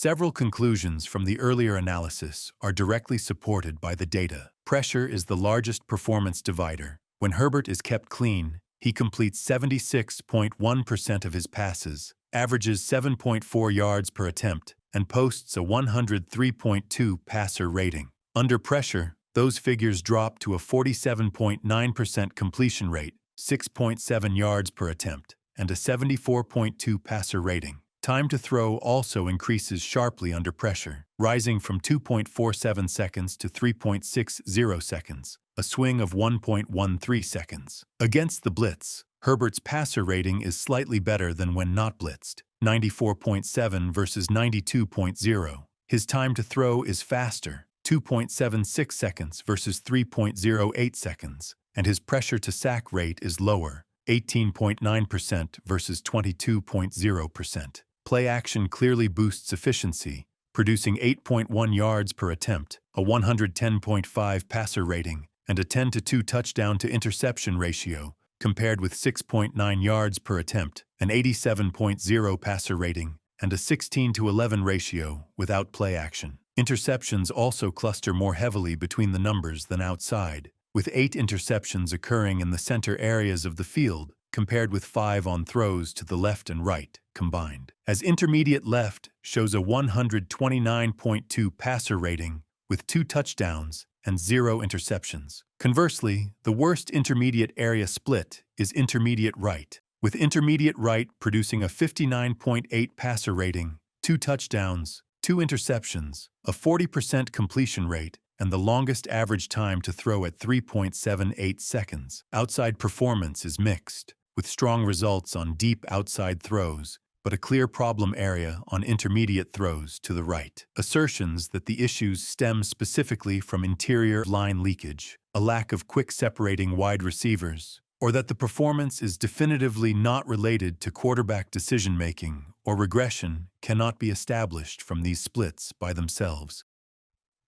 Several conclusions from the earlier analysis are directly supported by the data. Pressure is the largest performance divider. When Herbert is kept clean, he completes 76.1% of his passes, averages 7.4 yards per attempt, and posts a 103.2 passer rating. Under pressure, those figures drop to a 47.9% completion rate, 6.7 yards per attempt, and a 74.2 passer rating. Time to throw also increases sharply under pressure, rising from 2.47 seconds to 3.60 seconds, a swing of 1.13 seconds. Against the blitz, Herbert's passer rating is slightly better than when not blitzed, 94.7 versus 92.0. His time to throw is faster, 2.76 seconds versus 3.08 seconds, and his pressure to sack rate is lower, 18.9% versus 22.0%. Play action clearly boosts efficiency, producing 8.1 yards per attempt, a 110.5 passer rating, and a 10-to-2 touchdown to interception ratio, compared with 6.9 yards per attempt, an 87.0 passer rating, and a 16-to-11 ratio without play action. Interceptions also cluster more heavily between the numbers than outside, with 8 interceptions occurring in the center areas of the field, compared with 5 on throws to the left and right, combined. As intermediate left shows a 129.2 passer rating, with 2 touchdowns and 0 interceptions. Conversely, the worst intermediate area split is intermediate right, with intermediate right producing a 59.8 passer rating, 2 touchdowns, 2 interceptions, a 40% completion rate, and the longest average time to throw at 3.78 seconds. Outside performance is mixed, with strong results on deep outside throws, but a clear problem area on intermediate throws to the right. Assertions that the issues stem specifically from interior line leakage, a lack of quick separating wide receivers, or that the performance is definitively not related to quarterback decision-making or regression cannot be established from these splits by themselves.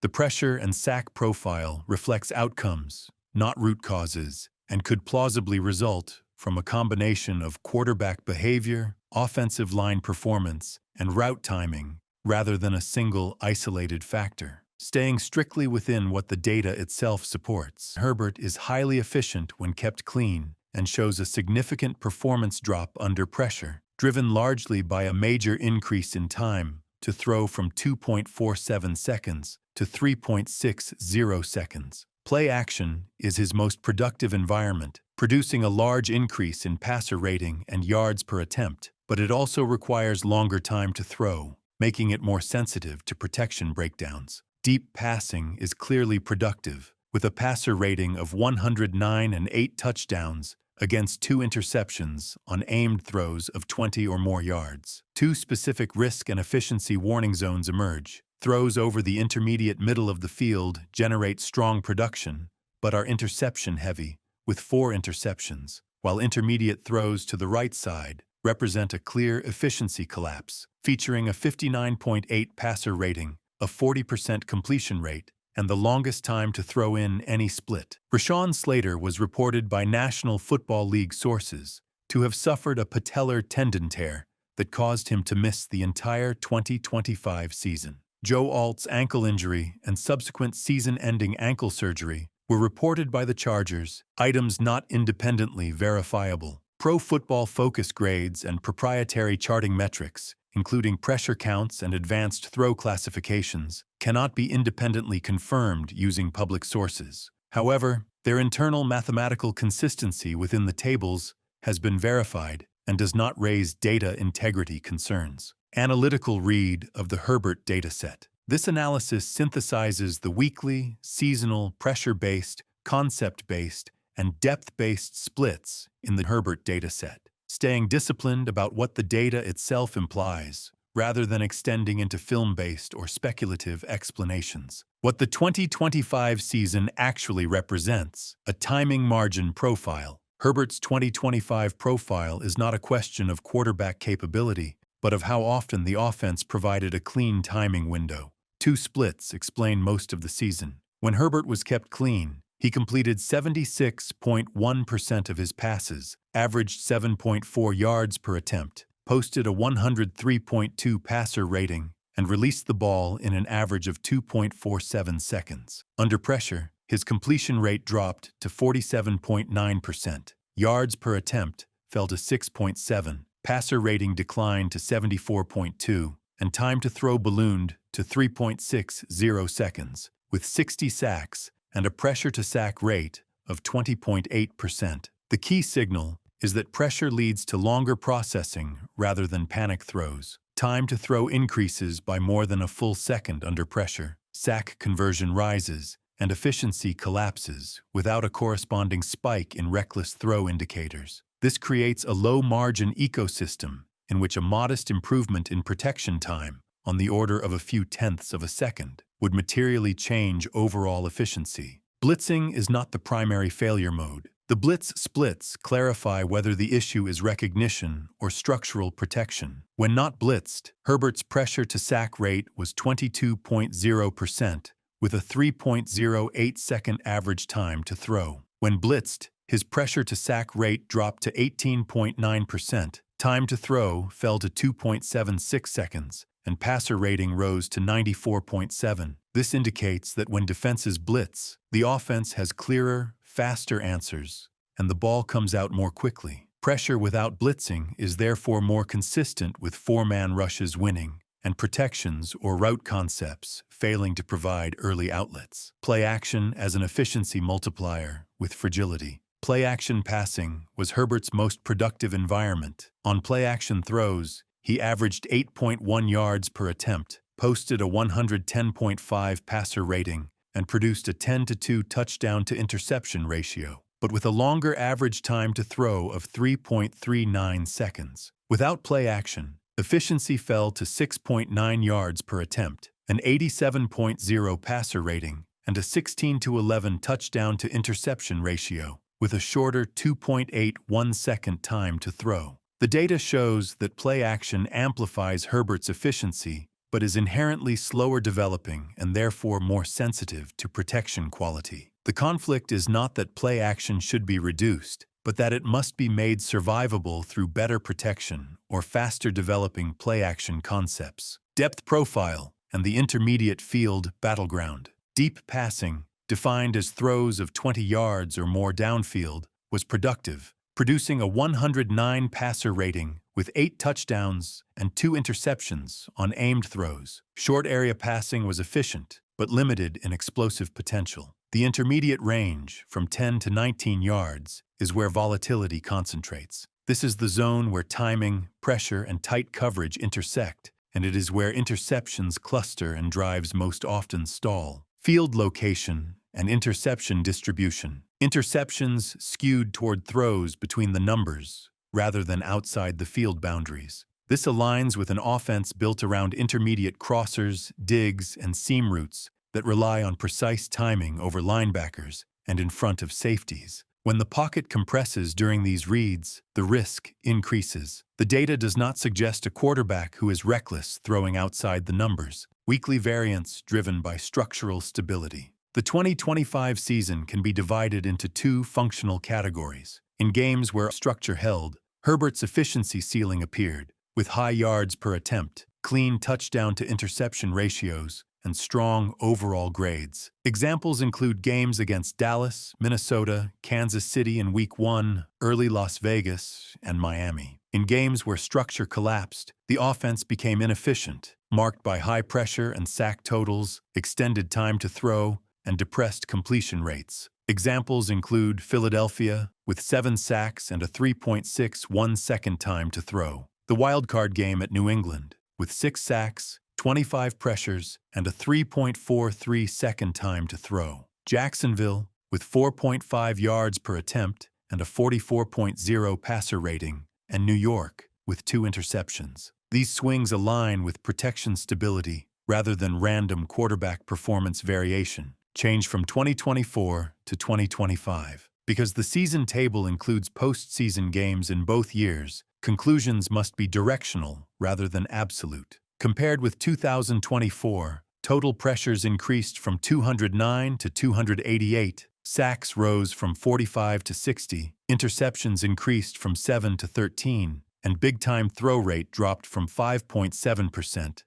The pressure and sack profile reflects outcomes, not root causes, and could plausibly result from a combination of quarterback behavior, offensive line performance, and route timing, rather than a single isolated factor. Staying strictly within what the data itself supports, Herbert is highly efficient when kept clean and shows a significant performance drop under pressure, driven largely by a major increase in time to throw from 2.47 seconds to 3.60 seconds. Play action is his most productive environment, producing a large increase in passer rating and yards per attempt, but it also requires longer time to throw, making it more sensitive to protection breakdowns. Deep passing is clearly productive, with a passer rating of 109 and 8 touchdowns against 2 interceptions on aimed throws of 20 or more yards. 2 specific risk and efficiency warning zones emerge. Throws over the intermediate middle of the field generate strong production, but are interception-heavy, with 4 interceptions, while intermediate throws to the right side represent a clear efficiency collapse, featuring a 59.8 passer rating, a 40% completion rate, and the longest time to throw in any split. Rashawn Slater was reported by National Football League sources to have suffered a patellar tendon tear that caused him to miss the entire 2025 season. Joe Alt's ankle injury and subsequent season-ending ankle surgery were reported by the Chargers, items not independently verifiable. Pro Football Focus grades and proprietary charting metrics, including pressure counts and advanced throw classifications, cannot be independently confirmed using public sources. However, their internal mathematical consistency within the tables has been verified and does not raise data integrity concerns. Analytical read of the Herbert dataset. This analysis synthesizes the weekly, seasonal, pressure-based, concept-based, and depth-based splits in the Herbert dataset, staying disciplined about what the data itself implies, rather than extending into film-based or speculative explanations. What the 2025 season actually represents: a timing margin profile. Herbert's 2025 profile is not a question of quarterback capability, but of how often the offense provided a clean timing window. 2 splits explain most of the season. When Herbert was kept clean, he completed 76.1% of his passes, averaged 7.4 yards per attempt, posted a 103.2 passer rating, and released the ball in an average of 2.47 seconds. Under pressure, his completion rate dropped to 47.9%. Yards per attempt fell to 6.7, passer rating declined to 74.2, and time to throw ballooned to 3.60 seconds, with 60 sacks and a pressure-to-sack rate of 20.8%. The key signal is that pressure leads to longer processing rather than panic throws. Time to throw increases by more than a full second under pressure. Sack conversion rises, and efficiency collapses without a corresponding spike in reckless throw indicators. This creates a low-margin ecosystem in which a modest improvement in protection time, on the order of a few tenths of a second, would materially change overall efficiency. Blitzing is not the primary failure mode. The blitz splits clarify whether the issue is recognition or structural protection. When not blitzed, Herbert's pressure-to-sack rate was 22.0%, with a 3.08-second average time to throw. When blitzed, his pressure-to-sack rate dropped to 18.9%. Time to throw fell to 2.76 seconds, and passer rating rose to 94.7. This indicates that when defenses blitz, the offense has clearer, faster answers, and the ball comes out more quickly. Pressure without blitzing is therefore more consistent with four-man rushes winning, and protections or route concepts failing to provide early outlets. Play action as an efficiency multiplier with fragility. Play-action passing was Herbert's most productive environment. On play-action throws, he averaged 8.1 yards per attempt, posted a 110.5 passer rating, and produced a 10-to-2 touchdown-to-interception ratio, but with a longer average time to throw of 3.39 seconds. Without play-action, efficiency fell to 6.9 yards per attempt, an 87.0 passer rating, and a 16-to-11 touchdown-to-interception ratio, with a shorter 2.81-second time to throw. The data shows that play action amplifies Herbert's efficiency, but is inherently slower developing and therefore more sensitive to protection quality. The conflict is not that play action should be reduced, but that it must be made survivable through better protection or faster developing play action concepts. Depth profile and the intermediate field battleground. Deep passing, defined as throws of 20 yards or more downfield, was productive, producing a 109 passer rating with 8 touchdowns and 2 interceptions on aimed throws. Short area passing was efficient, but limited in explosive potential. The intermediate range, from 10 to 19 yards, is where volatility concentrates. This is the zone where timing, pressure, and tight coverage intersect, and it is where interceptions cluster and drives most often stall. Field location and interception distribution. Interceptions skewed toward throws between the numbers rather than outside the field boundaries. This aligns with an offense built around intermediate crossers, digs, and seam routes that rely on precise timing over linebackers and in front of safeties. When the pocket compresses during these reads, the risk increases. The data does not suggest a quarterback who is reckless throwing outside the numbers. Weekly variance driven by structural stability. The 2025 season can be divided into 2 functional categories. In games where structure held, Herbert's efficiency ceiling appeared, with high yards per attempt, clean touchdown-to-interception ratios, and strong overall grades. Examples include games against Dallas, Minnesota, Kansas City in Week 1, early Las Vegas, and Miami. In games where structure collapsed, the offense became inefficient, marked by high pressure and sack totals, extended time to throw, and depressed completion rates. Examples include Philadelphia, with 7 sacks and a 3.61-second time to throw. The wildcard game at New England, with 6 sacks, 25 pressures, and a 3.43-second time to throw. Jacksonville, with 4.5 yards per attempt and a 44.0 passer rating, and New York, with 2 interceptions. These swings align with protection stability rather than random quarterback performance variation, change from 2024 to 2025. Because the season table includes postseason games in both years, conclusions must be directional rather than absolute. Compared with 2024, total pressures increased from 209 to 288, sacks rose from 45 to 60, interceptions increased from 7 to 13, and big-time throw rate dropped from 5.7%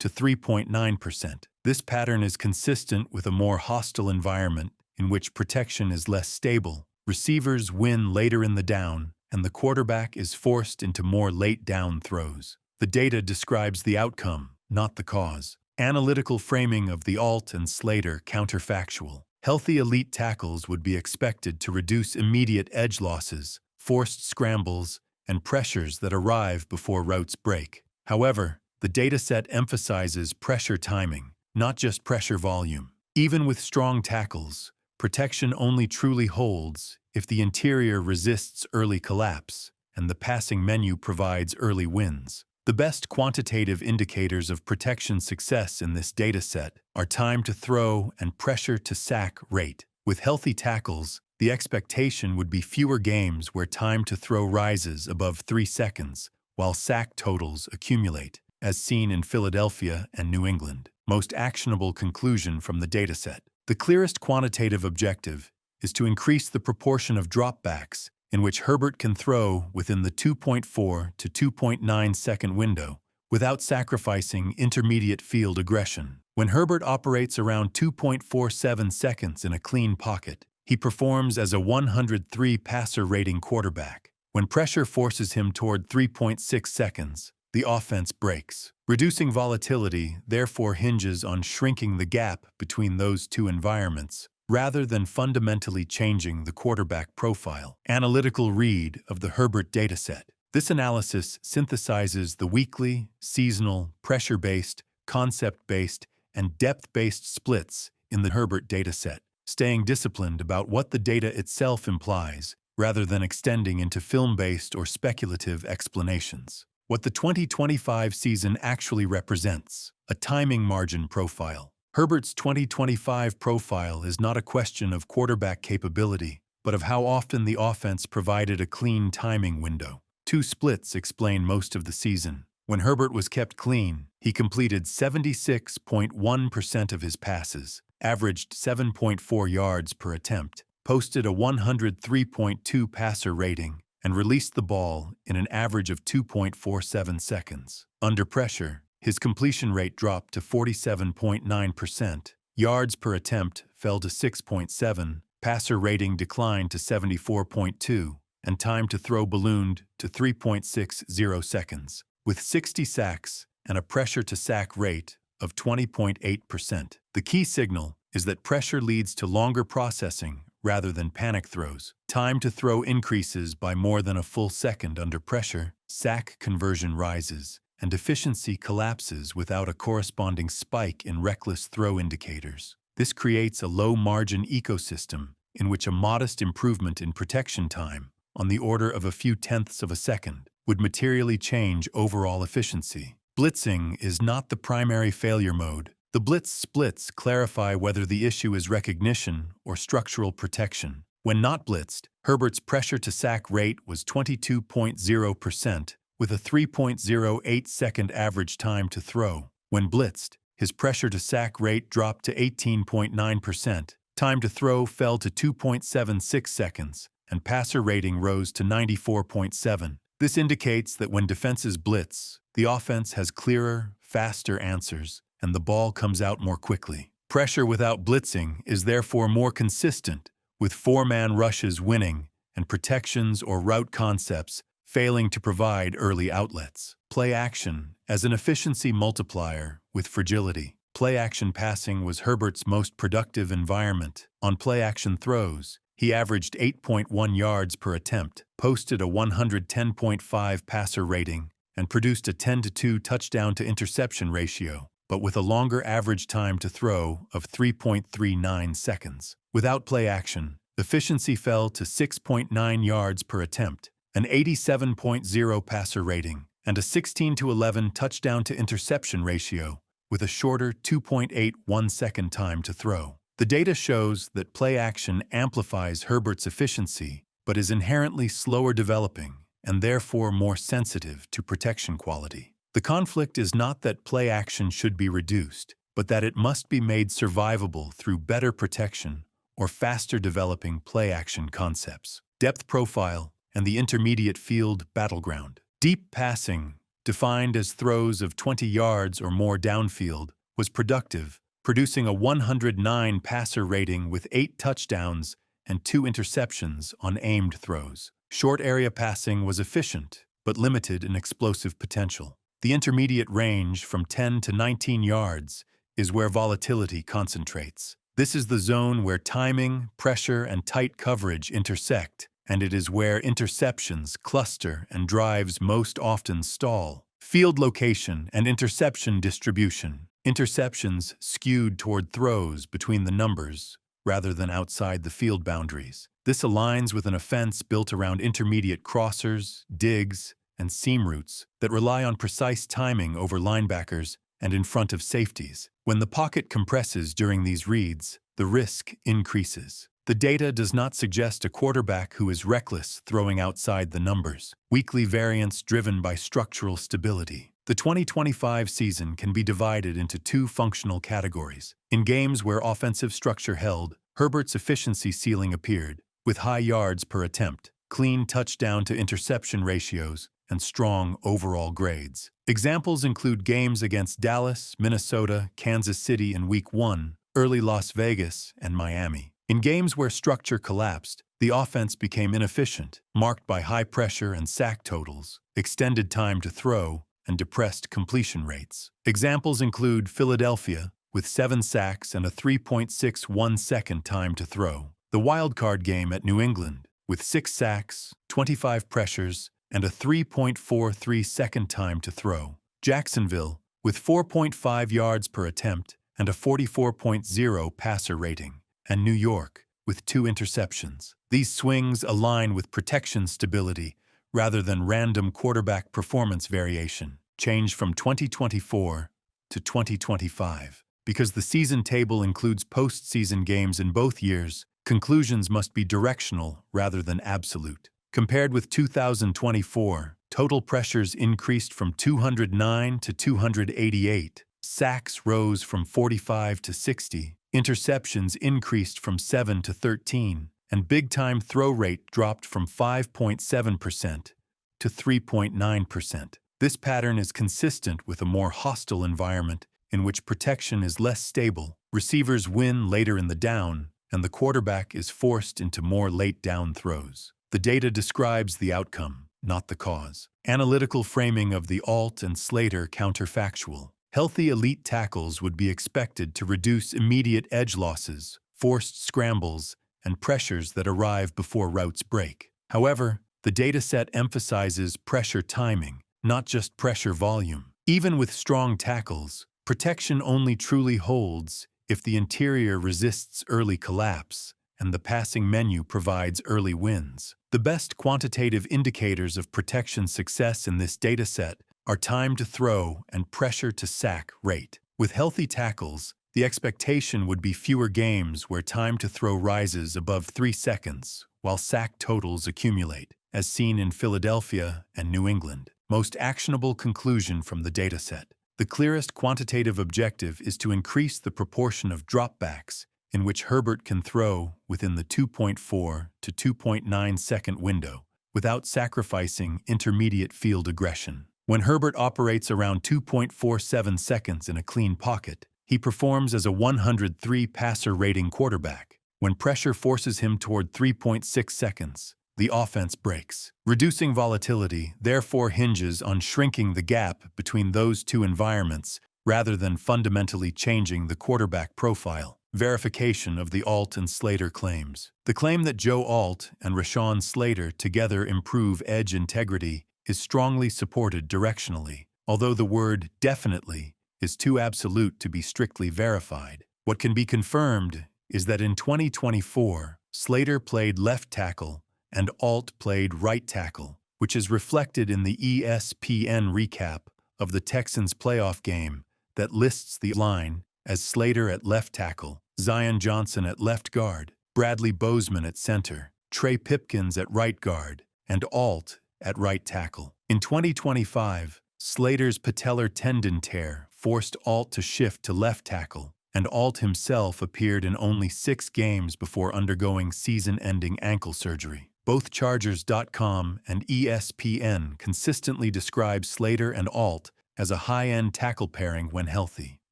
to 3.9%. This pattern is consistent with a more hostile environment in which protection is less stable. Receivers win later in the down, and the quarterback is forced into more late down throws. The data describes the outcome, not the cause. Analytical framing of the Alt and Slater counterfactual. Healthy elite tackles would be expected to reduce immediate edge losses, forced scrambles, and pressures that arrive before routes break. However, the dataset emphasizes pressure timing, not just pressure volume. Even with strong tackles, protection only truly holds if the interior resists early collapse and the passing menu provides early wins. The best quantitative indicators of protection success in this dataset are time to throw and pressure to sack rate. With healthy tackles, the expectation would be fewer games where time to throw rises above 3 seconds, while sack totals accumulate, as seen in Philadelphia and New England. Most actionable conclusion from the dataset. The clearest quantitative objective is to increase the proportion of dropbacks in which Herbert can throw within the 2.4 to 2.9 second window without sacrificing intermediate field aggression. When Herbert operates around 2.47 seconds in a clean pocket, he performs as a 103 passer rating quarterback. When pressure forces him toward 3.6 seconds, the offense breaks. Reducing volatility therefore hinges on shrinking the gap between those two environments, rather than fundamentally changing the quarterback profile. Analytical read of the Herbert dataset. This analysis synthesizes the weekly, seasonal, pressure-based, concept-based, and depth-based splits in the Herbert dataset, staying disciplined about what the data itself implies, rather than extending into film-based or speculative explanations. What the 2025 season actually represents: a timing margin profile. Herbert's 2025 profile is not a question of quarterback capability, but of how often the offense provided a clean timing window. Two splits explain most of the season. When Herbert was kept clean, he completed 76.1% of his passes, averaged 7.4 yards per attempt, posted a 103.2 passer rating, and released the ball in an average of 2.47 seconds. Under pressure, his completion rate dropped to 47.9%, yards per attempt fell to 6.7, passer rating declined to 74.2, and time to throw ballooned to 3.60 seconds, with 60 sacks and a pressure to sack rate of 20.8%. The key signal is that pressure leads to longer processing rather than panic throws. Time to throw increases by more than a full second under pressure, sack conversion rises, and efficiency collapses without a corresponding spike in reckless throw indicators. This creates a low-margin ecosystem in which a modest improvement in protection time, on the order of a few tenths of a second, would materially change overall efficiency. Blitzing is not the primary failure mode. The blitz splits clarify whether the issue is recognition or structural protection. When not blitzed, Herbert's pressure-to-sack rate was 22.0%, with a 3.08-second average time to throw. When blitzed, his pressure-to-sack rate dropped to 18.9%, time to throw fell to 2.76 seconds, and passer rating rose to 94.7. This indicates that when defenses blitz, the offense has clearer, faster answers, and the ball comes out more quickly. Pressure without blitzing is therefore more consistent, with four-man rushes winning and protections or route concepts failing to provide early outlets. Play action as an efficiency multiplier with fragility. Play action passing was Herbert's most productive environment. On play action throws, he averaged 8.1 yards per attempt, posted a 110.5 passer rating, and produced a 10-to-2 touchdown-to-interception ratio, but with a longer average time to throw of 3.39 seconds. Without play action, efficiency fell to 6.9 yards per attempt, an 87.0 passer rating, and a 16-to-11 touchdown-to-interception ratio, with a shorter 2.81 second time to throw. The data shows that play action amplifies Herbert's efficiency, but is inherently slower developing and therefore more sensitive to protection quality. The conflict is not that play action should be reduced, but that it must be made survivable through better protection or faster developing play action concepts. Depth profile and the intermediate field battleground. Deep passing defined as throws of 20 yards or more downfield, was productive, producing a 109 passer rating with 8 touchdowns and 2 interceptions on aimed throws. Short area passing was efficient, but limited in explosive potential. The intermediate range from 10 to 19 yards is where volatility concentrates. This is the zone where timing, pressure, and tight coverage intersect, and it is where interceptions cluster and drives most often stall. Field location and interception distribution. Interceptions skewed toward throws between the numbers rather than outside the field boundaries. This aligns with an offense built around intermediate crossers, digs, and seam routes that rely on precise timing over linebackers and in front of safeties. When the pocket compresses during these reads, the risk increases. The data does not suggest a quarterback who is reckless throwing outside the numbers. Weekly variance driven by structural stability. The 2025 season can be divided into 2 functional categories. In games where offensive structure held, Herbert's efficiency ceiling appeared, with high yards per attempt, clean touchdown to interception ratios, and strong overall grades. Examples include games against Dallas, Minnesota, Kansas City in Week 1, early Las Vegas, and Miami. In games where structure collapsed, the offense became inefficient, marked by high pressure and sack totals, extended time to throw, and depressed completion rates. Examples include Philadelphia, with 7 sacks and a 3.61-second time to throw. The wildcard game at New England, with 6 sacks, 25 pressures, and a 3.43-second time to throw. Jacksonville, with 4.5 yards per attempt and a 44.0 passer rating. And New York, with 2 interceptions. These swings align with protection stability rather than random quarterback performance variation, change from 2024 to 2025. Because the season table includes postseason games in both years, conclusions must be directional rather than absolute. Compared with 2024, total pressures increased from 209 to 288, sacks rose from 45 to 60, interceptions increased from 7 to 13, and big-time throw rate dropped from 5.7% to 3.9%. This pattern is consistent with a more hostile environment in which protection is less stable, receivers win later in the down, and the quarterback is forced into more late-down throws. The data describes the outcome, not the cause. Analytical framing of the Alt and Slater counterfactual. Healthy elite tackles would be expected to reduce immediate edge losses, forced scrambles, and pressures that arrive before routes break. However, the dataset emphasizes pressure timing, not just pressure volume. Even with strong tackles, protection only truly holds if the interior resists early collapse and the passing menu provides early wins. The best quantitative indicators of protection success in this dataset are time to throw and pressure to sack rate. With healthy tackles, the expectation would be fewer games where time to throw rises above 3 seconds, while sack totals accumulate, as seen in Philadelphia and New England. Most actionable conclusion from the dataset. The clearest quantitative objective is to increase the proportion of dropbacks in which Herbert can throw within the 2.4 to 2.9 second window, without sacrificing intermediate field aggression. When Herbert operates around 2.47 seconds in a clean pocket, he performs as a 103 passer rating quarterback. When pressure forces him toward 3.6 seconds, the offense breaks. Reducing volatility therefore hinges on shrinking the gap between those 2 environments rather than fundamentally changing the quarterback profile. Verification of the Alt and Slater claims. The claim that Joe Alt and Rashawn Slater together improve edge integrity is strongly supported directionally, although the word definitely is too absolute to be strictly verified. What can be confirmed is that in 2024, Slater played left tackle and Alt played right tackle, which is reflected in the ESPN recap of the Texans playoff game that lists the line as Slater at left tackle, Zion Johnson at left guard, Bradley Bozeman at center, Trey Pipkins at right guard, and Alt at right tackle. In 2025, Slater's patellar tendon tear forced Alt to shift to left tackle, and Alt himself appeared in only 6 games before undergoing season-ending ankle surgery. Both Chargers.com and ESPN consistently describe Slater and Alt as a high-end tackle pairing when healthy.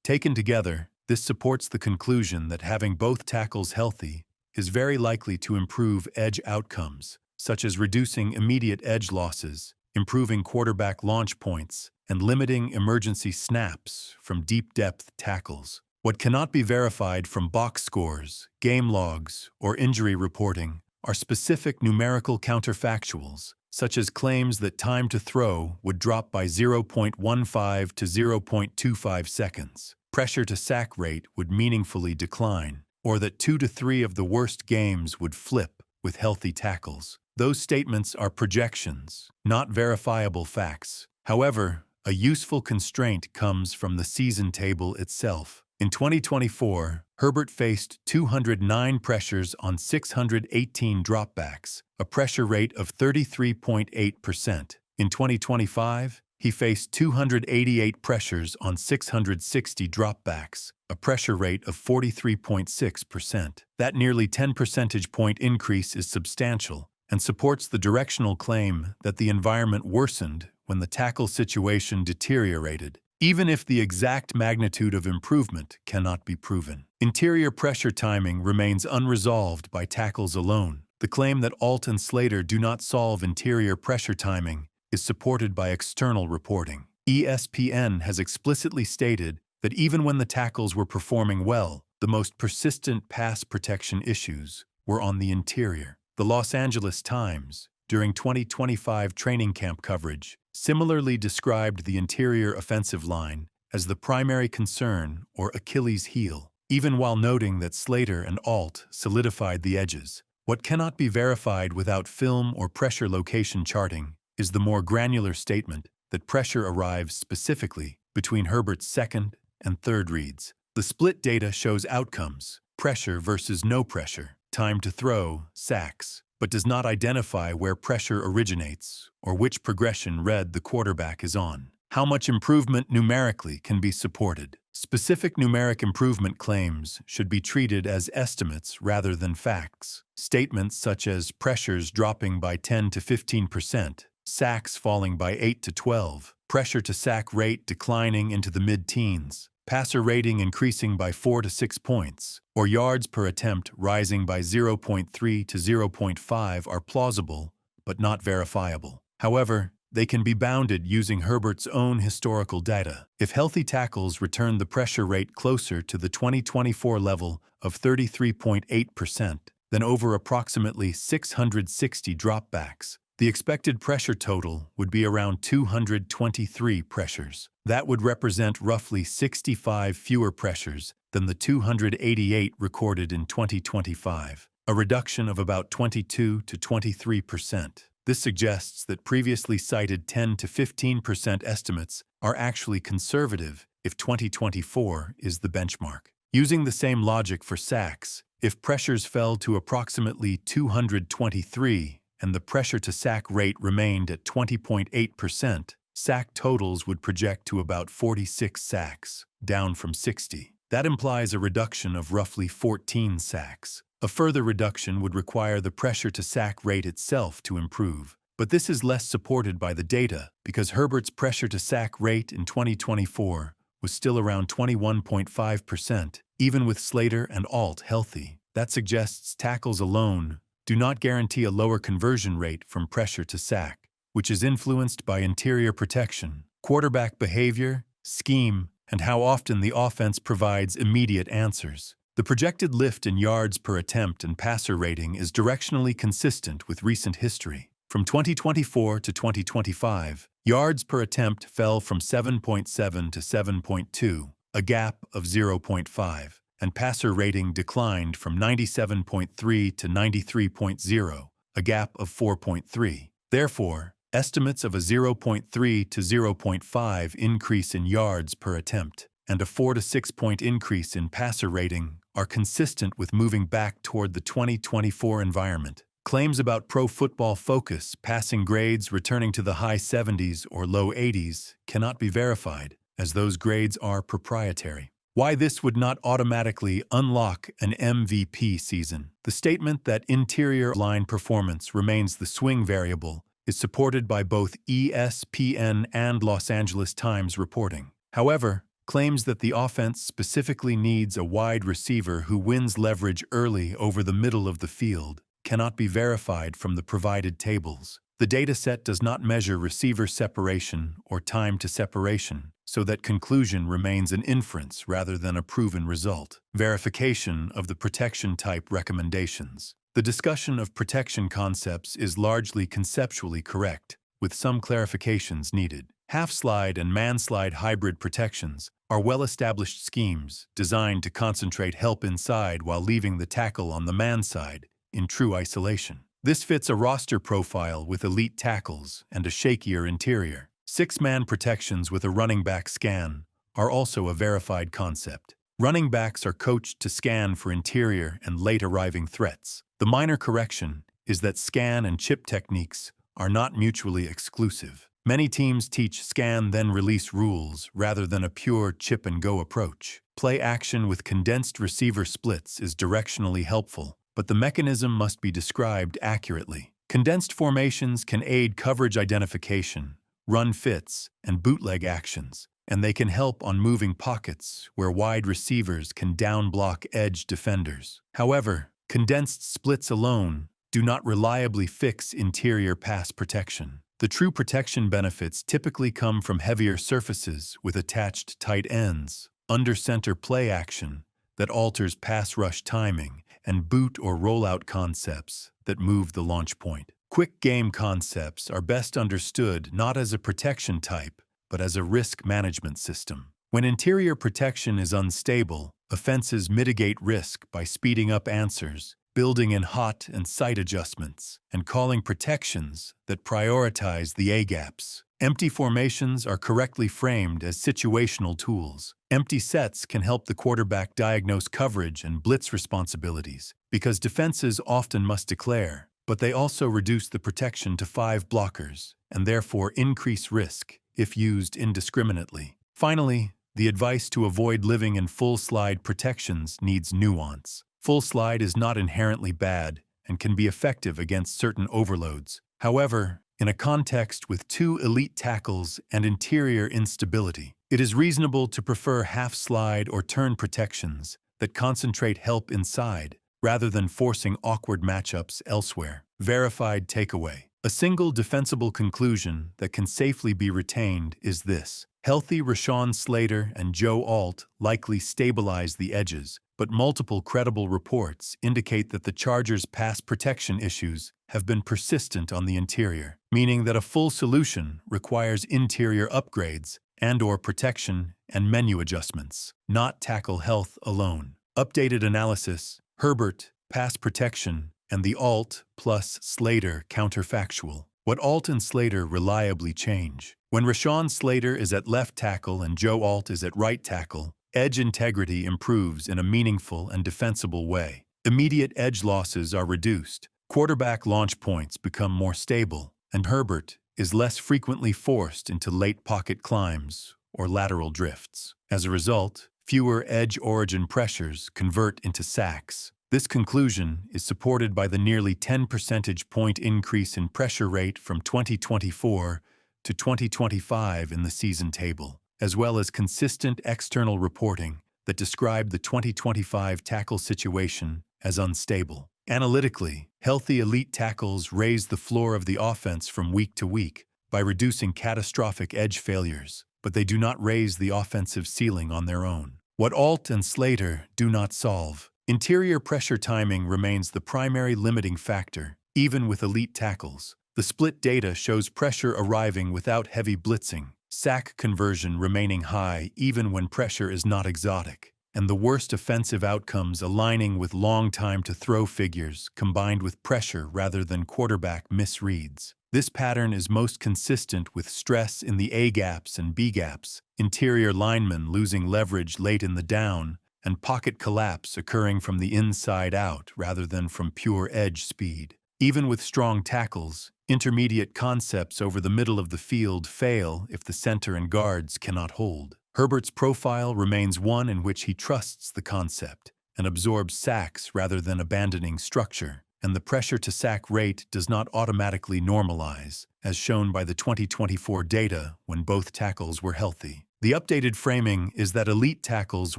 Taken together, this supports the conclusion that having both tackles healthy is very likely to improve edge outcomes, such as reducing immediate edge losses, improving quarterback launch points, and limiting emergency snaps from deep-depth tackles. What cannot be verified from box scores, game logs, or injury reporting are specific numerical counterfactuals, such as claims that time to throw would drop by 0.15 to 0.25 seconds, pressure to sack rate would meaningfully decline, or that 2 to 3 of the worst games would flip with healthy tackles. Those statements are projections, not verifiable facts. However, a useful constraint comes from the season table itself. In 2024, Herbert faced 209 pressures on 618 dropbacks, a pressure rate of 33.8%. In 2025, he faced 288 pressures on 660 dropbacks, a pressure rate of 43.6%. That nearly 10 percentage point increase is substantial and supports the directional claim that the environment worsened when the tackle situation deteriorated, even if the exact magnitude of improvement cannot be proven. Interior pressure timing remains unresolved by tackles alone. The claim that Alt and Slater do not solve interior pressure timing is supported by external reporting. ESPN has explicitly stated that even when the tackles were performing well, the most persistent pass protection issues were on the interior. The Los Angeles Times, during 2025 training camp coverage, similarly described the interior offensive line as the primary concern or Achilles heel, even while noting that Slater and Alt solidified the edges. What cannot be verified without film or pressure location charting is the more granular statement that pressure arrives specifically between Herbert's second and third reads. The split data shows outcomes, pressure versus no pressure, time to throw, sacks, but does not identify where pressure originates or which progression read the quarterback is on. How much improvement numerically can be supported? Specific numeric improvement claims should be treated as estimates rather than facts. Statements such as pressures dropping by 10 to 15%, sacks falling by 8 to 12, pressure to sack rate declining into the mid-teens, passer rating increasing by 4 to 6 points, or yards per attempt rising by 0.3 to 0.5 are plausible but not verifiable. However, they can be bounded using Herbert's own historical data. If healthy tackles return the pressure rate closer to the 2024 level of 33.8%, then over approximately 660 dropbacks, the expected pressure total would be around 223 pressures. That would represent roughly 65 fewer pressures than the 288 recorded in 2025, a reduction of about 22 to 23%. This suggests that previously cited 10 to 15% estimates are actually conservative if 2024 is the benchmark. Using the same logic for sacks, if pressures fell to approximately 223 and the pressure to sack rate remained at 20.8%, sack totals would project to about 46 sacks, down from 60. That implies a reduction of roughly 14 sacks. A further reduction would require the pressure to sack rate itself to improve. But this is less supported by the data because Herbert's pressure to sack rate in 2024 was still around 21.5%, even with Slater and Alt healthy. That suggests tackles alone do not guarantee a lower conversion rate from pressure to sack, which is influenced by interior protection, quarterback behavior, scheme, and how often the offense provides immediate answers. The projected lift in yards per attempt and passer rating is directionally consistent with recent history. From 2024 to 2025, yards per attempt fell from 7.7 to 7.2, a gap of 0.5, and passer rating declined from 97.3 to 93.0, a gap of 4.3. Therefore, estimates of a 0.3 to 0.5 increase in yards per attempt and a 4 to 6 point increase in passer rating are consistent with moving back toward the 2024 environment. Claims about Pro Football Focus passing grades returning to the high 70s or low 80s cannot be verified, as those grades are proprietary. Why this would not automatically unlock an MVP season. The statement that interior line performance remains the swing variable is supported by both ESPN and Los Angeles Times reporting. However, claims that the offense specifically needs a wide receiver who wins leverage early over the middle of the field cannot be verified from the provided tables. The dataset does not measure receiver separation or time to separation, so that conclusion remains an inference rather than a proven result. Verification of the protection type recommendations. The discussion of protection concepts is largely conceptually correct, with some clarifications needed. Half-slide and man-slide hybrid protections are well-established schemes designed to concentrate help inside while leaving the tackle on the man side in true isolation. This fits a roster profile with elite tackles and a shakier interior. Six-man protections with a running back scan are also a verified concept. Running backs are coached to scan for interior and late-arriving threats. The minor correction is that scan and chip techniques are not mutually exclusive. Many teams teach scan then release rules rather than a pure chip-and-go approach. Play action with condensed receiver splits is directionally helpful, but the mechanism must be described accurately. Condensed formations can aid coverage identification, run fits, and bootleg actions, and they can help on moving pockets where wide receivers can down-block edge defenders. However, condensed splits alone do not reliably fix interior pass protection. The true protection benefits typically come from heavier surfaces with attached tight ends, under-center play action that alters pass rush timing, and boot or rollout concepts that move the launch point. Quick game concepts are best understood not as a protection type, but as a risk management system. When interior protection is unstable, offenses mitigate risk by speeding up answers, building in hot and sight adjustments, and calling protections that prioritize the A-gaps. Empty formations are correctly framed as situational tools. Empty sets can help the quarterback diagnose coverage and blitz responsibilities, because defenses often must declare, but they also reduce the protection to 5 blockers, and therefore increase risk if used indiscriminately. Finally, the advice to avoid living in full-slide protections needs nuance. Full slide is not inherently bad and can be effective against certain overloads. However, in a context with 2 elite tackles and interior instability, it is reasonable to prefer half-slide or turn protections that concentrate help inside rather than forcing awkward matchups elsewhere. Verified takeaway. A single defensible conclusion that can safely be retained is this: healthy Rashawn Slater and Joe Alt likely stabilize the edges, but multiple credible reports indicate that the Chargers' pass protection issues have been persistent on the interior, meaning that a full solution requires interior upgrades and/or protection and menu adjustments, not tackle health alone. Updated analysis: Herbert, pass protection, and the Alt plus Slater counterfactual. What Alt and Slater reliably change. When Rashawn Slater is at left tackle and Joe Alt is at right tackle, edge integrity improves in a meaningful and defensible way. Immediate edge losses are reduced, quarterback launch points become more stable, and Herbert is less frequently forced into late pocket climbs or lateral drifts. As a result, fewer edge origin pressures convert into sacks. This conclusion is supported by the nearly 10 percentage point increase in pressure rate from 2024 to 2025 in the season table, as well as consistent external reporting that describe the 2025 tackle situation as unstable. Analytically, healthy elite tackles raise the floor of the offense from week to week by reducing catastrophic edge failures, but they do not raise the offensive ceiling on their own. What Alt and Slater do not solve. Interior pressure timing remains the primary limiting factor, even with elite tackles. The split data shows pressure arriving without heavy blitzing, sack conversion remaining high even when pressure is not exotic, and the worst offensive outcomes aligning with long time to throw figures combined with pressure rather than quarterback misreads. This pattern is most consistent with stress in the A-gaps and B-gaps, interior linemen losing leverage late in the down, and pocket collapse occurring from the inside out rather than from pure edge speed. Even with strong tackles, intermediate concepts over the middle of the field fail if the center and guards cannot hold. Herbert's profile remains one in which he trusts the concept and absorbs sacks rather than abandoning structure, and the pressure-to-sack rate does not automatically normalize, as shown by the 2024 data when both tackles were healthy. The updated framing is that elite tackles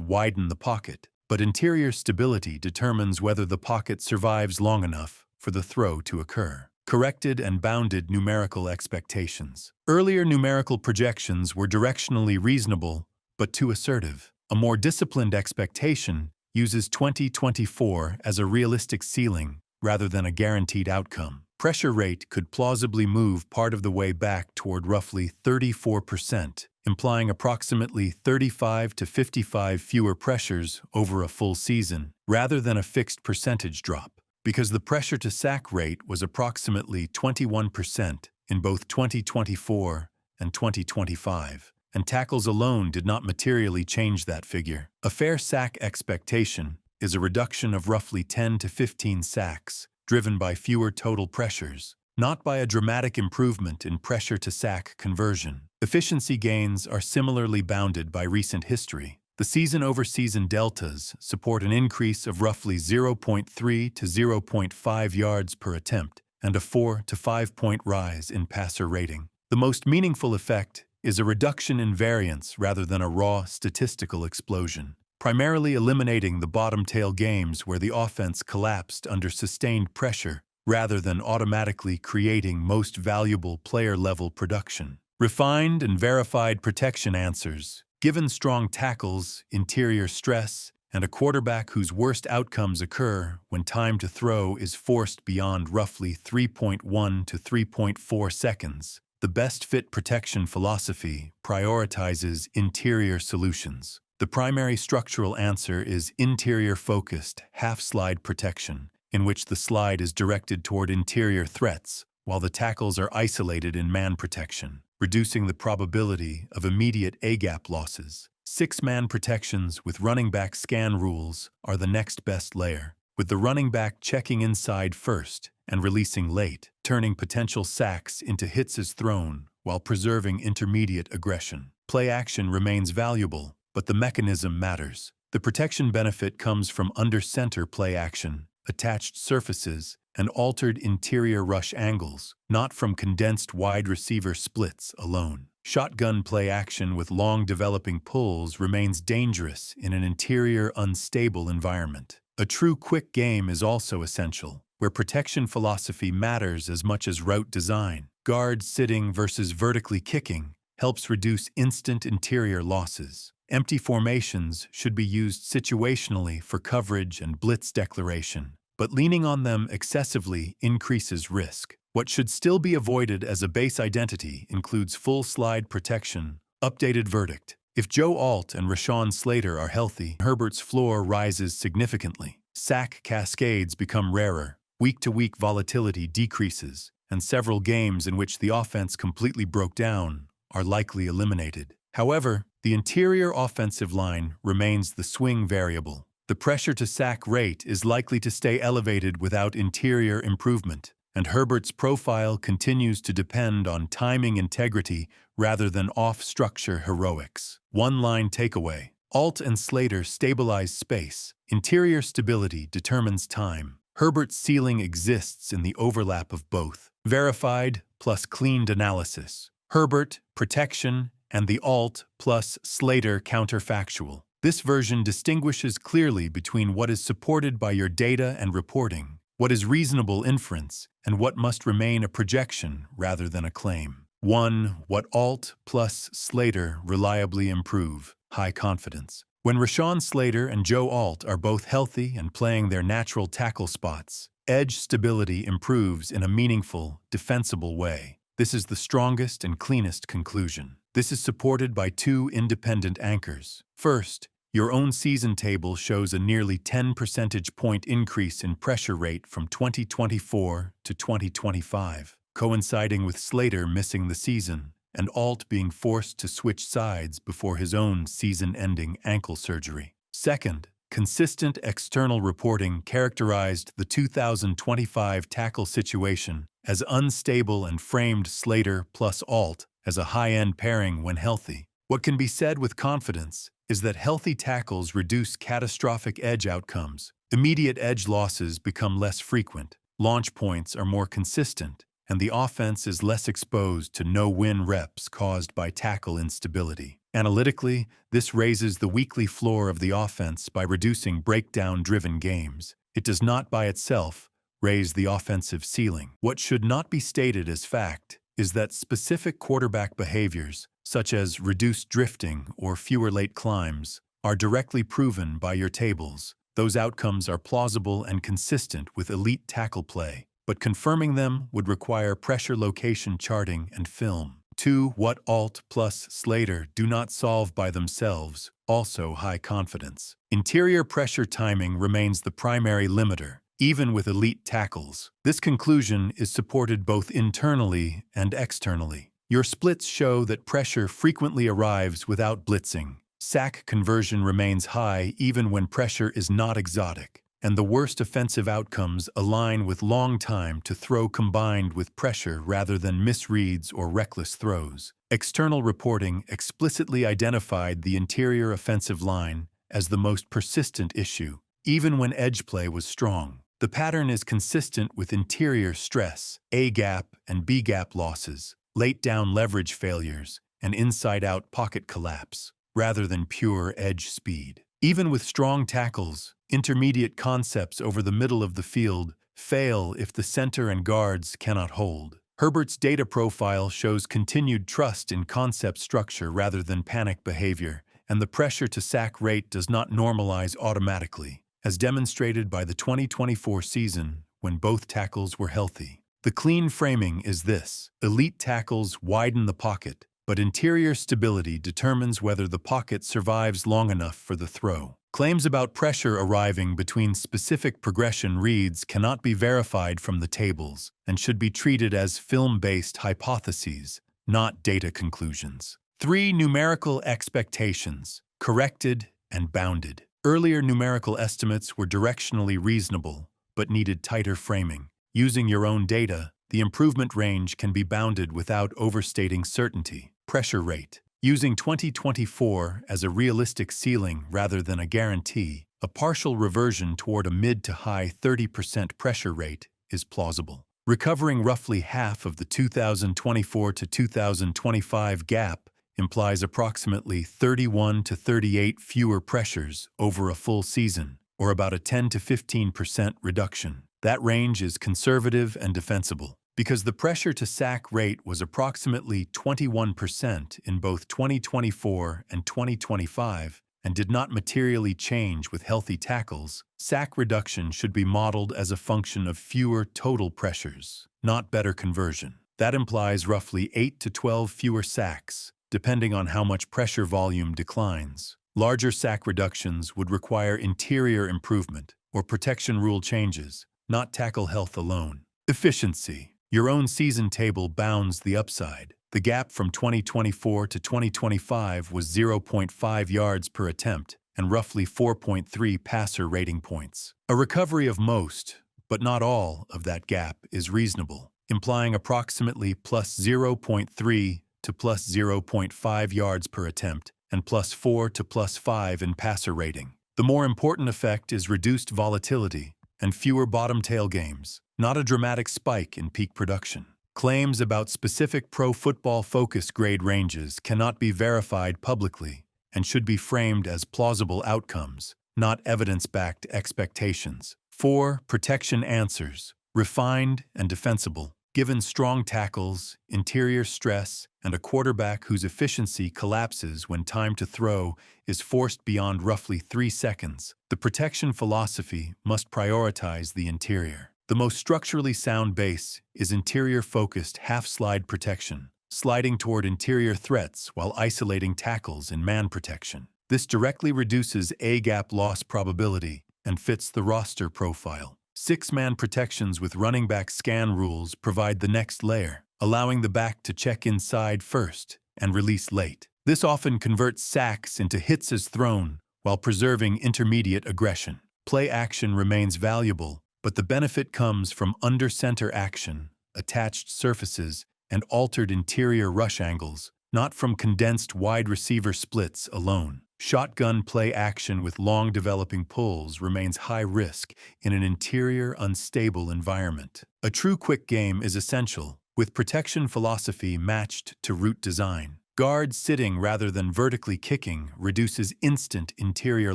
widen the pocket, but interior stability determines whether the pocket survives long enough for the throw to occur. Corrected and bounded numerical expectations. Earlier numerical projections were directionally reasonable, but too assertive. A more disciplined expectation uses 2024 as a realistic ceiling rather than a guaranteed outcome. Pressure rate could plausibly move part of the way back toward roughly 34%, implying approximately 35 to 55 fewer pressures over a full season, rather than a fixed percentage drop. Because the pressure-to-sack rate was approximately 21% in both 2024 and 2025, and tackles alone did not materially change that figure. A fair sack expectation is a reduction of roughly 10 to 15 sacks, driven by fewer total pressures, not by a dramatic improvement in pressure-to-sack conversion. Efficiency gains are similarly bounded by recent history. The season-over-season deltas support an increase of roughly 0.3 to 0.5 yards per attempt and a 4 to 5-point rise in passer rating. The most meaningful effect is a reduction in variance rather than a raw statistical explosion, primarily eliminating the bottom-tail games where the offense collapsed under sustained pressure rather than automatically creating most valuable player-level production. Refined and verified protection answers. Given strong tackles, interior stress, and a quarterback whose worst outcomes occur when time to throw is forced beyond roughly 3.1 to 3.4 seconds, the best fit protection philosophy prioritizes interior solutions. The primary structural answer is interior-focused half-slide protection, in which the slide is directed toward interior threats, while the tackles are isolated in man protection, reducing the probability of immediate A-gap losses. Six-man protections with running back scan rules are the next best layer, with the running back checking inside first and releasing late, turning potential sacks into hits as thrown while preserving intermediate aggression. Play action remains valuable, but the mechanism matters. The protection benefit comes from under-center play action, attached surfaces, and altered interior rush angles, not from condensed wide receiver splits alone. Shotgun play action with long developing pulls remains dangerous in an interior unstable environment. A true quick game is also essential, where protection philosophy matters as much as route design. Guard sitting versus vertically kicking helps reduce instant interior losses. Empty formations should be used situationally for coverage and blitz declaration, but leaning on them excessively increases risk. What should still be avoided as a base identity includes full slide protection. Updated verdict. If Joe Alt and Rashawn Slater are healthy, Herbert's floor rises significantly. Sack cascades become rarer. Week-to-week volatility decreases, and several games in which the offense completely broke down are likely eliminated. However, the interior offensive line remains the swing variable. The pressure-to-sack rate is likely to stay elevated without interior improvement, and Herbert's profile continues to depend on timing integrity rather than off-structure heroics. One-line takeaway. Alt and Slater stabilize space. Interior stability determines time. Herbert's ceiling exists in the overlap of both. Verified plus cleaned analysis. Herbert, protection, and the Alt plus Slater counterfactual. This version distinguishes clearly between what is supported by your data and reporting, what is reasonable inference, and what must remain a projection rather than a claim. 1. What Alt plus Slater reliably improve. High confidence. When Rashawn Slater and Joe Alt are both healthy and playing their natural tackle spots, edge stability improves in a meaningful, defensible way. This is the strongest and cleanest conclusion. This is supported by two independent anchors. First, your own season table shows a nearly 10 percentage point increase in pressure rate from 2024 to 2025, coinciding with Slater missing the season and Alt being forced to switch sides before his own season-ending ankle surgery. Second, consistent external reporting characterized the 2025 tackle situation as unstable and framed Slater plus Alt as a high-end pairing when healthy. What can be said with confidence is that healthy tackles reduce catastrophic edge outcomes. Immediate edge losses become less frequent, launch points are more consistent, and the offense is less exposed to no-win reps caused by tackle instability. Analytically, this raises the weekly floor of the offense by reducing breakdown-driven games. It does not by itself raise the offensive ceiling. What should not be stated as fact is that specific quarterback behaviors, such as reduced drifting or fewer late climbs, are directly proven by your tables. Those outcomes are plausible and consistent with elite tackle play, but confirming them would require pressure location charting and film. 2. What Alt plus Slater do not solve by themselves, also high confidence. Interior pressure timing remains the primary limiter, even with elite tackles. This conclusion is supported both internally and externally. Your splits show that pressure frequently arrives without blitzing. Sack conversion remains high even when pressure is not exotic, and the worst offensive outcomes align with long time to throw combined with pressure rather than misreads or reckless throws. External reporting explicitly identified the interior offensive line as the most persistent issue, even when edge play was strong. The pattern is consistent with interior stress, A-gap and B-gap losses, late-down leverage failures, and inside-out pocket collapse, rather than pure edge speed. Even with strong tackles, intermediate concepts over the middle of the field fail if the center and guards cannot hold. Herbert's data profile shows continued trust in concept structure rather than panic behavior, and the pressure to sack rate does not normalize automatically, as demonstrated by the 2024 season when both tackles were healthy. The clean framing is this: elite tackles widen the pocket, but interior stability determines whether the pocket survives long enough for the throw. Claims about pressure arriving between specific progression reads cannot be verified from the tables and should be treated as film-based hypotheses, not data conclusions. 3. Numerical expectations: corrected and bounded. Earlier numerical estimates were directionally reasonable, but needed tighter framing. Using your own data, the improvement range can be bounded without overstating certainty. Pressure rate: using 2024 as a realistic ceiling rather than a guarantee, a partial reversion toward a mid to high 30% pressure rate is plausible. Recovering roughly half of the 2024 to 2025 gap implies approximately 31 to 38 fewer pressures over a full season, or about a 10 to 15% reduction. That range is conservative and defensible, because the pressure to sack rate was approximately 21% in both 2024 and 2025 and did not materially change with healthy tackles. Sack reduction should be modeled as a function of fewer total pressures, not better conversion. That implies roughly 8 to 12 fewer sacks, depending on how much pressure volume declines. Larger sack reductions would require interior improvement or protection rule changes, not tackle health alone. Efficiency: your own season table bounds the upside. The gap from 2024 to 2025 was 0.5 yards per attempt and roughly 4.3 passer rating points. A recovery of most, but not all, of that gap is reasonable, implying approximately plus 0.3 to plus 0.5 yards per attempt and plus 4 to plus 5 in passer rating. The more important effect is reduced volatility and fewer bottom-tail games, not a dramatic spike in peak production. Claims about specific pro football focus grade ranges cannot be verified publicly and should be framed as plausible outcomes, not evidence-backed expectations. 4. Protection answers: refined and defensible. Given strong tackles, interior stress, and a quarterback whose efficiency collapses when time to throw is forced beyond roughly 3 seconds, the protection philosophy must prioritize the interior. The most structurally sound base is interior-focused half-slide protection, sliding toward interior threats while isolating tackles in man protection. This directly reduces A-gap loss probability and fits the roster profile. 6-man protections with running back scan rules provide the next layer, allowing the back to check inside first and release late. This often converts sacks into hits as thrown while preserving intermediate aggression. Play action remains valuable, but the benefit comes from under-center action, attached surfaces, and altered interior rush angles, not from condensed wide receiver splits alone. Shotgun play action with long developing pulls remains high risk in an interior, unstable environment. A true quick game is essential, with protection philosophy matched to route design. Guard sitting rather than vertically kicking reduces instant interior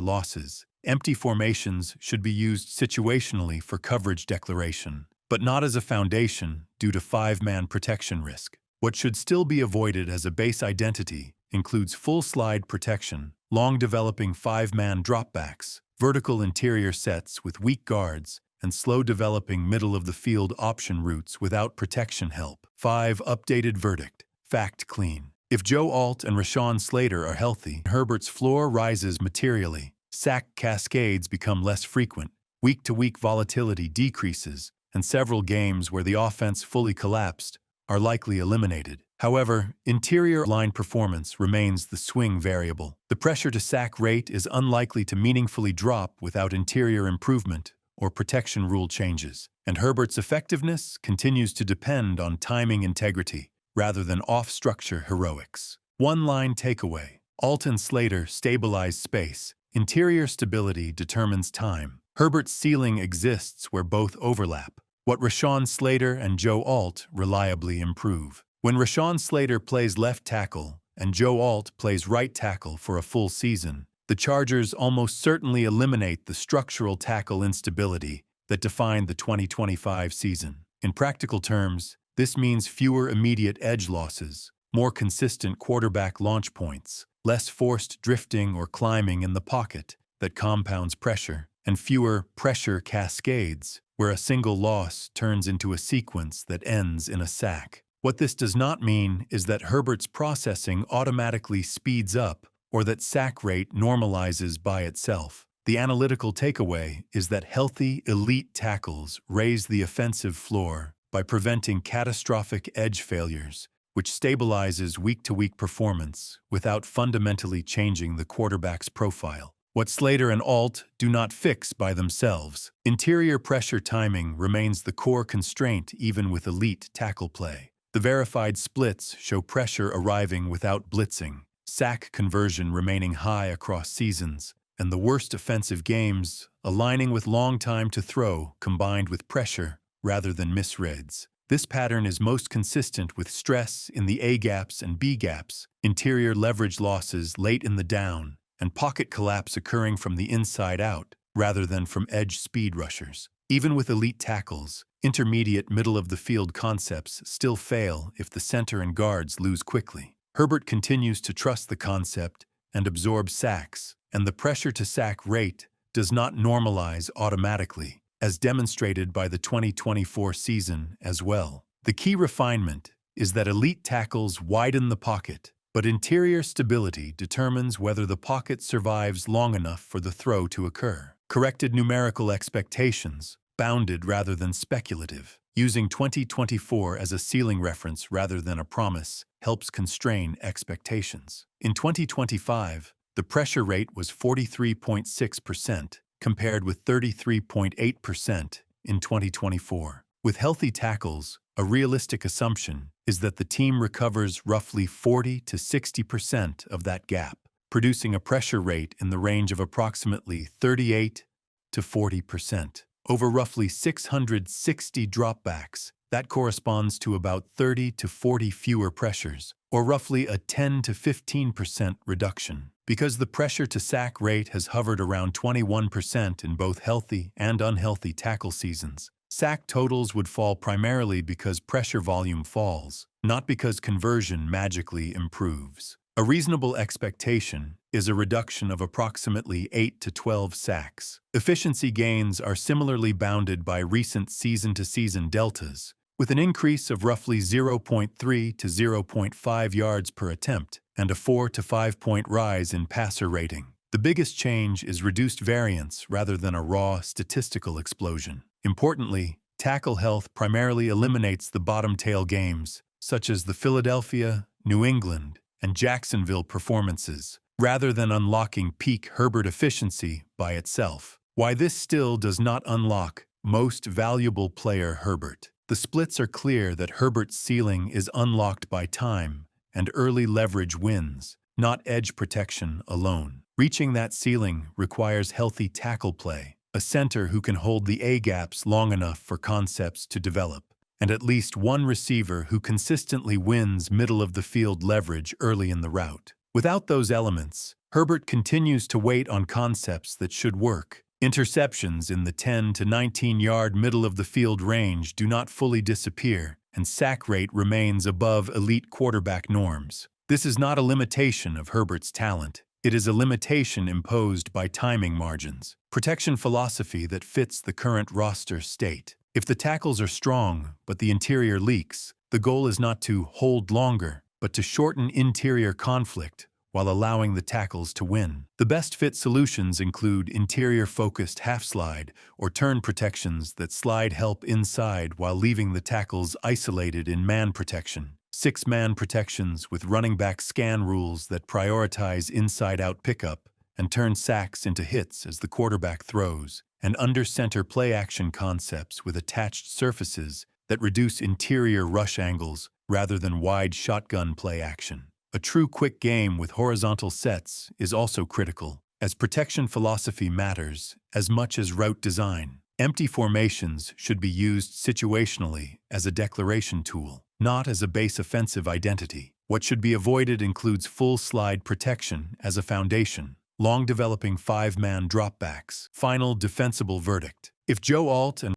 losses. Empty formations should be used situationally for coverage declaration, but not as a foundation due to five-man protection risk. What should still be avoided as a base identity includes full slide protection, long developing five-man dropbacks, vertical interior sets with weak guards, and slow developing middle-of-the-field option routes without protection help. 5. Updated verdict. Fact clean. If Joe Alt and Rashawn Slater are healthy, Herbert's floor rises materially. Sack cascades become less frequent. Week-to-week volatility decreases, and several games where the offense fully collapsed are likely eliminated. However, interior line performance remains the swing variable. The pressure-to-sack rate is unlikely to meaningfully drop without interior improvement or protection rule changes, and Herbert's effectiveness continues to depend on timing integrity rather than off-structure heroics. One-line takeaway. Alt and Slater stabilize space. Interior stability determines time. Herbert's ceiling exists where both overlap. What Rashawn Slater and Joe Alt reliably improve. When Rashawn Slater plays left tackle and Joe Alt plays right tackle for a full season, the Chargers almost certainly eliminate the structural tackle instability that defined the 2025 season. In practical terms, this means fewer immediate edge losses, more consistent quarterback launch points, less forced drifting or climbing in the pocket that compounds pressure, and fewer pressure cascades, where a single loss turns into a sequence that ends in a sack. What this does not mean is that Herbert's processing automatically speeds up or that sack rate normalizes by itself. The analytical takeaway is that healthy, elite tackles raise the offensive floor by preventing catastrophic edge failures, which stabilizes week-to-week performance without fundamentally changing the quarterback's profile. What Slater and Alt do not fix by themselves. Interior pressure timing remains the core constraint even with elite tackle play. The verified splits show pressure arriving without blitzing, sack conversion remaining high across seasons, and the worst offensive games aligning with long time to throw combined with pressure rather than misreads. This pattern is most consistent with stress in the A-gaps and B-gaps, interior leverage losses late in the down, and pocket collapse occurring from the inside out rather than from edge speed rushers. Even with elite tackles, intermediate middle-of-the-field concepts still fail if the center and guards lose quickly. Herbert continues to trust the concept and absorb sacks, and the pressure-to-sack rate does not normalize automatically, as demonstrated by the 2024 season as well. The key refinement is that elite tackles widen the pocket, but interior stability determines whether the pocket survives long enough for the throw to occur. Corrected numerical expectations, bounded rather than speculative. Using 2024 as a ceiling reference rather than a promise helps constrain expectations. In 2025, the pressure rate was 43.6%, compared with 33.8% in 2024. With healthy tackles, a realistic assumption is that the team recovers roughly 40 to 60% of that gap, producing a pressure rate in the range of approximately 38 to 40%. Over roughly 660 dropbacks, that corresponds to about 30 to 40 fewer pressures, or roughly a 10 to 15% reduction. Because the pressure-to-sack rate has hovered around 21% in both healthy and unhealthy tackle seasons, sack totals would fall primarily because pressure volume falls, not because conversion magically improves. A reasonable expectation is a reduction of approximately 8 to 12 sacks. Efficiency gains are similarly bounded by recent season-to-season deltas, with an increase of roughly 0.3 to 0.5 yards per attempt and a 4 to 5 point rise in passer rating. The biggest change is reduced variance rather than a raw statistical explosion. Importantly, tackle health primarily eliminates the bottom-tail games, such as the Philadelphia, New England, and Jacksonville performances, rather than unlocking peak Herbert efficiency by itself. Why this still does not unlock most valuable player Herbert. The splits are clear that Herbert's ceiling is unlocked by time, and early leverage wins, not edge protection alone. Reaching that ceiling requires healthy tackle play, a center who can hold the A-gaps long enough for concepts to develop, and at least one receiver who consistently wins middle-of-the-field leverage early in the route. Without those elements, Herbert continues to wait on concepts that should work. Interceptions in the 10 to 19-yard middle-of-the-field range do not fully disappear, and sack rate remains above elite quarterback norms. This is not a limitation of Herbert's talent. It is a limitation imposed by timing margins, protection philosophy that fits the current roster state. If the tackles are strong, but the interior leaks, the goal is not to hold longer, but to shorten interior conflict while allowing the tackles to win. The best fit solutions include interior-focused half-slide or turn protections that slide help inside while leaving the tackles isolated in man protection. 6-man protections with running back scan rules that prioritize inside-out pickup and turn sacks into hits as the quarterback throws, and under-center play-action concepts with attached surfaces that reduce interior rush angles rather than wide shotgun play-action. A true quick game with horizontal sets is also critical, as protection philosophy matters as much as route design. Empty formations should be used situationally as a declaration tool, not as a base offensive identity. What should be avoided includes full slide protection as a foundation, long developing 5-man dropbacks. Final defensible verdict. If Joe Alt and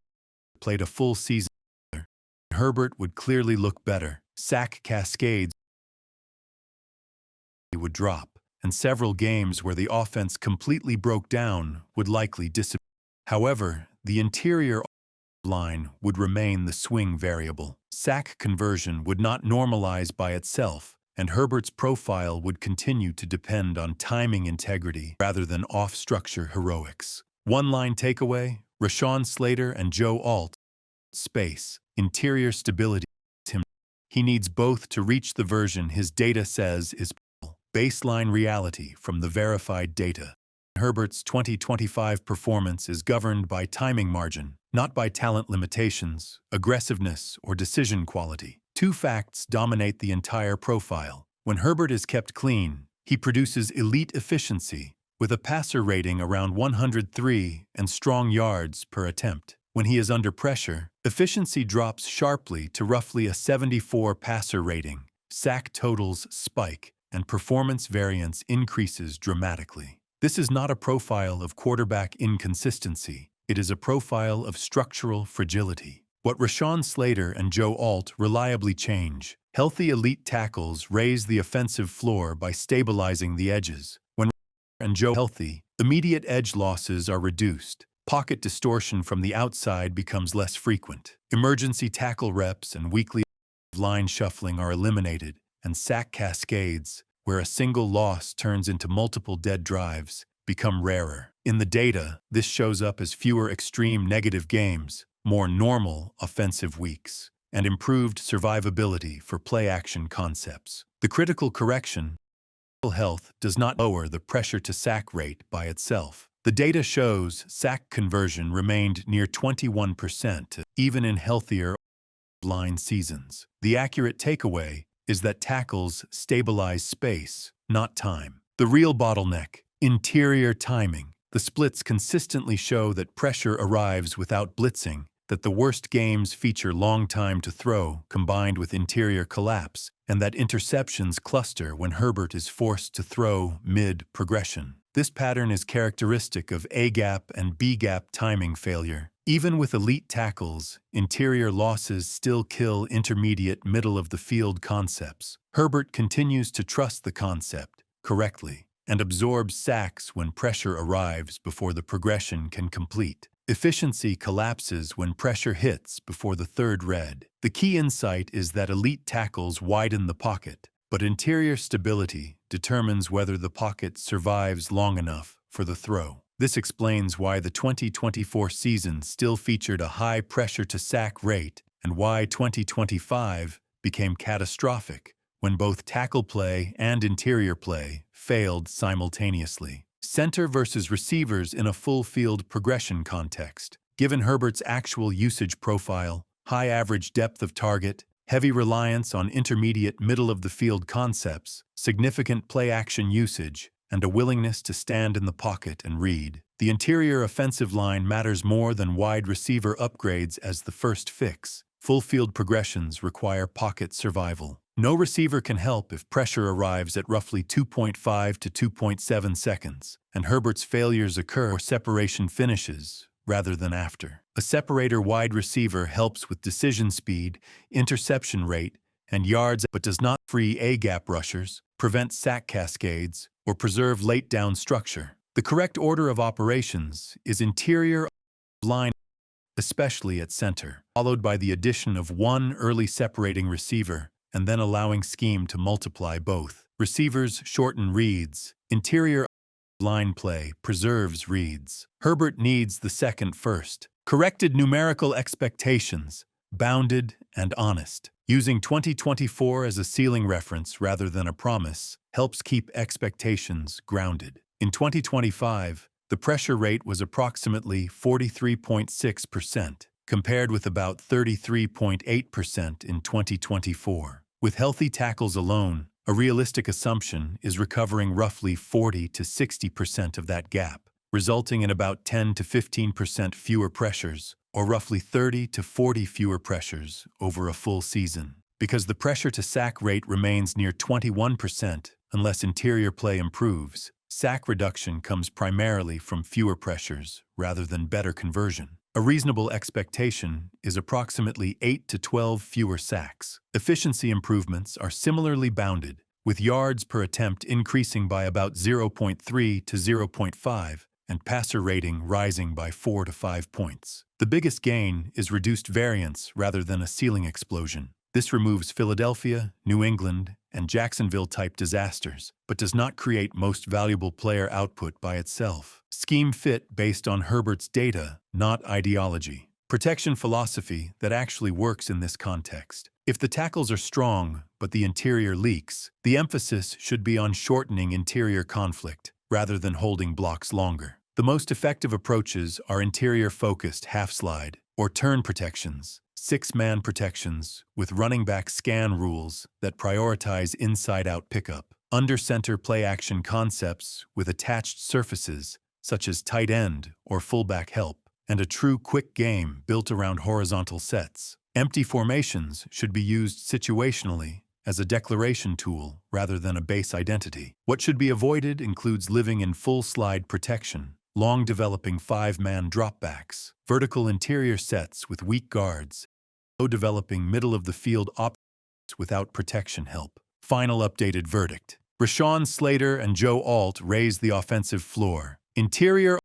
played a full season, Herbert would clearly look better. Sack cascades would drop, and several games where the offense completely broke down would likely disappear. However, the interior line would remain the swing variable. Sack conversion would not normalize by itself, and Herbert's profile would continue to depend on timing integrity rather than off-structure heroics. One-line takeaway: Rashawn Slater and Joe Alt. Space, interior stability. He needs both to reach the version his data says is baseline reality from the verified data. Herbert's 2025 performance is governed by timing margin, not by talent limitations, aggressiveness, or decision quality. Two facts dominate the entire profile. When Herbert is kept clean, he produces elite efficiency, with a passer rating around 103 and strong yards per attempt. When he is under pressure, efficiency drops sharply to roughly a 74 passer rating, sack totals spike, and performance variance increases dramatically. This is not a profile of quarterback inconsistency. It is a profile of structural fragility. What Rashawn Slater and Joe Alt reliably change: healthy elite tackles raise the offensive floor by stabilizing the edges. When and Joe healthy, immediate edge losses are reduced. Pocket distortion from the outside becomes less frequent. Emergency tackle reps and weekly line shuffling are eliminated, and sack cascades, where a single loss turns into multiple dead drives, become rarer. In the data, this shows up as fewer extreme negative games, more normal offensive weeks, and improved survivability for play-action concepts. The critical correction: health does not lower the pressure-to-sack rate by itself. The data shows sack conversion remained near 21% even in healthier line seasons. The accurate takeaway is that tackles stabilize space, not time. The real bottleneck: interior timing. The splits consistently show that pressure arrives without blitzing, that the worst games feature long time to throw combined with interior collapse, and that interceptions cluster when Herbert is forced to throw mid-progression. This pattern is characteristic of A-gap and B-gap timing failure. Even with elite tackles, interior losses still kill intermediate middle-of-the-field concepts. Herbert continues to trust the concept correctly and absorbs sacks when pressure arrives before the progression can complete. Efficiency collapses when pressure hits before the third read. The key insight is that elite tackles widen the pocket, but interior stability determines whether the pocket survives long enough for the throw. This explains why the 2024 season still featured a high pressure-to-sack rate and why 2025 became catastrophic when both tackle play and interior play failed simultaneously. Center versus receivers in a full-field progression context. Given Herbert's actual usage profile, high average depth of target, heavy reliance on intermediate middle-of-the-field concepts, significant play-action usage, and a willingness to stand in the pocket and read. The interior offensive line matters more than wide receiver upgrades as the first fix. Full-field progressions require pocket survival. No receiver can help if pressure arrives at roughly 2.5 to 2.7 seconds, and Herbert's failures occur where separation finishes, rather than after. A separator wide receiver helps with decision speed, interception rate, and yards, but does not free A-gap rushers, prevent sack cascades, or preserve late-down structure. The correct order of operations is interior line, especially at center, followed by the addition of one early separating receiver, and then allowing scheme to multiply both. Receivers shorten reads. Interior line play preserves reads. Herbert needs the second first. Corrected numerical expectations, bounded and honest. Using 2024 as a ceiling reference rather than a promise helps keep expectations grounded. In 2025, the pressure rate was approximately 43.6%, compared with about 33.8% in 2024. With healthy tackles alone, a realistic assumption is recovering roughly 40 to 60% of that gap, resulting in about 10 to 15% fewer pressures, or roughly 30 to 40 fewer pressures over a full season. Because the pressure-to-sack rate remains near 21% unless interior play improves, sack reduction comes primarily from fewer pressures rather than better conversion. A reasonable expectation is approximately 8 to 12 fewer sacks. Efficiency improvements are similarly bounded, with yards per attempt increasing by about 0.3 to 0.5 and passer rating rising by 4 to 5 points. The biggest gain is reduced variance rather than a ceiling explosion. This removes Philadelphia, New England, and Jacksonville-type disasters, but does not create most valuable player output by itself. Scheme fit based on Herbert's data, not ideology. Protection philosophy that actually works in this context. If the tackles are strong, but the interior leaks, the emphasis should be on shortening interior conflict, rather than holding blocks longer. The most effective approaches are interior-focused half-slide, or turn protections, six-man protections with running back scan rules that prioritize inside-out pickup, under-center play-action concepts with attached surfaces such as tight end or fullback help, and a true quick game built around horizontal sets. Empty formations should be used situationally as a declaration tool rather than a base identity. What should be avoided includes living in full slide protection, long developing five-man dropbacks, vertical interior sets with weak guards, low developing middle-of-the-field options without protection help. Final updated verdict. Rashawn Slater and Joe Alt raise the offensive floor. Interior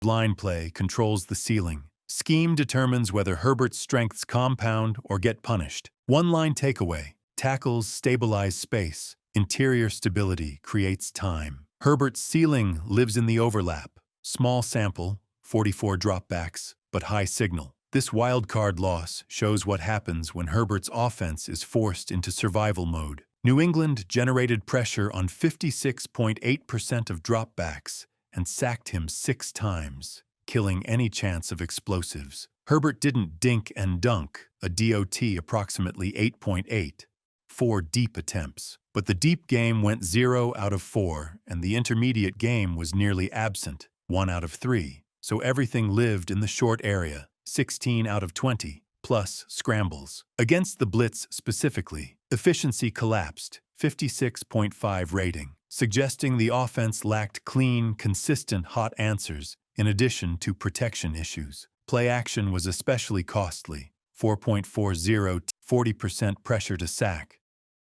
line play controls the ceiling. Scheme determines whether Herbert's strengths compound or get punished. One-line takeaway. Tackles stabilize space. Interior stability creates time. Herbert's ceiling lives in the overlap. Small sample, 44 dropbacks, but high signal. This wildcard loss shows what happens when Herbert's offense is forced into survival mode. New England generated pressure on 56.8% of dropbacks and sacked him 6 times, killing any chance of explosives. Herbert didn't dink and dunk, a DOT approximately 8.8, 4 deep attempts. But the deep game went 0 out of 4, and the intermediate game was nearly absent, 1 out of 3. So everything lived in the short area, 16 out of 20, plus scrambles. Against the blitz specifically, efficiency collapsed, 56.5 rating, suggesting the offense lacked clean, consistent hot answers in addition to protection issues. Play action was especially costly, 4.40, 40% pressure to sack,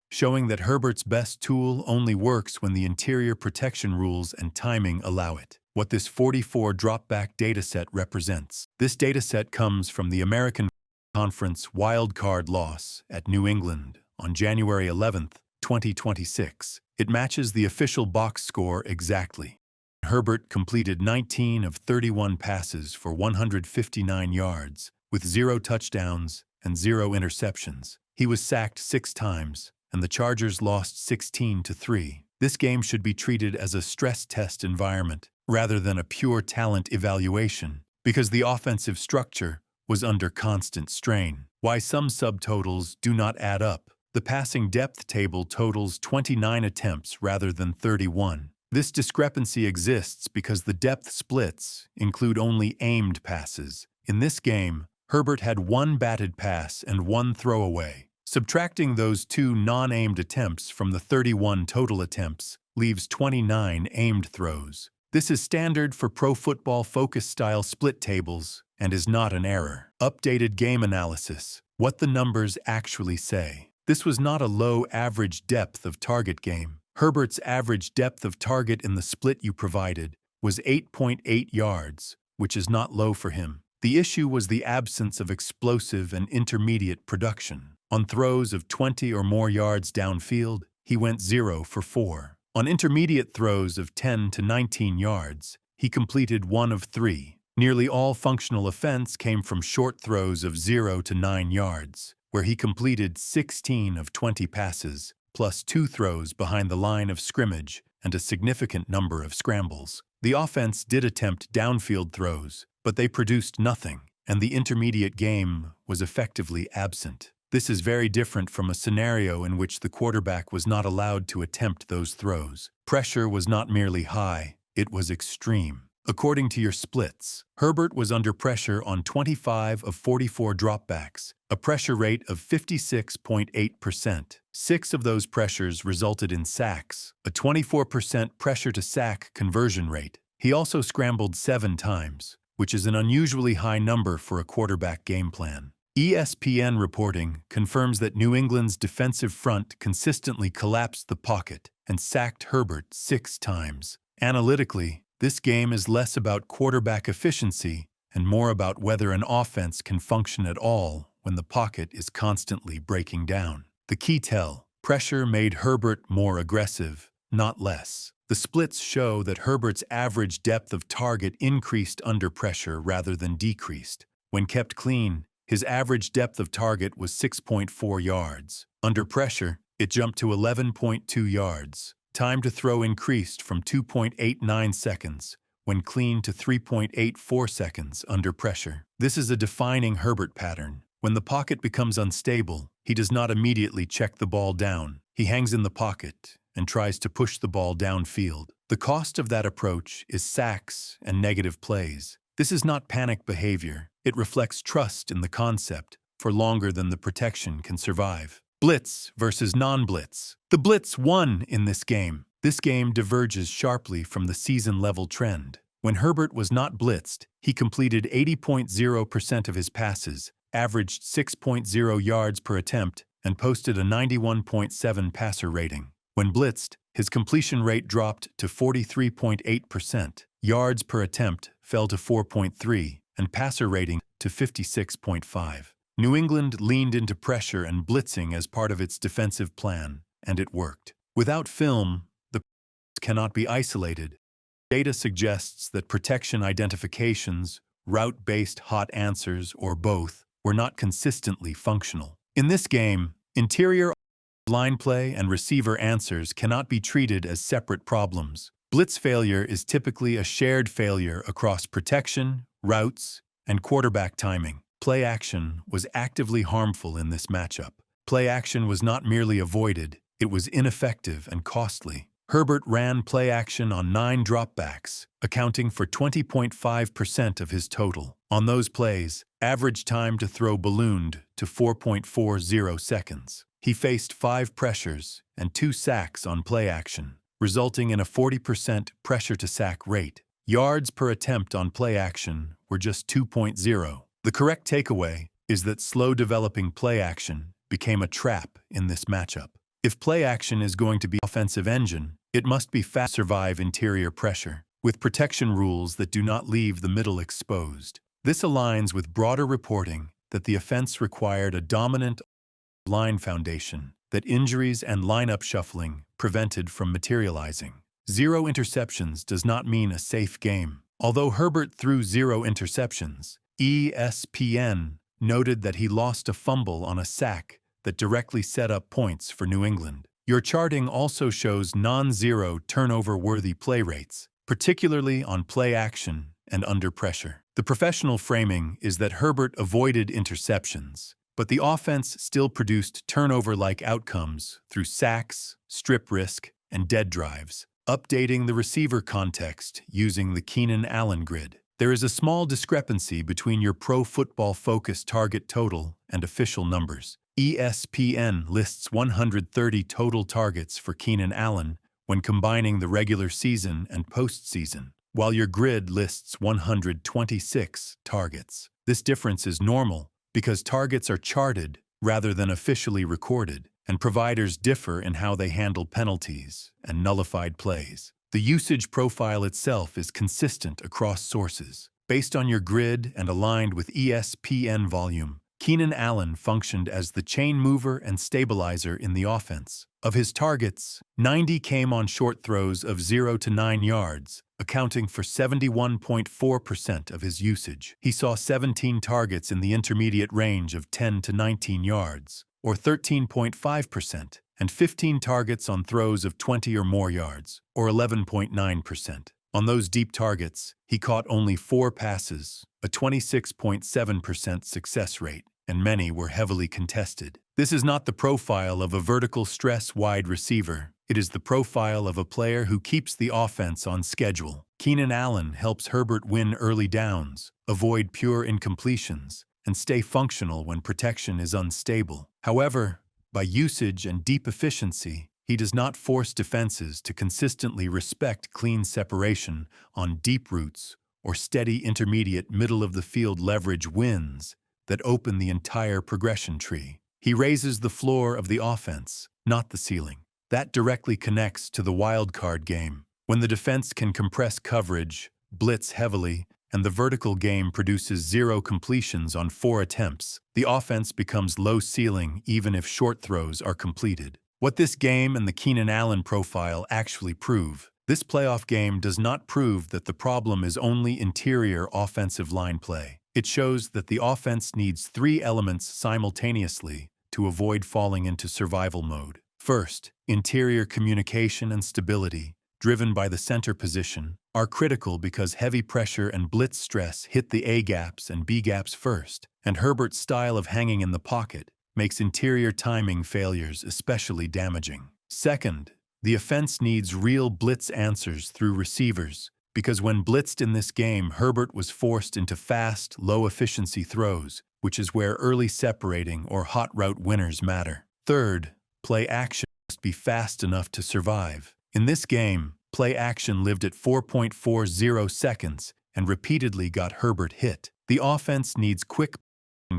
showing that Herbert's best tool only works when the interior protection rules and timing allow it. What this 44 dropback dataset represents. This dataset comes from the American Conference wildcard loss at New England on January 11, 2026. It matches the official box score exactly. Herbert completed 19 of 31 passes for 159 yards, with 0 touchdowns and 0 interceptions. He was sacked 6 times, and the Chargers lost 16-3. This game should be treated as a stress test environment rather than a pure talent evaluation, because the offensive structure was under constant strain. Why some subtotals do not add up. The passing depth table totals 29 attempts rather than 31. This discrepancy exists because the depth splits include only aimed passes. In this game, Herbert had 1 batted pass and 1 throwaway. Subtracting those 2 non-aimed attempts from the 31 total attempts leaves 29 aimed throws. This is standard for Pro Football Focus-style split tables and is not an error. Updated game analysis. What the numbers actually say. This was not a low average depth of target game. Herbert's average depth of target in the split you provided was 8.8 yards, which is not low for him. The issue was the absence of explosive and intermediate production. On throws of 20 or more yards downfield, he went 0 for 4. On intermediate throws of 10 to 19 yards, he completed 1 of 3. Nearly all functional offense came from short throws of 0 to 9 yards, where he completed 16 of 20 passes, plus 2 throws behind the line of scrimmage and a significant number of scrambles. The offense did attempt downfield throws, but they produced nothing, and the intermediate game was effectively absent. This is very different from a scenario in which the quarterback was not allowed to attempt those throws. Pressure was not merely high, it was extreme. According to your splits, Herbert was under pressure on 25 of 44 dropbacks, a pressure rate of 56.8%. 6 of those pressures resulted in sacks, a 24% pressure-to-sack conversion rate. He also scrambled 7 times, which is an unusually high number for a quarterback game plan. ESPN reporting confirms that New England's defensive front consistently collapsed the pocket and sacked Herbert 6 times. Analytically, this game is less about quarterback efficiency and more about whether an offense can function at all when the pocket is constantly breaking down. The key tell: pressure made Herbert more aggressive, not less. The splits show that Herbert's average depth of target increased under pressure rather than decreased. When kept clean, his average depth of target was 6.4 yards. Under pressure, it jumped to 11.2 yards. Time to throw increased from 2.89 seconds when clean to 3.84 seconds under pressure. This is a defining Herbert pattern. When the pocket becomes unstable, he does not immediately check the ball down. He hangs in the pocket and tries to push the ball downfield. The cost of that approach is sacks and negative plays. This is not panic behavior. It reflects trust in the concept for longer than the protection can survive. Blitz versus non-blitz. The blitz won in this game. This game diverges sharply from the season-level trend. When Herbert was not blitzed, he completed 80.0% of his passes, averaged 6.0 yards per attempt, and posted a 91.7 passer rating. When blitzed, his completion rate dropped to 43.8%, yards per attempt fell to 4.3, and passer rating to 56.5. New England leaned into pressure and blitzing as part of its defensive plan, and it worked. Without film, the cannot be isolated. Data suggests that protection identifications, route-based hot answers, or both, were not consistently functional. In this game, interior line play and receiver answers cannot be treated as separate problems. Blitz failure is typically a shared failure across protection, routes, and quarterback timing. Play action was actively harmful in this matchup. Play action was not merely avoided, it was ineffective and costly. Herbert ran play action on 9 dropbacks, accounting for 20.5% of his total. On those plays, average time to throw ballooned to 4.40 seconds. He faced 5 pressures and 2 sacks on play action, resulting in a 40% pressure-to-sack rate. Yards per attempt on play action were just 2.0. The correct takeaway is that slow-developing play action became a trap in this matchup. If play action is going to be an offensive engine, it must be fast to survive interior pressure, with protection rules that do not leave the middle exposed. This aligns with broader reporting that the offense required a dominant line foundation that injuries and lineup shuffling prevented from materializing. 0 interceptions does not mean a safe game. Although Herbert threw 0 interceptions, ESPN noted that he lost a fumble on a sack that directly set up points for New England. Your charting also shows non-zero turnover-worthy play rates, particularly on play action and under pressure. The professional framing is that Herbert avoided interceptions, but the offense still produced turnover-like outcomes through sacks, strip risk, and dead drives. Updating the receiver context using the Keenan Allen grid. There is a small discrepancy between your Pro Football Focus target total and official numbers. ESPN lists 130 total targets for Keenan Allen when combining the regular season and postseason, while your grid lists 126 targets. This difference is normal because targets are charted rather than officially recorded, and providers differ in how they handle penalties and nullified plays. The usage profile itself is consistent across sources. Based on your grid and aligned with ESPN volume, Keenan Allen functioned as the chain mover and stabilizer in the offense. Of his targets, 90 came on short throws of 0 to 9 yards, accounting for 71.4% of his usage. He saw 17 targets in the intermediate range of 10 to 19 yards, or 13.5%, and 15 targets on throws of 20 or more yards, or 11.9%. On those deep targets, he caught only 4 passes, a 26.7% success rate, and many were heavily contested. This is not the profile of a vertical stress wide receiver. It is the profile of a player who keeps the offense on schedule. Keenan Allen helps Herbert win early downs, avoid pure incompletions, and stay functional when protection is unstable. However, by usage and deep efficiency, he does not force defenses to consistently respect clean separation on deep routes or steady intermediate middle-of-the-field leverage wins that open the entire progression tree. He raises the floor of the offense, not the ceiling. That directly connects to the wildcard game. When the defense can compress coverage, blitz heavily, and the vertical game produces 0 completions on 4 attempts, the offense becomes low ceiling even if short throws are completed. What this game and the Keenan Allen profile actually prove: this playoff game does not prove that the problem is only interior offensive line play. It shows that the offense needs 3 elements simultaneously to avoid falling into survival mode. First, interior communication and stability, driven by the center position, are critical because heavy pressure and blitz stress hit the A gaps and B gaps first, and Herbert's style of hanging in the pocket makes interior timing failures especially damaging. Second, the offense needs real blitz answers through receivers, because when blitzed in this game, Herbert was forced into fast, low-efficiency throws, which is where early separating or hot route winners matter. Third, play action must be fast enough to survive. In this game, play action lived at 4.40 seconds and repeatedly got Herbert hit. The offense needs quick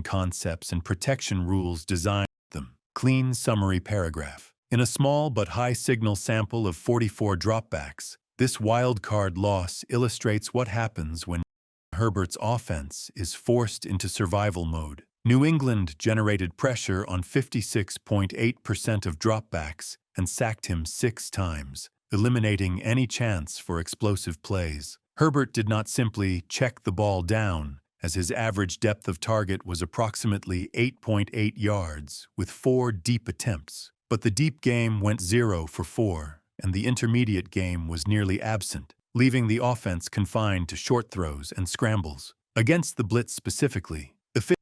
concepts and protection rules designed for them. Clean summary paragraph. In a small but high-signal sample of 44 dropbacks, this wild-card loss illustrates what happens when Herbert's offense is forced into survival mode. New England generated pressure on 56.8% of dropbacks and sacked him 6 times, eliminating any chance for explosive plays. Herbert did not simply check the ball down, as his average depth of target was approximately 8.8 yards, with 4 deep attempts. But the deep game went 0 for 4, and the intermediate game was nearly absent, leaving the offense confined to short throws and scrambles. Against the blitz specifically,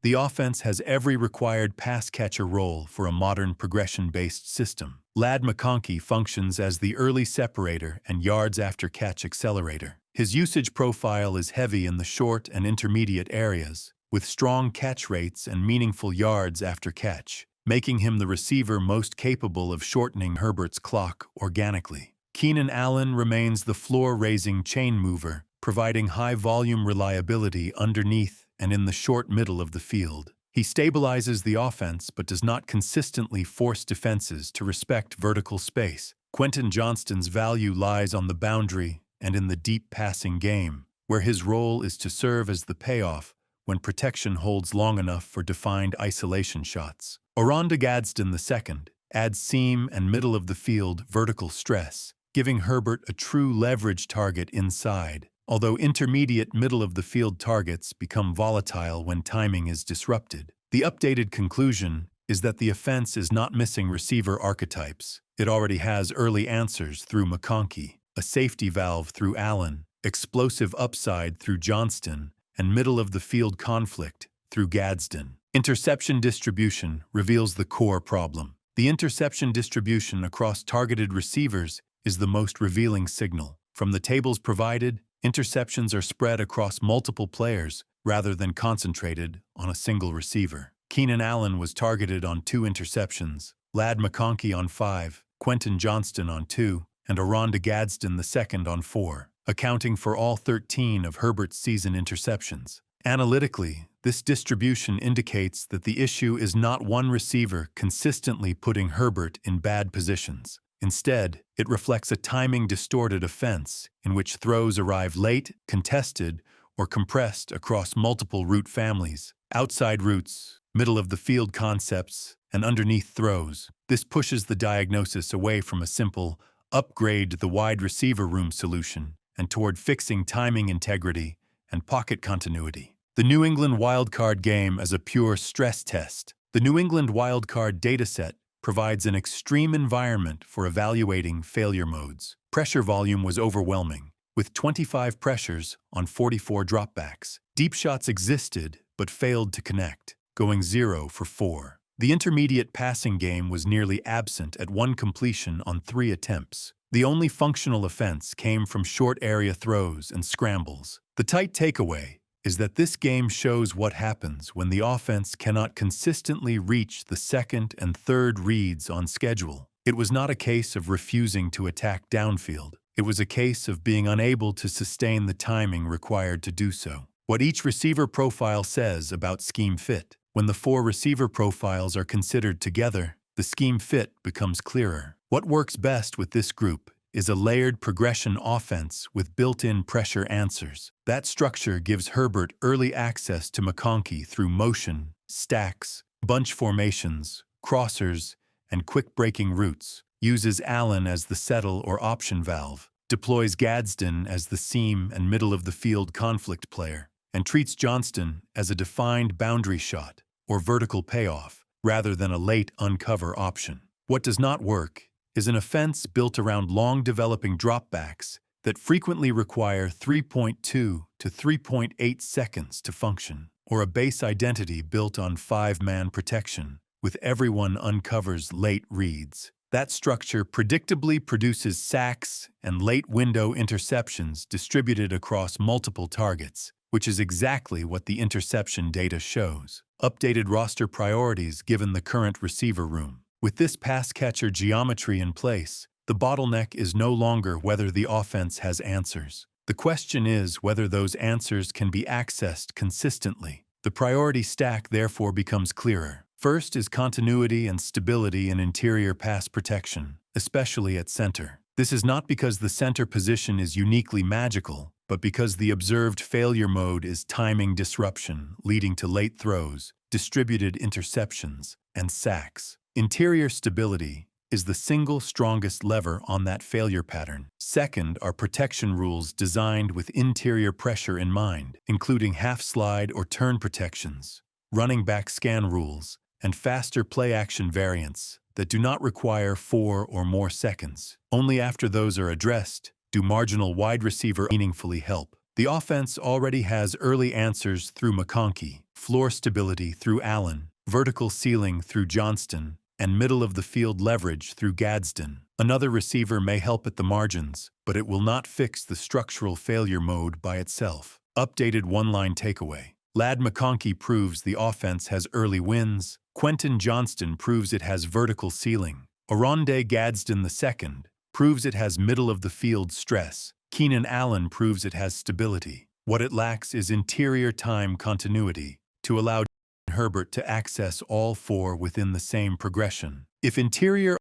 the offense has every required pass-catcher role for a modern progression-based system. Ladd McConkey functions as the early separator and yards-after-catch accelerator. His usage profile is heavy in the short and intermediate areas, with strong catch rates and meaningful yards after catch, making him the receiver most capable of shortening Herbert's clock organically. Keenan Allen remains the floor-raising chain mover, providing high-volume reliability underneath and in the short middle of the field. He stabilizes the offense but does not consistently force defenses to respect vertical space. Quentin Johnston's value lies on the boundary and in the deep passing game, where his role is to serve as the payoff when protection holds long enough for defined isolation shots. Oronda Gadsden II adds seam and middle-of-the-field vertical stress, giving Herbert a true leverage target inside, although intermediate middle-of-the-field targets become volatile when timing is disrupted. The updated conclusion is that the offense is not missing receiver archetypes. It already has early answers through McConkey, a safety valve through Allen, explosive upside through Johnston, and middle-of-the-field conflict through Gadsden. Interception distribution reveals the core problem. The interception distribution across targeted receivers is the most revealing signal. From the tables provided, interceptions are spread across multiple players rather than concentrated on a single receiver. Keenan Allen was targeted on 2 interceptions, Ladd McConkey on 5, Quentin Johnston on 2, and Oronda Gadsden II on 4, accounting for all 13 of Herbert's season interceptions. Analytically, this distribution indicates that the issue is not one receiver consistently putting Herbert in bad positions. Instead, it reflects a timing-distorted offense in which throws arrive late, contested, or compressed across multiple route families, outside routes, middle-of-the-field concepts, and underneath throws. This pushes the diagnosis away from a simple upgrade the wide receiver room solution and toward fixing timing integrity and pocket continuity. The New England wildcard game as a pure stress test. The New England wildcard dataset provides an extreme environment for evaluating failure modes. Pressure volume was overwhelming, with 25 pressures on 44 dropbacks. Deep shots existed but failed to connect, going 0 for 4. The intermediate passing game was nearly absent at 1 completion on 3 attempts. The only functional offense came from short area throws and scrambles. The tight takeaway is that this game shows what happens when the offense cannot consistently reach the second and third reads on schedule. It was not a case of refusing to attack downfield. It was a case of being unable to sustain the timing required to do so. What each receiver profile says about scheme fit. When the 4 receiver profiles are considered together, the scheme fit becomes clearer. What works best with this group is a layered progression offense with built-in pressure answers. That structure gives Herbert early access to McConkey through motion, stacks, bunch formations, crossers, and quick-breaking routes, uses Allen as the settle or option valve, deploys Gadsden as the seam and middle-of-the-field conflict player, and treats Johnston as a defined boundary shot or vertical payoff rather than a late uncover option. What does not work is an offense built around long-developing dropbacks that frequently require 3.2 to 3.8 seconds to function, or a base identity built on 5-man protection, with everyone uncovers late reads. That structure predictably produces sacks and late-window interceptions distributed across multiple targets, which is exactly what the interception data shows. Updated roster priorities given the current receiver room. With this pass-catcher geometry in place, the bottleneck is no longer whether the offense has answers. The question is whether those answers can be accessed consistently. The priority stack therefore becomes clearer. First is continuity and stability in interior pass protection, especially at center. This is not because the center position is uniquely magical, but because the observed failure mode is timing disruption, leading to late throws, distributed interceptions, and sacks. Interior stability is the single strongest lever on that failure pattern. Second are protection rules designed with interior pressure in mind, including half-slide or turn protections, running back scan rules, and faster play-action variants that do not require 4 or more seconds. Only after those are addressed do marginal wide receiver meaningfully help. The offense already has early answers through McConkey, floor stability through Allen, vertical ceiling through Johnston, and middle-of-the-field leverage through Gadsden. Another receiver may help at the margins, but it will not fix the structural failure mode by itself. Updated one-line takeaway. Ladd McConkey proves the offense has early wins. Quentin Johnston proves it has vertical ceiling. Oronda Gadsden II proves it has middle-of-the-field stress. Keenan Allen proves it has stability. What it lacks is interior time continuity to allow Herbert to access all 4 within the same progression. If interior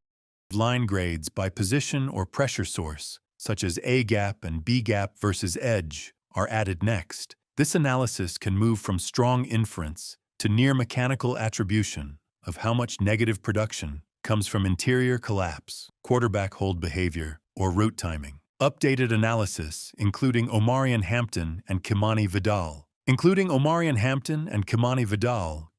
line grades by position or pressure source, such as A-gap and B-gap versus edge, are added next, this analysis can move from strong inference to near mechanical attribution of how much negative production comes from interior collapse, quarterback hold behavior, or route timing. Updated analysis, including Omarion Hampton and Kimani Vidal,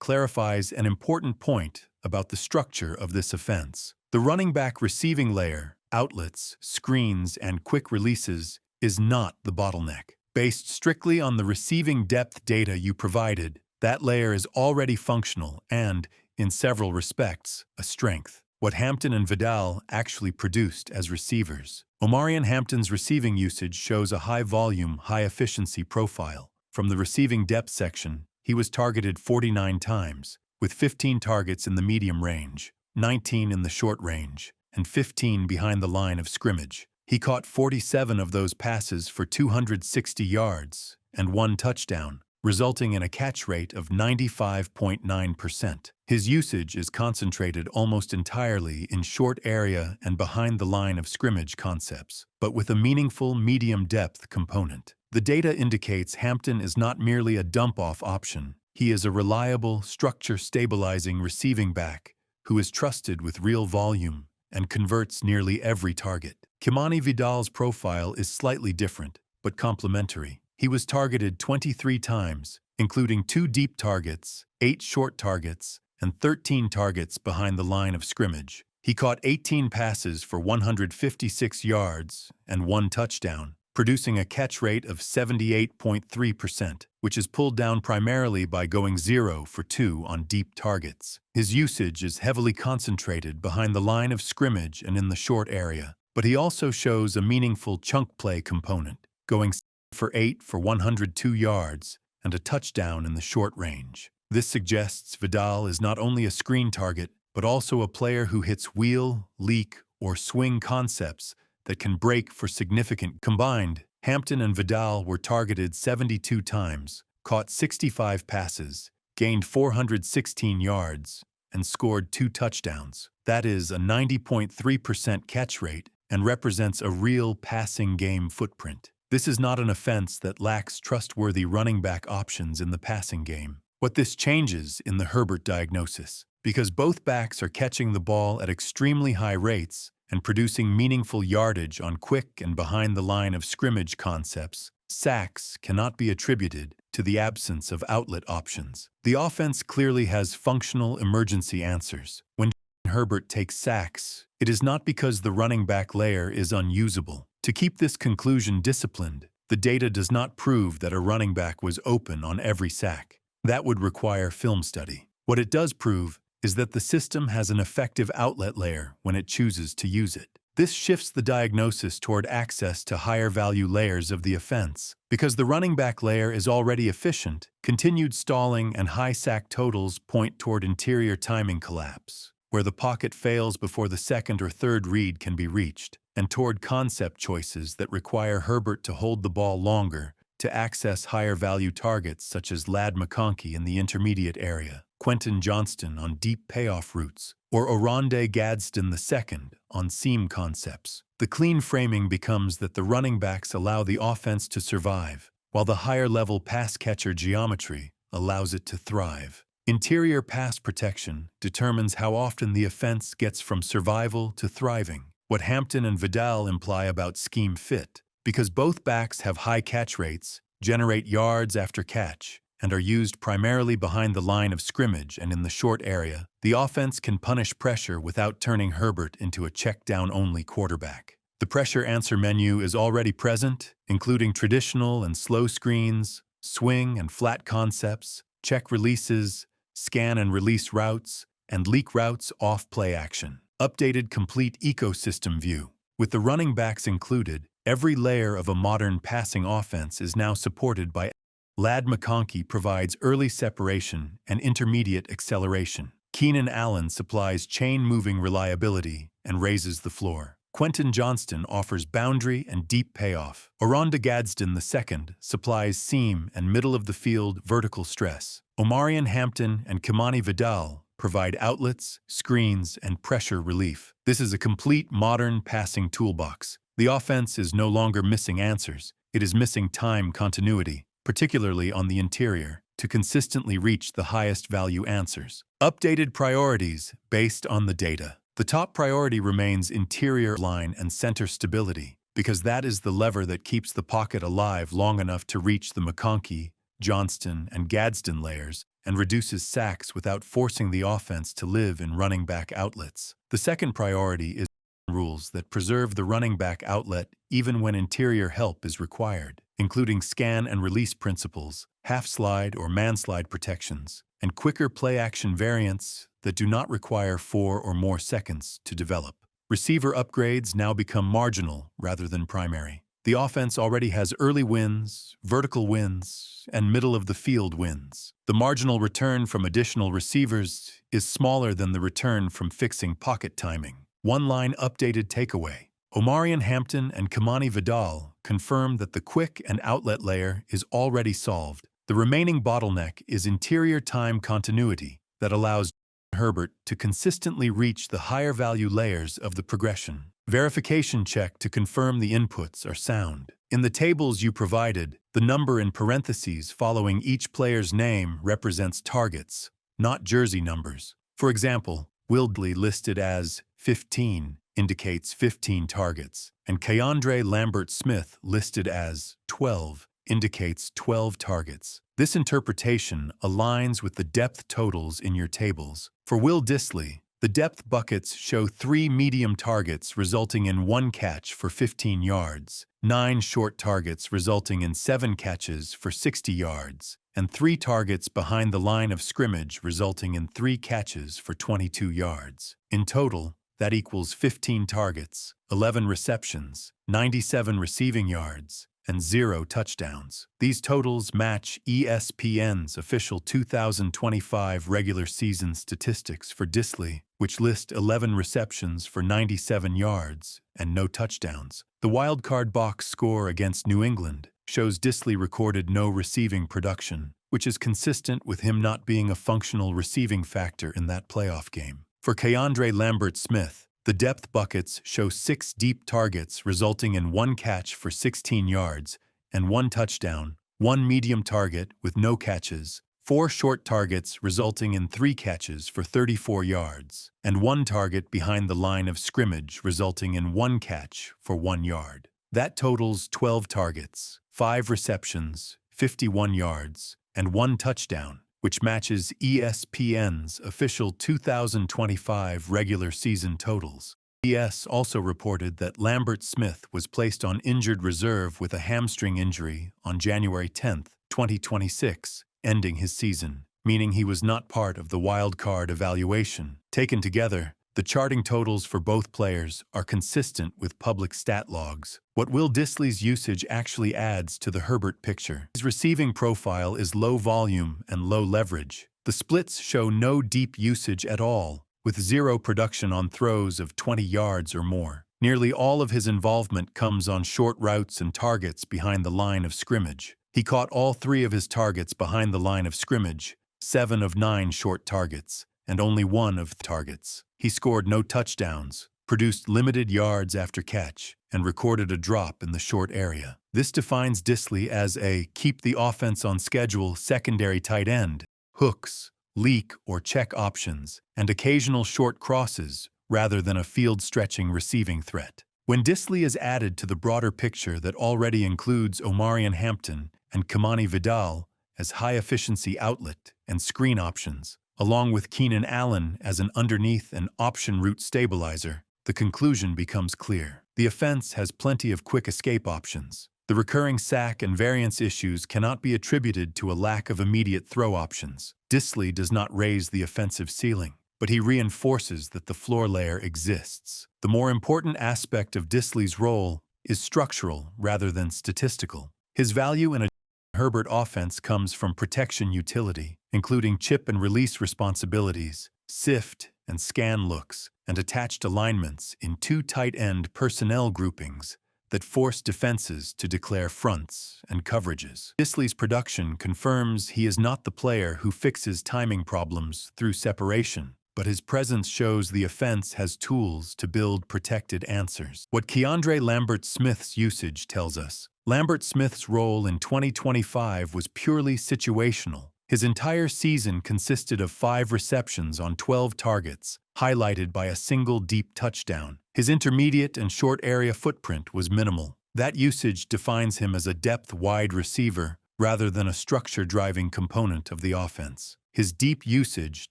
clarifies an important point about the structure of this offense. The running back receiving layer, outlets, screens, and quick releases is not the bottleneck. Based strictly on the receiving depth data you provided, that layer is already functional and, in several respects, a strength. What Hampton and Vidal actually produced as receivers. Omarion Hampton's receiving usage shows a high-volume, high-efficiency profile. From the receiving depth section, he was targeted 49 times, with 15 targets in the medium range, 19 in the short range, and 15 behind the line of scrimmage. He caught 47 of those passes for 260 yards and 1 touchdown, resulting in a catch rate of 95.9%. His usage is concentrated almost entirely in short area and behind the line of scrimmage concepts, but with a meaningful medium-depth component. The data indicates Hampton is not merely a dump-off option. He is a reliable, structure-stabilizing receiving back who is trusted with real volume and converts nearly every target. Kimani Vidal's profile is slightly different, but complementary. He was targeted 23 times, including 2 deep targets, 8 short targets, and 13 targets behind the line of scrimmage. He caught 18 passes for 156 yards and 1 touchdown, producing a catch rate of 78.3%, which is pulled down primarily by going 0 for 2 on deep targets. His usage is heavily concentrated behind the line of scrimmage and in the short area, but he also shows a meaningful chunk play component, going for 8 for 102 yards and a touchdown in the short range. This suggests Vidal is not only a screen target, but also a player who hits wheel, leak, or swing concepts that can break for significant. Combined, Hampton and Vidal were targeted 72 times, caught 65 passes, gained 416 yards, and scored 2 touchdowns. That is a 90.3% catch rate and represents a real passing game footprint. This is not an offense that lacks trustworthy running back options in the passing game. What this changes in the Herbert diagnosis, because both backs are catching the ball at extremely high rates and producing meaningful yardage on quick and behind the line of scrimmage concepts, sacks cannot be attributed to the absence of outlet options. The offense clearly has functional emergency answers. When Herbert takes sacks, it is not because the running back layer is unusable. To keep this conclusion disciplined, the data does not prove that a running back was open on every sack. That would require film study. What it does prove is that the system has an effective outlet layer when it chooses to use it. This shifts the diagnosis toward access to higher value layers of the offense. Because the running back layer is already efficient, continued stalling and high sack totals point toward interior timing collapse, where the pocket fails before the second or third read can be reached, and toward concept choices that require Herbert to hold the ball longer to access higher value targets such as Ladd McConkey in the intermediate area, Quentin Johnston on deep payoff routes, or Oronde Gadsden II on seam concepts. The clean framing becomes that the running backs allow the offense to survive, while the higher-level pass catcher geometry allows it to thrive. Interior pass protection determines how often the offense gets from survival to thriving. What Hampton and Vidal imply about scheme fit, because both backs have high catch rates, generate yards after catch, and are used primarily behind the line of scrimmage and in the short area, the offense can punish pressure without turning Herbert into a check-down-only quarterback. The pressure answer menu is already present, including traditional and slow screens, swing and flat concepts, check releases, scan and release routes, and leak routes off play action. Updated complete ecosystem view. With the running backs included, every layer of a modern passing offense is now supported by Ladd McConkey provides early separation and intermediate acceleration. Keenan Allen supplies chain-moving reliability and raises the floor. Quentin Johnston offers boundary and deep payoff. Oronde Gadsden II supplies seam and middle-of-the-field vertical stress. Omarion Hampton and Kimani Vidal provide outlets, screens, and pressure relief. This is a complete modern passing toolbox. The offense is no longer missing answers. It is missing time continuity, particularly on the interior, to consistently reach the highest value answers. Updated priorities based on the data. The top priority remains interior line and center stability, because that is the lever that keeps the pocket alive long enough to reach the McConkey, Johnston, and Gadsden layers and reduces sacks without forcing the offense to live in running back outlets. The second priority is rules that preserve the running back outlet even when interior help is required, including scan and release principles, half-slide or man-slide protections, and quicker play-action variants that do not require 4 or more seconds to develop. Receiver upgrades now become marginal rather than primary. The offense already has early wins, vertical wins, and middle-of-the-field wins. The marginal return from additional receivers is smaller than the return from fixing pocket timing. One-line updated takeaway. Omarion Hampton and Kamani Vidal confirmed that the quick and outlet layer is already solved. The remaining bottleneck is interior time continuity that allows Herbert to consistently reach the higher value layers of the progression. Verification check to confirm the inputs are sound. In the tables you provided, the number in parentheses following each player's name represents targets, not jersey numbers. For example, Wildley listed as 15 indicates 15 targets, and Keandre Lambert-Smith listed as 12 indicates 12 targets. This interpretation aligns with the depth totals in your tables. For Will Dissly, the depth buckets show 3 medium targets resulting in 1 catch for 15 yards, 9 short targets resulting in 7 catches for 60 yards, and 3 targets behind the line of scrimmage resulting in 3 catches for 22 yards. In total, that equals 15 targets, 11 receptions, 97 receiving yards, and 0 touchdowns. These totals match ESPN's official 2025 regular season statistics for Dissly, which list 11 receptions for 97 yards and no touchdowns. The wildcard box score against New England shows Dissly recorded no receiving production, which is consistent with him not being a functional receiving factor in that playoff game. For Keandre Lambert-Smith, the depth buckets show 6 deep targets resulting in 1 catch for 16 yards and 1 touchdown, 1 medium target with no catches, 4 short targets resulting in 3 catches for 34 yards, and 1 target behind the line of scrimmage resulting in 1 catch for 1 yard. That totals 12 targets, 5 receptions, 51 yards, and 1 touchdown, which matches ESPN's official 2025 regular season totals. CBS also reported that Lambert-Smith was placed on injured reserve with a hamstring injury on January 10, 2026, ending his season, meaning he was not part of the wild card evaluation. Taken together, the charting totals for both players are consistent with public stat logs. What Will Dissly's usage actually adds to the Herbert picture. His receiving profile is low volume and low leverage. The splits show no deep usage at all, with 0 production on throws of 20 yards or more. Nearly all of his involvement comes on short routes and targets behind the line of scrimmage. He caught all 3 of his targets behind the line of scrimmage, 7 of 9 short targets, and only 1 of targets. He scored no touchdowns, produced limited yards after catch, and recorded a drop in the short area. This defines Dissly as a keep the offense on schedule secondary tight end, hooks, leak or check options, and occasional short crosses rather than a field-stretching receiving threat. When Dissly is added to the broader picture that already includes Omarion Hampton and Kamani Vidal as high-efficiency outlet and screen options, along with Keenan Allen as an underneath and option route stabilizer, the conclusion becomes clear. The offense has plenty of quick escape options. The recurring sack and variance issues cannot be attributed to a lack of immediate throw options. Dissly does not raise the offensive ceiling, but he reinforces that the floor layer exists. The more important aspect of Dissly's role is structural rather than statistical. His value in a Herbert offense comes from protection utility, including chip and release responsibilities, sift and scan looks, and attached alignments in 2 tight end personnel groupings that force defenses to declare fronts and coverages. Dissly's production confirms he is not the player who fixes timing problems through separation, but his presence shows the offense has tools to build protected answers. What Keandre Lambert-Smith's usage tells us. Lambert-Smith's role in 2025 was purely situational. His entire season consisted of 5 receptions on 12 targets, highlighted by a single deep touchdown. His intermediate and short area footprint was minimal. That usage defines him as a depth wide receiver rather than a structure-driving component of the offense. His deep usage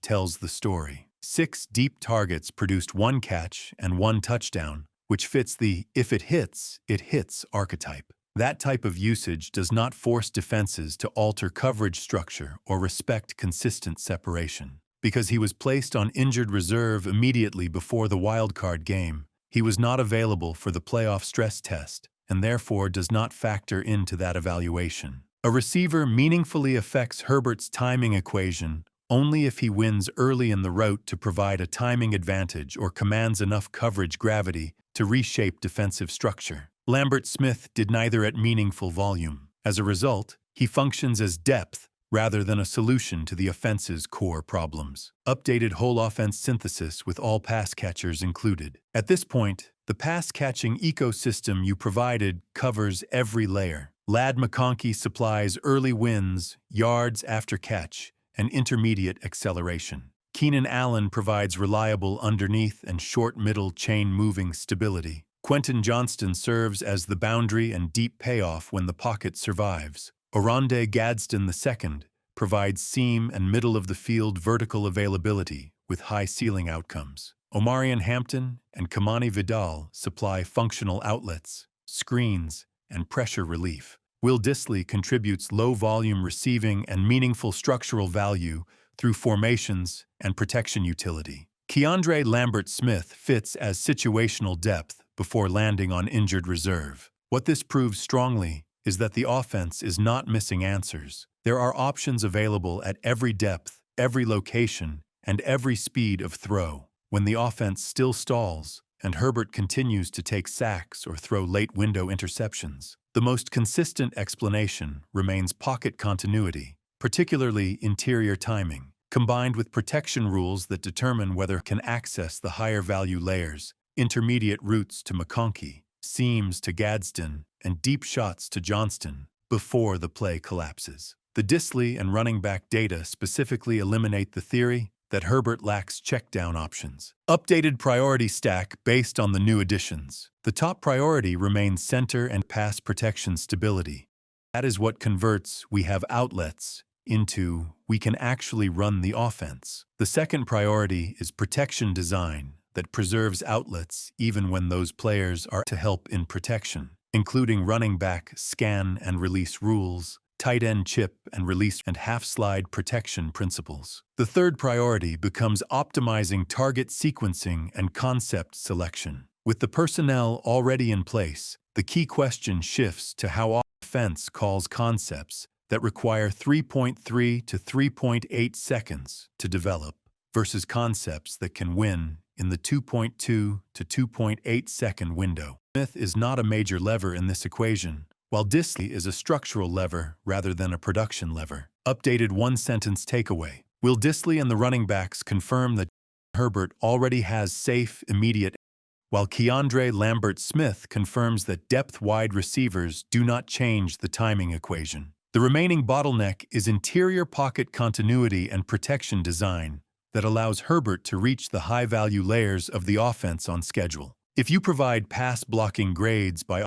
tells the story. 6 deep targets produced 1 catch and 1 touchdown, which fits the if it hits archetype. That type of usage does not force defenses to alter coverage structure or respect consistent separation. Because he was placed on injured reserve immediately before the wildcard game, he was not available for the playoff stress test and therefore does not factor into that evaluation. A receiver meaningfully affects Herbert's timing equation only if he wins early in the route to provide a timing advantage or commands enough coverage gravity to reshape defensive structure. Lambert-Smith did neither at meaningful volume. As a result, he functions as depth rather than a solution to the offense's core problems. Updated whole offense synthesis with all pass catchers included. At this point, the pass-catching ecosystem you provided covers every layer. Ladd McConkey supplies early wins, yards after catch, and intermediate acceleration. Keenan Allen provides reliable underneath and short middle chain moving stability. Quentin Johnston serves as the boundary and deep payoff when the pocket survives. Oronde Gadsden II provides seam and middle-of-the-field vertical availability with high ceiling outcomes. Omarion Hampton and Kamani Vidal supply functional outlets, screens, and pressure relief. Will Dissly contributes low-volume receiving and meaningful structural value through formations and protection utility. Keandre Lambert-Smith fits as situational depth before landing on injured reserve. What this proves strongly is that the offense is not missing answers. There are options available at every depth, every location, and every speed of throw. When the offense still stalls, and Herbert continues to take sacks or throw late window interceptions, the most consistent explanation remains pocket continuity, particularly interior timing, combined with protection rules that determine whether can access the higher value layers, intermediate routes to McConkey, seams to Gadsden, and deep shots to Johnston before the play collapses. The Dissly and running back data specifically eliminate the theory that Herbert lacks checkdown options. Updated priority stack based on the new additions. The top priority remains center and pass protection stability. That is what converts "we have outlets" into "we can actually run the offense." The second priority is protection design that preserves outlets even when those players are to help in protection, including running back scan and release rules, tight end chip and release and half-slide protection principles. The third priority becomes optimizing target sequencing and concept selection. With the personnel already in place, the key question shifts to how offense calls concepts that require 3.3 to 3.8 seconds to develop versus concepts that can win in the 2.2 to 2.8 second window. Smith is not a major lever in this equation, while Dissly is a structural lever rather than a production lever. Updated one-sentence takeaway. Will Dissly and the running backs confirm that Herbert already has safe, immediate, while Keandre Lambert-Smith confirms that depth wide receivers do not change the timing equation. The remaining bottleneck is interior pocket continuity and protection design that allows Herbert to reach the high-value layers of the offense on schedule. If you provide pass-blocking grades by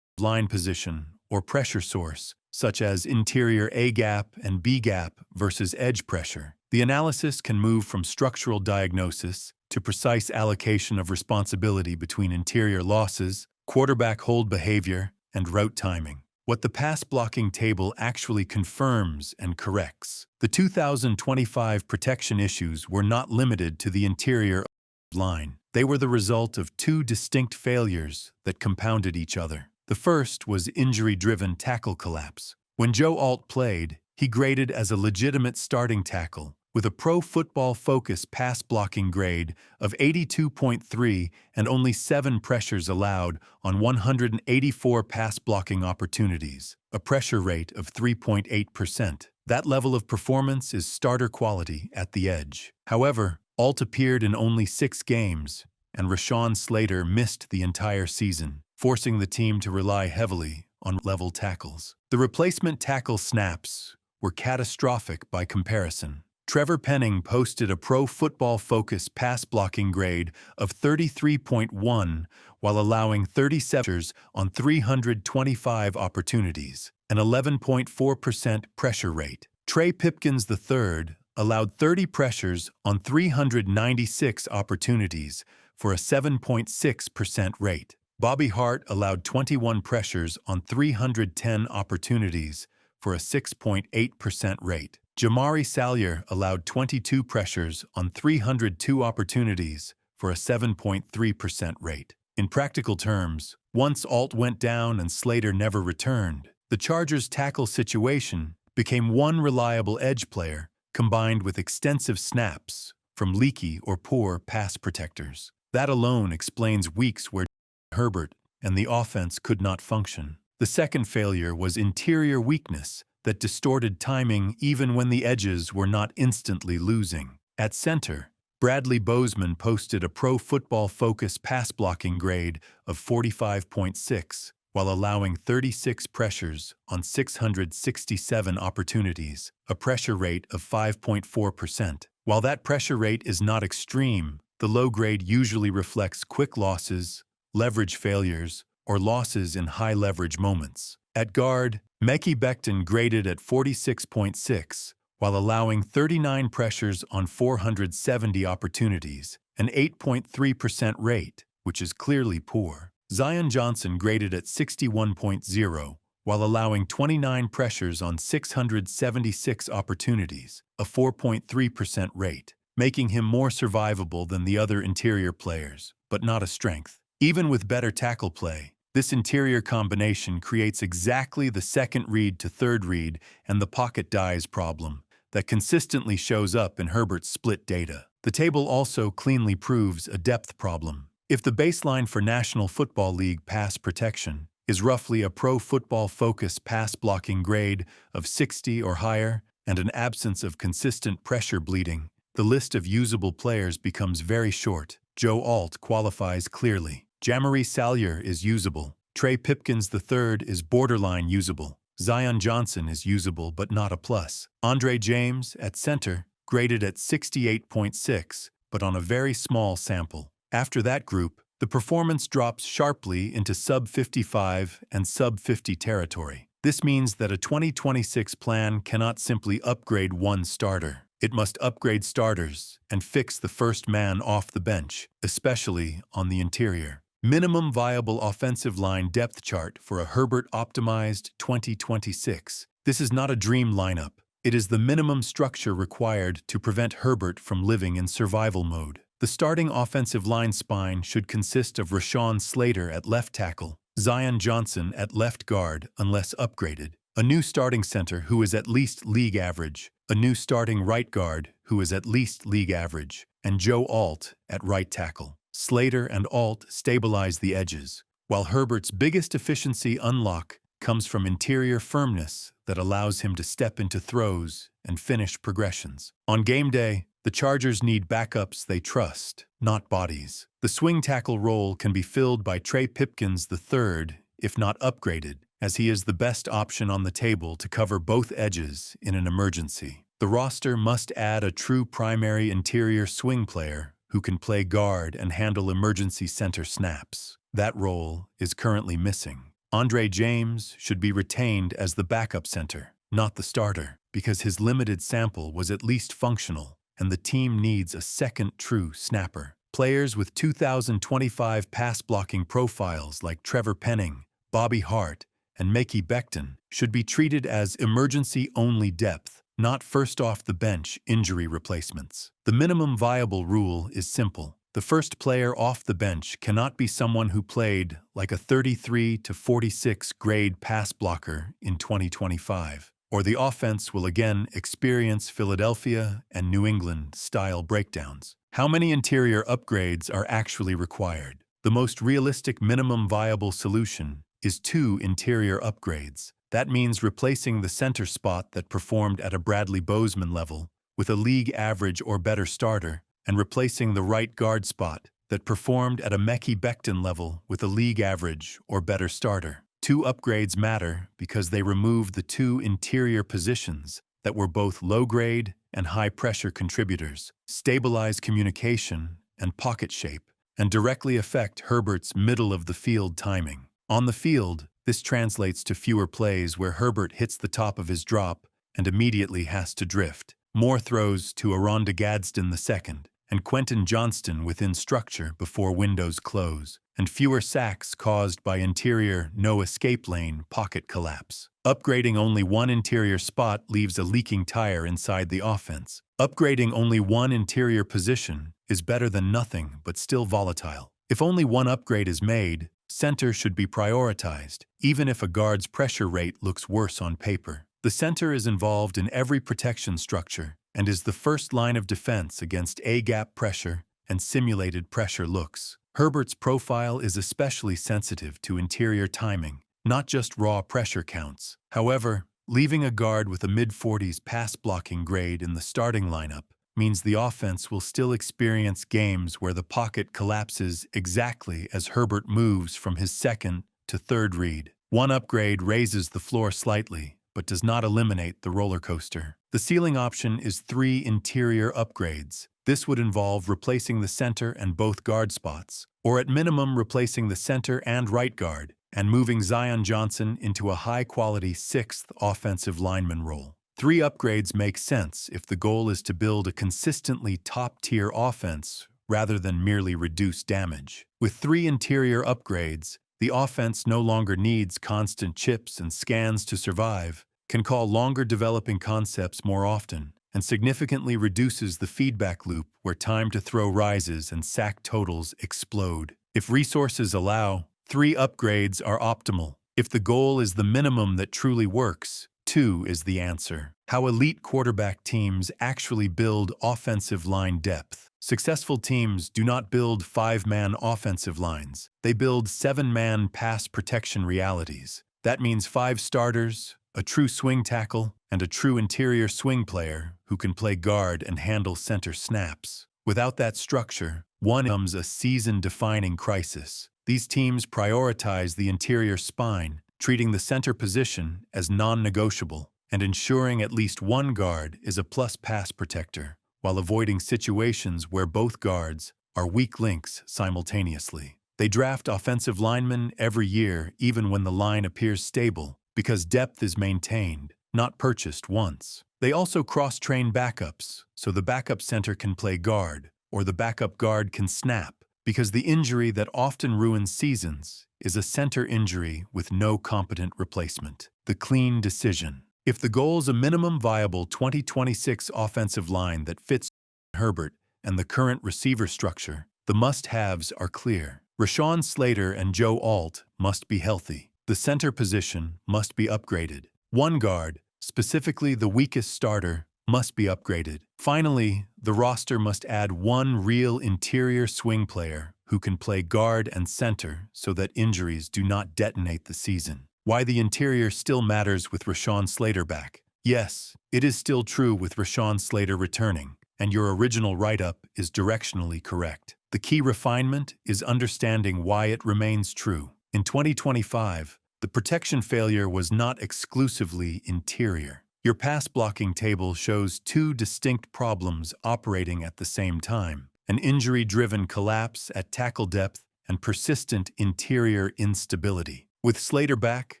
line position or pressure source, such as interior A-gap and B-gap versus edge pressure, the analysis can move from structural diagnosis to precise allocation of responsibility between interior losses, quarterback hold behavior, and route timing. What the pass-blocking table actually confirms and corrects. The 2025 protection issues were not limited to the interior line. They were the result of two distinct failures that compounded each other. The first was injury-driven tackle collapse. When Joe Alt played, he graded as a legitimate starting tackle, with a Pro Football Focus pass-blocking grade of 82.3 and only 7 pressures allowed on 184 pass-blocking opportunities, a pressure rate of 3.8%. That level of performance is starter quality at the edge. However, Alt appeared in only 6 games, and Rashawn Slater missed the entire season, forcing the team to rely heavily on level tackles. The replacement tackle snaps were catastrophic by comparison. Trevor Penning posted a Pro Football Focus pass-blocking grade of 33.1 while allowing 37 pressures on 325 opportunities, an 11.4% pressure rate. Trey Pipkins III allowed 30 pressures on 396 opportunities for a 7.6% rate. Bobby Hart allowed 21 pressures on 310 opportunities for a 6.8% rate. Jamari Salyer allowed 22 pressures on 302 opportunities for a 7.3% rate. In practical terms, once Alt went down and Slater never returned, the Chargers' tackle situation became one reliable edge player combined with extensive snaps from leaky or poor pass protectors. That alone explains weeks where Herbert and the offense could not function. The second failure was interior weakness that distorted timing even when the edges were not instantly losing. At center, Bradley Bozeman posted a Pro Football Focus pass blocking grade of 45.6 while allowing 36 pressures on 667 opportunities, a pressure rate of 5.4%. While that pressure rate is not extreme, the low grade usually reflects quick losses, leverage failures, or losses in high-leverage moments. At guard, Mekhi Becton graded at 46.6, while allowing 39 pressures on 470 opportunities, an 8.3% rate, which is clearly poor. Zion Johnson graded at 61.0, while allowing 29 pressures on 676 opportunities, a 4.3% rate, making him more survivable than the other interior players, but not a strength. Even with better tackle play, this interior combination creates exactly the second read to third read and the pocket dies problem that consistently shows up in Herbert's split data. The table also cleanly proves a depth problem. If the baseline for National Football League pass protection is roughly a Pro Football Focus pass blocking grade of 60 or higher and an absence of consistent pressure bleeding, the list of usable players becomes very short. Joe Alt qualifies clearly. Jamari Salyer is usable. Trey Pipkins III is borderline usable. Zion Johnson is usable but not a plus. Andre James, at center, graded at 68.6, but on a very small sample. After that group, the performance drops sharply into sub-55 and sub-50 territory. This means that a 2026 plan cannot simply upgrade one starter. It must upgrade starters and fix the first man off the bench, especially on the interior. Minimum viable offensive line depth chart for a Herbert-optimized 2026. This is not a dream lineup. It is the minimum structure required to prevent Herbert from living in survival mode. The starting offensive line spine should consist of Rashawn Slater at left tackle, Zion Johnson at left guard unless upgraded, a new starting center who is at least league average, a new starting right guard who is at least league average, and Joe Alt at right tackle. Slater and Alt stabilize the edges, while Herbert's biggest efficiency unlock comes from interior firmness that allows him to step into throws and finish progressions. On game day, the Chargers need backups they trust, not bodies. The swing tackle role can be filled by Trey Pipkins III, if not upgraded, as he is the best option on the table to cover both edges in an emergency. The roster must add a true primary interior swing player who can play guard and handle emergency center snaps. That role is currently missing. Andre James should be retained as the backup center, not the starter, because his limited sample was at least functional, and the team needs a second true snapper. Players with 2025 pass-blocking profiles like Trevor Penning, Bobby Hart, and Mekhi Becton should be treated as emergency-only depth, not first-off-the-bench injury replacements. The minimum viable rule is simple. The first player off the bench cannot be someone who played like a 33 to 46 grade pass blocker in 2025, or the offense will again experience Philadelphia and New England style breakdowns. How many interior upgrades are actually required? The most realistic minimum viable solution is 2 interior upgrades. That means replacing the center spot that performed at a Bradley Bozeman level with a league average or better starter, and replacing the right guard spot that performed at a Mekhi Becton level with a league average or better starter. 2 upgrades matter because they remove the 2 interior positions that were both low-grade and high-pressure contributors, stabilize communication and pocket shape, and directly affect Herbert's middle-of-the-field timing. On the field, this translates to fewer plays where Herbert hits the top of his drop and immediately has to drift, more throws to Aronda Gadsden II, and Quentin Johnston within structure before windows close. and fewer sacks caused by interior no-escape lane pocket collapse. Upgrading only one interior spot leaves a leaking tire inside the offense. Upgrading only one interior position is better than nothing but still volatile. If only one upgrade is made, center should be prioritized, even if a guard's pressure rate looks worse on paper. The center is involved in every protection structure and is the first line of defense against A-gap pressure and simulated pressure looks. Herbert's profile is especially sensitive to interior timing, not just raw pressure counts. However, leaving a guard with a mid-40s pass-blocking grade in the starting lineup means the offense will still experience games where the pocket collapses exactly as Herbert moves from his second to third read. One upgrade raises the floor slightly, but does not eliminate the roller coaster. The ceiling option is 3 interior upgrades. This would involve replacing the center and both guard spots, or at minimum replacing the center and right guard, and moving Zion Johnson into a high-quality 6th offensive lineman role. 3 upgrades make sense if the goal is to build a consistently top-tier offense rather than merely reduce damage. With 3 interior upgrades, the offense no longer needs constant chips and scans to survive, can call longer developing concepts more often, and significantly reduces the feedback loop where time to throw rises and sack totals explode. If resources allow, 3 upgrades are optimal. If the goal is the minimum that truly works, 2 is the answer. How elite quarterback teams actually build offensive line depth. Successful teams do not build 5-man offensive lines. They build 7-man pass protection realities. That means 5 starters, a true swing tackle, and a true interior swing player who can play guard and handle center snaps. Without that structure, one becomes a season-defining crisis. These teams prioritize the interior spine, treating the center position as non-negotiable and ensuring at least one guard is a plus pass protector, while avoiding situations where both guards are weak links simultaneously. They draft offensive linemen every year even when the line appears stable, because depth is maintained, not purchased once. They also cross-train backups, so the backup center can play guard, or the backup guard can snap, because the injury that often ruins seasons is a center injury with no competent replacement. The clean decision. If the goal is a minimum viable 2026 offensive line that fits Herbert and the current receiver structure, the must-haves are clear. Rashawn Slater and Joe Alt must be healthy. The center position must be upgraded. One guard, specifically the weakest starter, must be upgraded. Finally, the roster must add one real interior swing player who can play guard and center so that injuries do not detonate the season. Why the interior still matters with Rashawn Slater back. Yes, it is still true with Rashawn Slater returning, and your original write-up is directionally correct. The key refinement is understanding why it remains true. In 2025, the protection failure was not exclusively interior. Your pass-blocking table shows 2 distinct problems operating at the same time: an injury-driven collapse at tackle depth and persistent interior instability. With Slater back,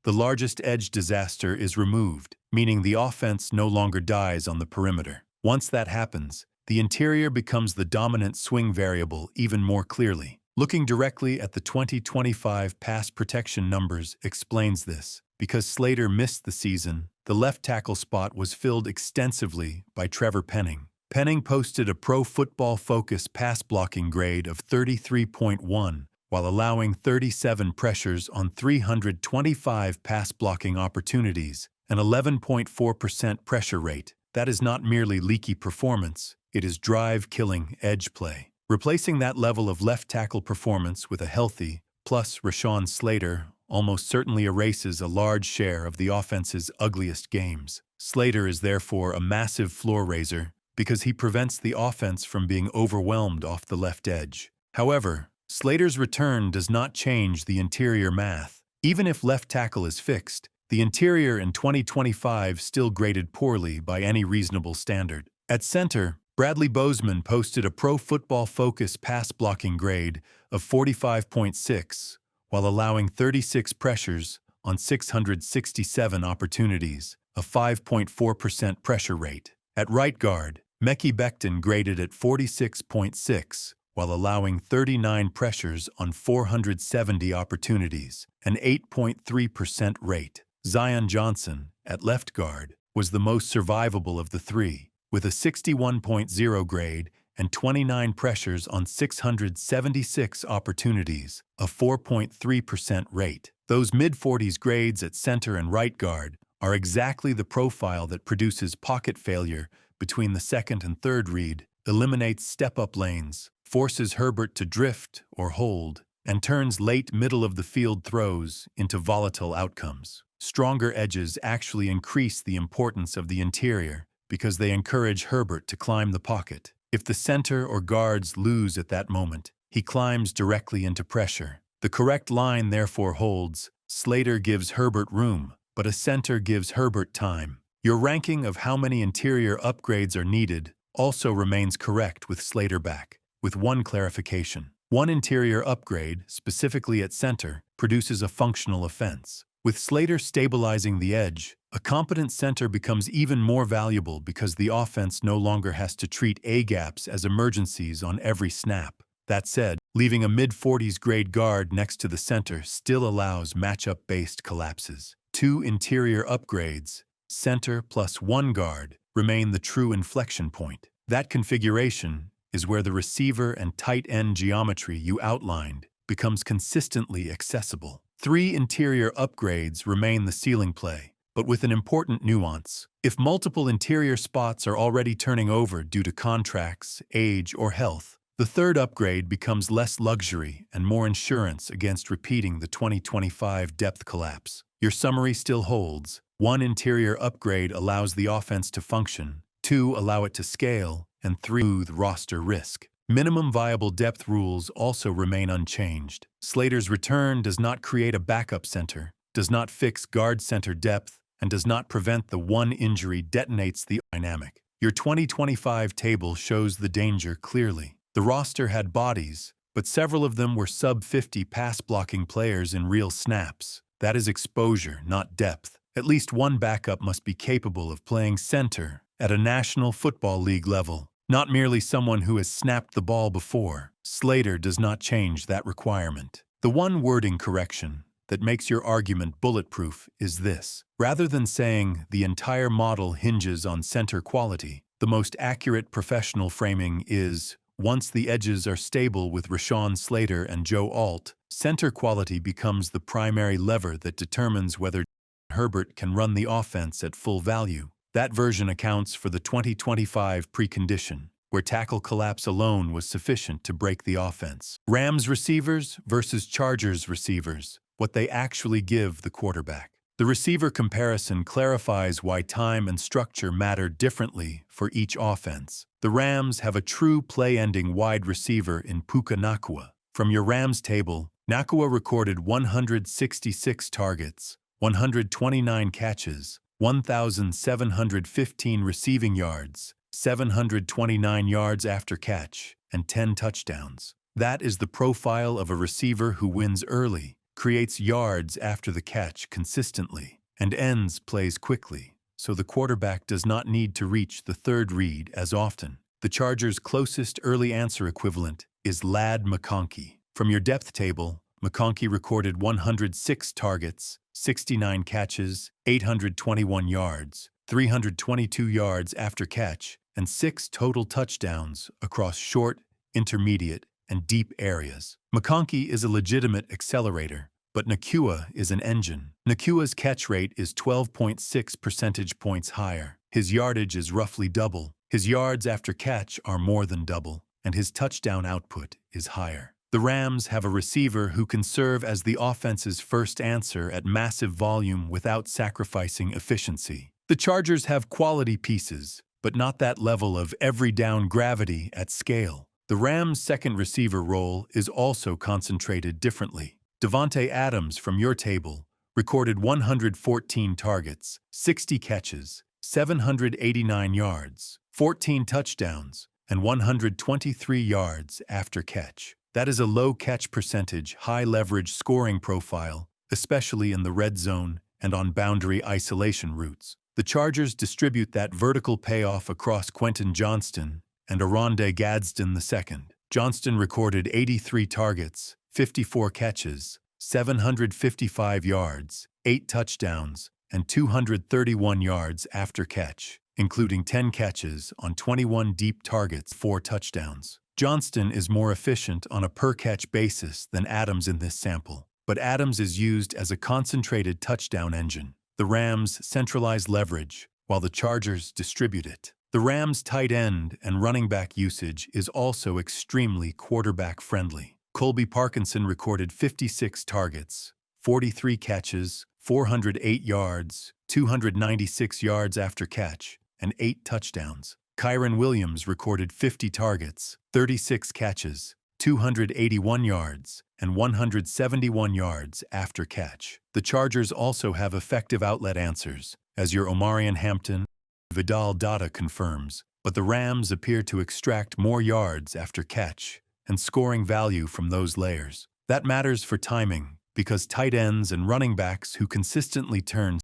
the largest edge disaster is removed, meaning the offense no longer dies on the perimeter. Once that happens, the interior becomes the dominant swing variable even more clearly. Looking directly at the 2025 pass protection numbers explains this. Because Slater missed the season, the left tackle spot was filled extensively by Trevor Penning. Penning posted a Pro Football Focus pass blocking grade of 33.1, while allowing 37 pressures on 325 pass blocking opportunities, an 11.4% pressure rate. That is not merely leaky performance, it is drive-killing edge play. Replacing that level of left tackle performance with a healthy, plus Rashawn Slater, almost certainly erases a large share of the offense's ugliest games. Slater is therefore a massive floor raiser because he prevents the offense from being overwhelmed off the left edge. However, Slater's return does not change the interior math. Even if left tackle is fixed, the interior in 2025 still graded poorly by any reasonable standard. At center, Bradley Bozeman posted a Pro Football Focus pass blocking grade of 45.6, while allowing 36 pressures on 667 opportunities, a 5.4% pressure rate. At right guard, Mekhi Becton graded at 46.6, while allowing 39 pressures on 470 opportunities, an 8.3% rate. Zion Johnson, at left guard, was the most survivable of the three, with a 61.0 grade and 29 pressures on 676 opportunities, a 4.3% rate. Those mid-40s grades at center and right guard are exactly the profile that produces pocket failure between the second and third read, eliminates step-up lanes, forces Herbert to drift or hold, and turns late middle-of-the-field throws into volatile outcomes. Stronger edges actually increase the importance of the interior because they encourage Herbert to climb the pocket. If the center or guards lose at that moment, he climbs directly into pressure. The correct line therefore holds: Slater gives Herbert room, but a center gives Herbert time. Your ranking of how many interior upgrades are needed also remains correct with Slater back, with one clarification. One interior upgrade, specifically at center, produces a functional offense. With Slater stabilizing the edge, a competent center becomes even more valuable because the offense no longer has to treat A-gaps as emergencies on every snap. That said, leaving a mid-40s grade guard next to the center still allows matchup-based collapses. Two interior upgrades, center plus one guard, remain the true inflection point. That configuration is where the receiver and tight end geometry you outlined becomes consistently accessible. Three interior upgrades remain the ceiling play, but with an important nuance. If multiple interior spots are already turning over due to contracts, age, or health, the third upgrade becomes less luxury and more insurance against repeating the 2025 depth collapse. Your summary still holds. One interior upgrade allows the offense to function, two allow it to scale, and three smooth roster risk. Minimum viable depth rules also remain unchanged. Slater's return does not create a backup center, does not fix guard center depth, and does not prevent the one injury detonates the dynamic. Your 2025 table shows the danger clearly. The roster had bodies, but several of them were sub-50 pass-blocking players in real snaps. That is exposure, not depth. At least one backup must be capable of playing center at a National Football League level, not merely someone who has snapped the ball before. Slater does not change that requirement. The one wording correction that makes your argument bulletproof is this. Rather than saying the entire model hinges on center quality, the most accurate professional framing is, once the edges are stable with Rashawn Slater and Joe Alt, center quality becomes the primary lever that determines whether Herbert can run the offense at full value. That version accounts for the 2025 precondition, where tackle collapse alone was sufficient to break the offense. Rams receivers versus Chargers receivers, what they actually give the quarterback. The receiver comparison clarifies why time and structure matter differently for each offense. The Rams have a true play-ending wide receiver in Puka Nacua. From your Rams table, Nacua recorded 166 targets, 129 catches, 1,715 receiving yards, 729 yards after catch, and 10 touchdowns. That is the profile of a receiver who wins early, creates yards after the catch consistently, and ends plays quickly, so the quarterback does not need to reach the third read as often. The Chargers' closest early answer equivalent is Ladd McConkey. From your depth table, McConkey recorded 106 targets, 69 catches, 821 yards, 322 yards after catch, and 6 total touchdowns across short, intermediate, and deep areas. McConkey is a legitimate accelerator, but Nacua is an engine. Nacua's catch rate is 12.6 percentage points higher. His yardage is roughly double. His yards after catch are more than double, and his touchdown output is higher. The Rams have a receiver who can serve as the offense's first answer at massive volume without sacrificing efficiency. The Chargers have quality pieces, but not that level of every-down gravity at scale. The Rams' second receiver role is also concentrated differently. Devontae Adams from your table recorded 114 targets, 60 catches, 789 yards, 14 touchdowns, and 123 yards after catch. That is a low catch percentage, high leverage scoring profile, especially in the red zone and on boundary isolation routes. The Chargers distribute that vertical payoff across Quentin Johnston and Oronde Gadsden II. Johnston recorded 83 targets, 54 catches, 755 yards, 8 touchdowns, and 231 yards after catch, including 10 catches on 21 deep targets, 4 touchdowns. Johnston is more efficient on a per-catch basis than Adams in this sample, but Adams is used as a concentrated touchdown engine. The Rams centralize leverage, while the Chargers distribute it. The Rams' tight end and running back usage is also extremely quarterback-friendly. Colby Parkinson recorded 56 targets, 43 catches, 408 yards, 296 yards after catch, and 8 touchdowns. Kyren Williams recorded 50 targets, 36 catches, 281 yards, and 171 yards after catch. The Chargers also have effective outlet answers, as your Omarion Hampton Vidal data confirms, but the Rams appear to extract more yards after catch and scoring value from those layers. That matters for timing, because tight ends and running backs who consistently turn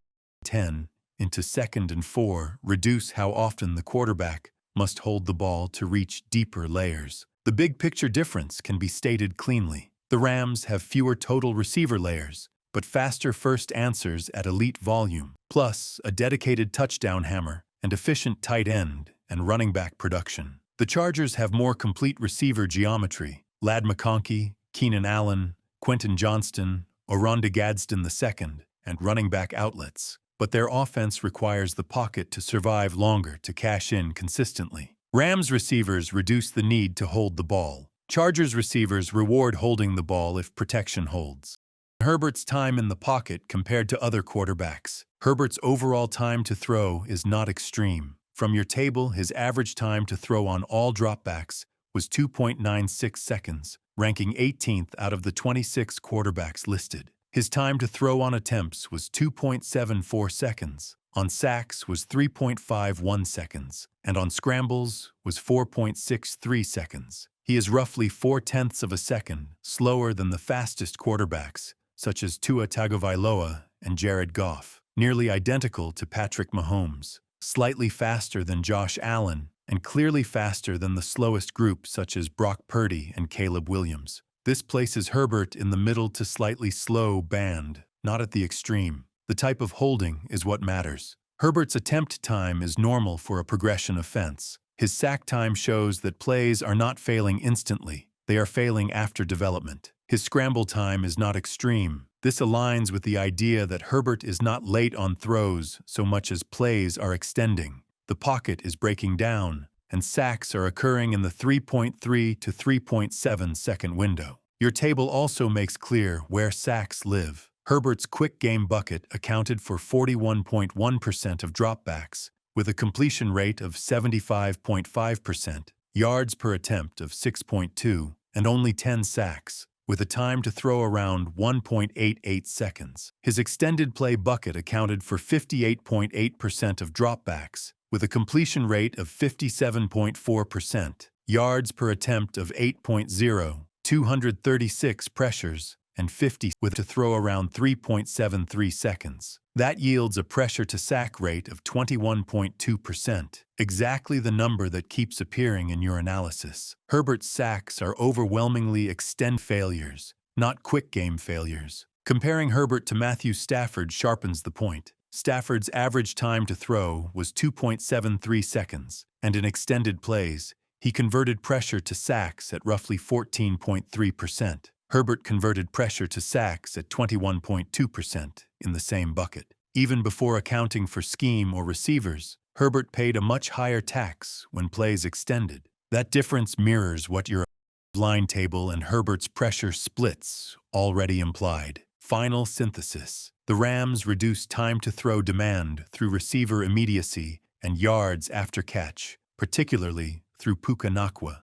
10 into second and 4 reduce how often the quarterback must hold the ball to reach deeper layers. The big picture difference can be stated cleanly. The Rams have fewer total receiver layers, but faster first answers at elite volume, plus a dedicated touchdown hammer and efficient tight end and running back production. The Chargers have more complete receiver geometry, Ladd McConkey, Keenan Allen, Quentin Johnston, Oronda Gadsden II, and running back outlets, but their offense requires the pocket to survive longer to cash in consistently. Rams receivers reduce the need to hold the ball. Chargers receivers reward holding the ball if protection holds. Herbert's time in the pocket compared to other quarterbacks. Herbert's overall time to throw is not extreme. From your table, his average time to throw on all dropbacks was 2.96 seconds, ranking 18th out of the 26 quarterbacks listed. His time to throw on attempts was 2.74 seconds, on sacks was 3.51 seconds, and on scrambles was 4.63 seconds. He is roughly 0.4 of a second slower than the fastest quarterbacks, such as Tua Tagovailoa and Jared Goff, nearly identical to Patrick Mahomes, slightly faster than Josh Allen, and clearly faster than the slowest group such as Brock Purdy and Caleb Williams. This places Herbert in the middle to slightly slow band, not at the extreme. The type of holding is what matters. Herbert's attempt time is normal for a progression offense. His sack time shows that plays are not failing instantly, they are failing after development. His scramble time is not extreme. This aligns with the idea that Herbert is not late on throws so much as plays are extending. The pocket is breaking down, and sacks are occurring in the 3.3 to 3.7 second window. Your table also makes clear where sacks live. Herbert's quick game bucket accounted for 41.1% of dropbacks, with a completion rate of 75.5%, yards per attempt of 6.2, and only 10 sacks, with a time to throw around 1.88 seconds. His extended play bucket accounted for 58.8% of dropbacks, with a completion rate of 57.4%, yards per attempt of 8.0, 236 pressures, and 50 with to throw around 3.73 seconds. That yields a pressure-to-sack rate of 21.2%, exactly the number that keeps appearing in your analysis. Herbert's sacks are overwhelmingly extend failures, not quick-game failures. Comparing Herbert to Matthew Stafford sharpens the point. Stafford's average time to throw was 2.73 seconds, and in extended plays, he converted pressure to sacks at roughly 14.3%. Herbert converted pressure to sacks at 21.2% in the same bucket. Even before accounting for scheme or receivers, Herbert paid a much higher tax when plays extended. That difference mirrors what your line table and Herbert's pressure splits already implied. Final synthesis. The Rams reduced time to throw demand through receiver immediacy and yards after catch, particularly through Puka Nacua.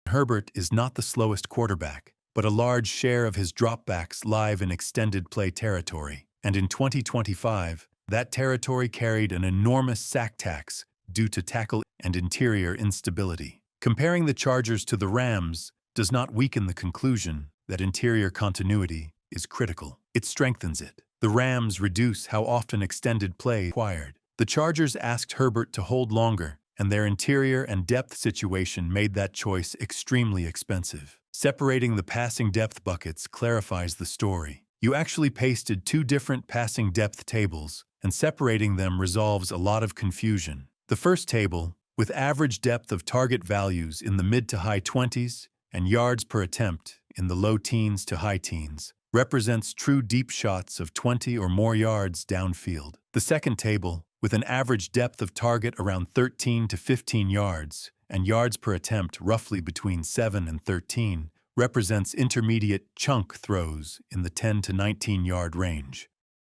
Herbert is not the slowest quarterback, but a large share of his dropbacks live in extended play territory, and in 2025, that territory carried an enormous sack tax due to tackle and interior instability. Comparing the Chargers to the Rams does not weaken the conclusion that interior continuity is critical. It strengthens it. The Rams reduce how often extended play required. The Chargers asked Herbert to hold longer and their interior and depth situation made that choice extremely expensive. Separating the passing depth buckets clarifies the story. You actually pasted two different passing depth tables, and separating them resolves a lot of confusion. The first table, with average depth of target values in the mid to high 20s and yards per attempt in the low teens to high teens, represents true deep shots of 20 or more yards downfield. The second table, with an average depth of target around 13 to 15 yards and yards per attempt roughly between 7 and 13, represents intermediate chunk throws in the 10 to 19-yard range.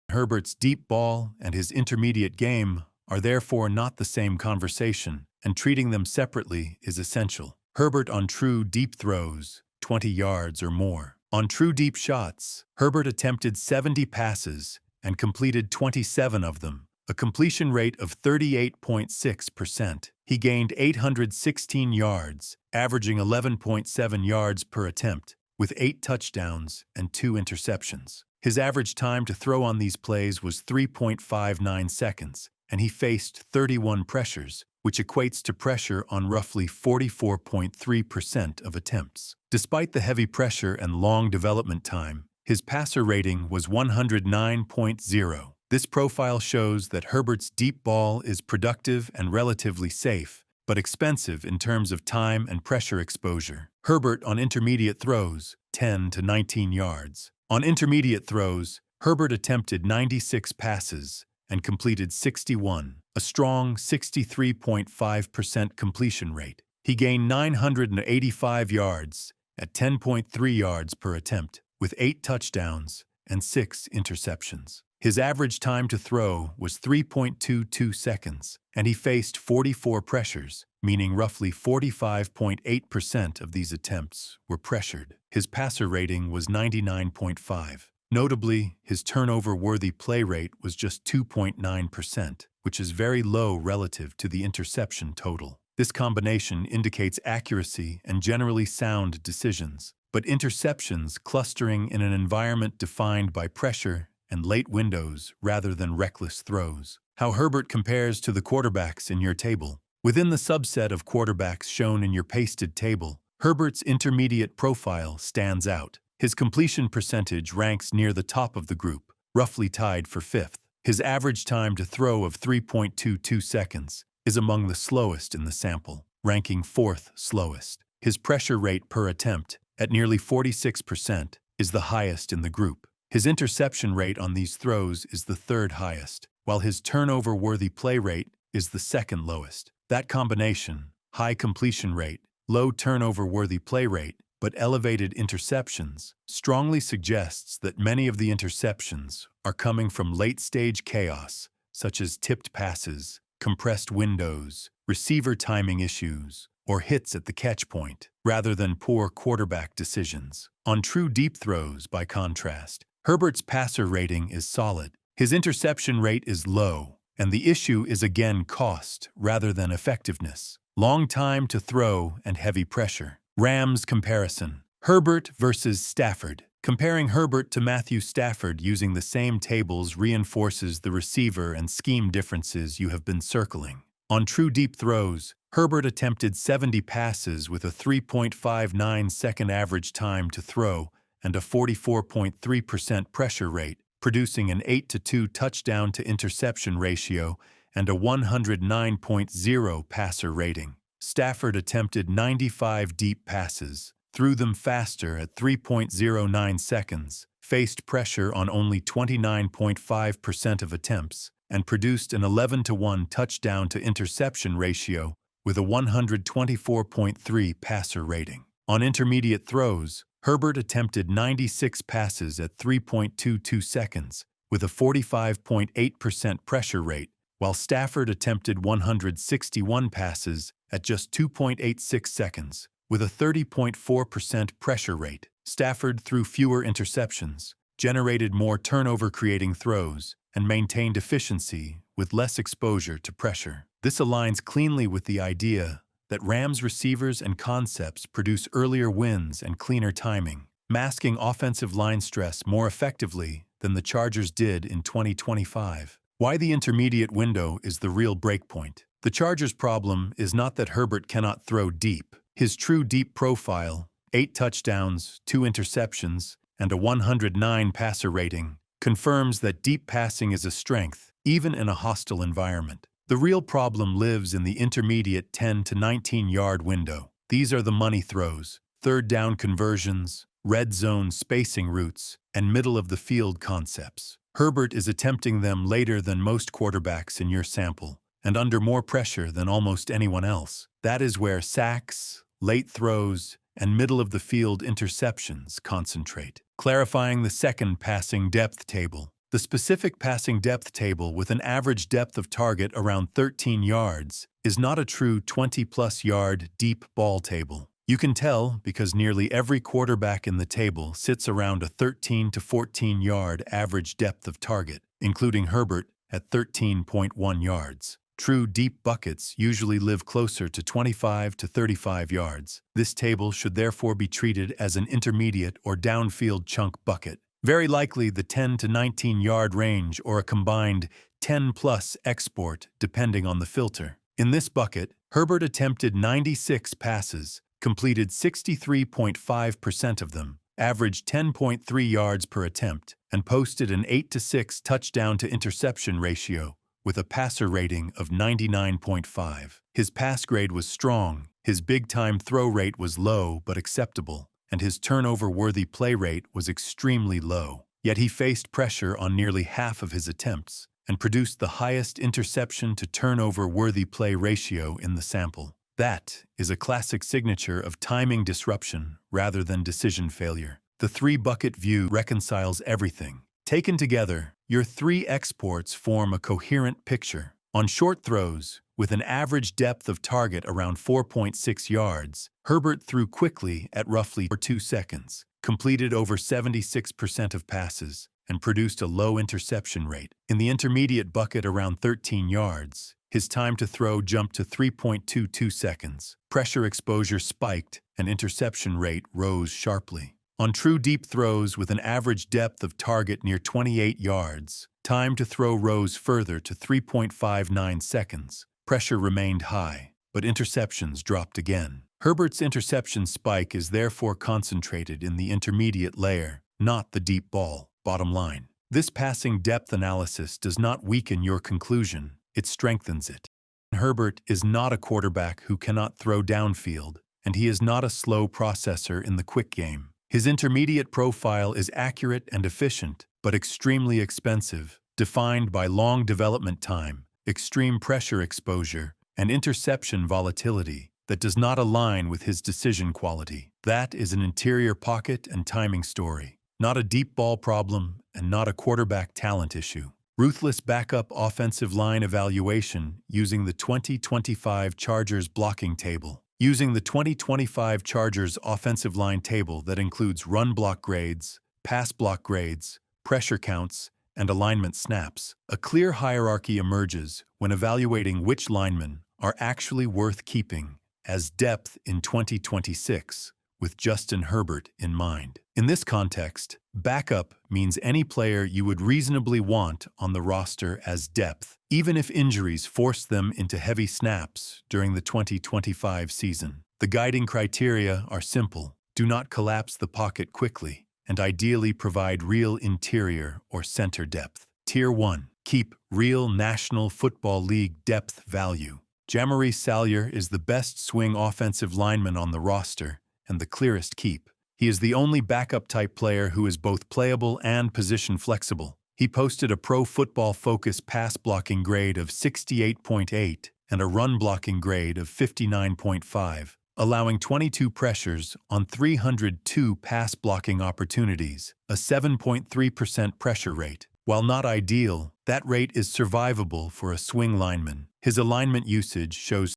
Herbert's deep ball and his intermediate game are therefore not the same conversation, and treating them separately is essential. Herbert on true deep throws, 20 yards or more. On true deep shots, Herbert attempted 70 passes and completed 27 of them, a completion rate of 38.6%. He gained 816 yards, averaging 11.7 yards per attempt, with 8 touchdowns and 2 interceptions. His average time to throw on these plays was 3.59 seconds, and he faced 31 pressures, which equates to pressure on roughly 44.3% of attempts. Despite the heavy pressure and long development time, his passer rating was 109.0. This profile shows that Herbert's deep ball is productive and relatively safe, but expensive in terms of time and pressure exposure. Herbert on intermediate throws, 10 to 19 yards. On intermediate throws, Herbert attempted 96 passes and completed 61, a strong 63.5% completion rate. He gained 985 yards at 10.3 yards per attempt, with 8 touchdowns and 6 interceptions. His average time to throw was 3.22 seconds, and he faced 44 pressures, meaning roughly 45.8% of these attempts were pressured. His passer rating was 99.5. Notably, his turnover-worthy play rate was just 2.9%, which is very low relative to the interception total. This combination indicates accuracy and generally sound decisions, but interceptions clustering in an environment defined by pressure and late windows rather than reckless throws. How Herbert compares to the quarterbacks in your table. Within the subset of quarterbacks shown in your pasted table, Herbert's intermediate profile stands out. His completion percentage ranks near the top of the group, roughly tied for 5th. His average time to throw of 3.22 seconds is among the slowest in the sample, ranking 4th slowest. His pressure rate per attempt, at nearly 46%, is the highest in the group. His interception rate on these throws is the 3rd highest, while his turnover-worthy play rate is the 2nd lowest. That combination, high completion rate, low turnover-worthy play rate, but elevated interceptions, strongly suggests that many of the interceptions are coming from late-stage chaos, such as tipped passes, compressed windows, receiver timing issues, or hits at the catch point, rather than poor quarterback decisions. On true deep throws, by contrast, Herbert's passer rating is solid. His interception rate is low, and the issue is again cost rather than effectiveness. Long time to throw and heavy pressure. Rams comparison. Herbert versus Stafford. Comparing Herbert to Matthew Stafford using the same tables reinforces the receiver and scheme differences you have been circling. On true deep throws, Herbert attempted 70 passes with a 3.59-second average time to throw and a 44.3% pressure rate, producing an 8-to-2 touchdown-to-interception ratio and a 109.0 passer rating. Stafford attempted 95 deep passes, threw them faster at 3.09 seconds, faced pressure on only 29.5% of attempts, and produced an 11-to-1 touchdown-to-interception ratio with a 124.3 passer rating. On intermediate throws, Herbert attempted 96 passes at 3.22 seconds, with a 45.8% pressure rate, while Stafford attempted 161 passes at just 2.86 seconds, with a 30.4% pressure rate. Stafford threw fewer interceptions, generated more turnover-creating throws, and maintained efficiency with less exposure to pressure. This aligns cleanly with the idea that Rams receivers and concepts produce earlier wins and cleaner timing, masking offensive line stress more effectively than the Chargers did in 2025. Why the intermediate window is the real breakpoint. The Chargers' problem is not that Herbert cannot throw deep. His true deep profile, 8 touchdowns, 2 interceptions, and a 109 passer rating, confirms that deep passing is a strength, even in a hostile environment. The real problem lives in the intermediate 10 to 19-yard window. These are the money throws, third down conversions, red zone spacing routes, and middle-of-the-field concepts. Herbert is attempting them later than most quarterbacks in your sample, and under more pressure than almost anyone else. That is where sacks, late throws, and middle-of-the-field interceptions concentrate. Clarifying the second passing depth table. The specific passing depth table with an average depth of target around 13 yards is not a true 20-plus yard deep ball table. You can tell because nearly every quarterback in the table sits around a 13 to 14-yard average depth of target, including Herbert at 13.1 yards. True deep buckets usually live closer to 25 to 35 yards. This table should therefore be treated as an intermediate or downfield chunk bucket. Very likely the 10 to 19-yard range or a combined 10-plus export depending on the filter. In this bucket, Herbert attempted 96 passes, completed 63.5% of them, averaged 10.3 yards per attempt, and posted an 8-to-6 touchdown-to-interception ratio with a passer rating of 99.5. His pass grade was strong, his big-time throw rate was low but acceptable, and his turnover-worthy play rate was extremely low. Yet he faced pressure on nearly half of his attempts and produced the highest interception-to-turnover-worthy play ratio in the sample. That is a classic signature of timing disruption rather than decision failure. The three-bucket view reconciles everything. Taken together, your three exports form a coherent picture. On short throws, with an average depth of target around 4.6 yards, Herbert threw quickly at roughly 2 seconds, completed over 76% of passes, and produced a low interception rate. In the intermediate bucket around 13 yards, his time to throw jumped to 3.22 seconds. Pressure exposure spiked, and interception rate rose sharply. On true deep throws with an average depth of target near 28 yards, time to throw rose further to 3.59 seconds. Pressure remained high, but interceptions dropped again. Herbert's interception spike is therefore concentrated in the intermediate layer, not the deep ball. Bottom line. This passing depth analysis does not weaken your conclusion, it strengthens it. Herbert is not a quarterback who cannot throw downfield, and he is not a slow processor in the quick game. His intermediate profile is accurate and efficient, but extremely expensive, defined by long development time, extreme pressure exposure, and interception volatility that does not align with his decision quality. That is an interior pocket and timing story, not a deep ball problem and not a quarterback talent issue. Ruthless backup offensive line evaluation using the 2025 Chargers blocking table. Using the 2025 Chargers offensive line table that includes run block grades, pass block grades, pressure counts, and alignment snaps, a clear hierarchy emerges when evaluating which linemen are actually worth keeping as depth in 2026, with Justin Herbert in mind. In this context, backup means any player you would reasonably want on the roster as depth, even if injuries force them into heavy snaps during the 2025 season. The guiding criteria are simple. Do not collapse the pocket quickly, and ideally provide real interior or center depth. Tier 1. Keep real National Football League depth value. Jamari Salyer is the best swing offensive lineman on the roster and the clearest keep. He is the only backup-type player who is both playable and position-flexible. He posted a Pro Football Focus pass-blocking grade of 68.8 and a run-blocking grade of 59.5, allowing 22 pressures on 302 pass-blocking opportunities, a 7.3% pressure rate. While not ideal, that rate is survivable for a swing lineman. His alignment usage shows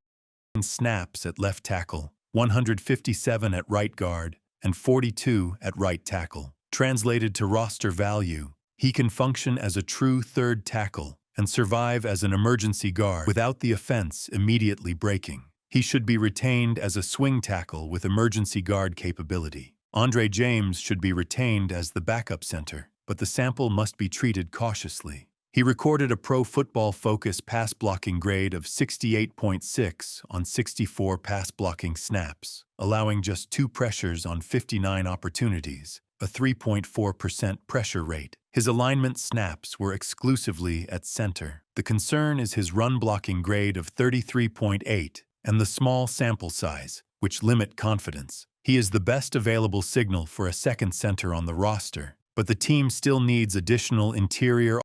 snaps at left tackle, 157 at right guard, and 42 at right tackle. Translated to roster value, he can function as a true third tackle and survive as an emergency guard without the offense immediately breaking. He should be retained as a swing tackle with emergency guard capability. Andre James should be retained as the backup center, but the sample must be treated cautiously. He recorded a Pro Football Focus pass blocking grade of 68.6 on 64 pass blocking snaps, allowing just 2 pressures on 59 opportunities, a 3.4% pressure rate. His alignment snaps were exclusively at center. The concern is his run blocking grade of 33.8 and the small sample size, which limit confidence. He is the best available signal for a second center on the roster, but the team still needs additional interior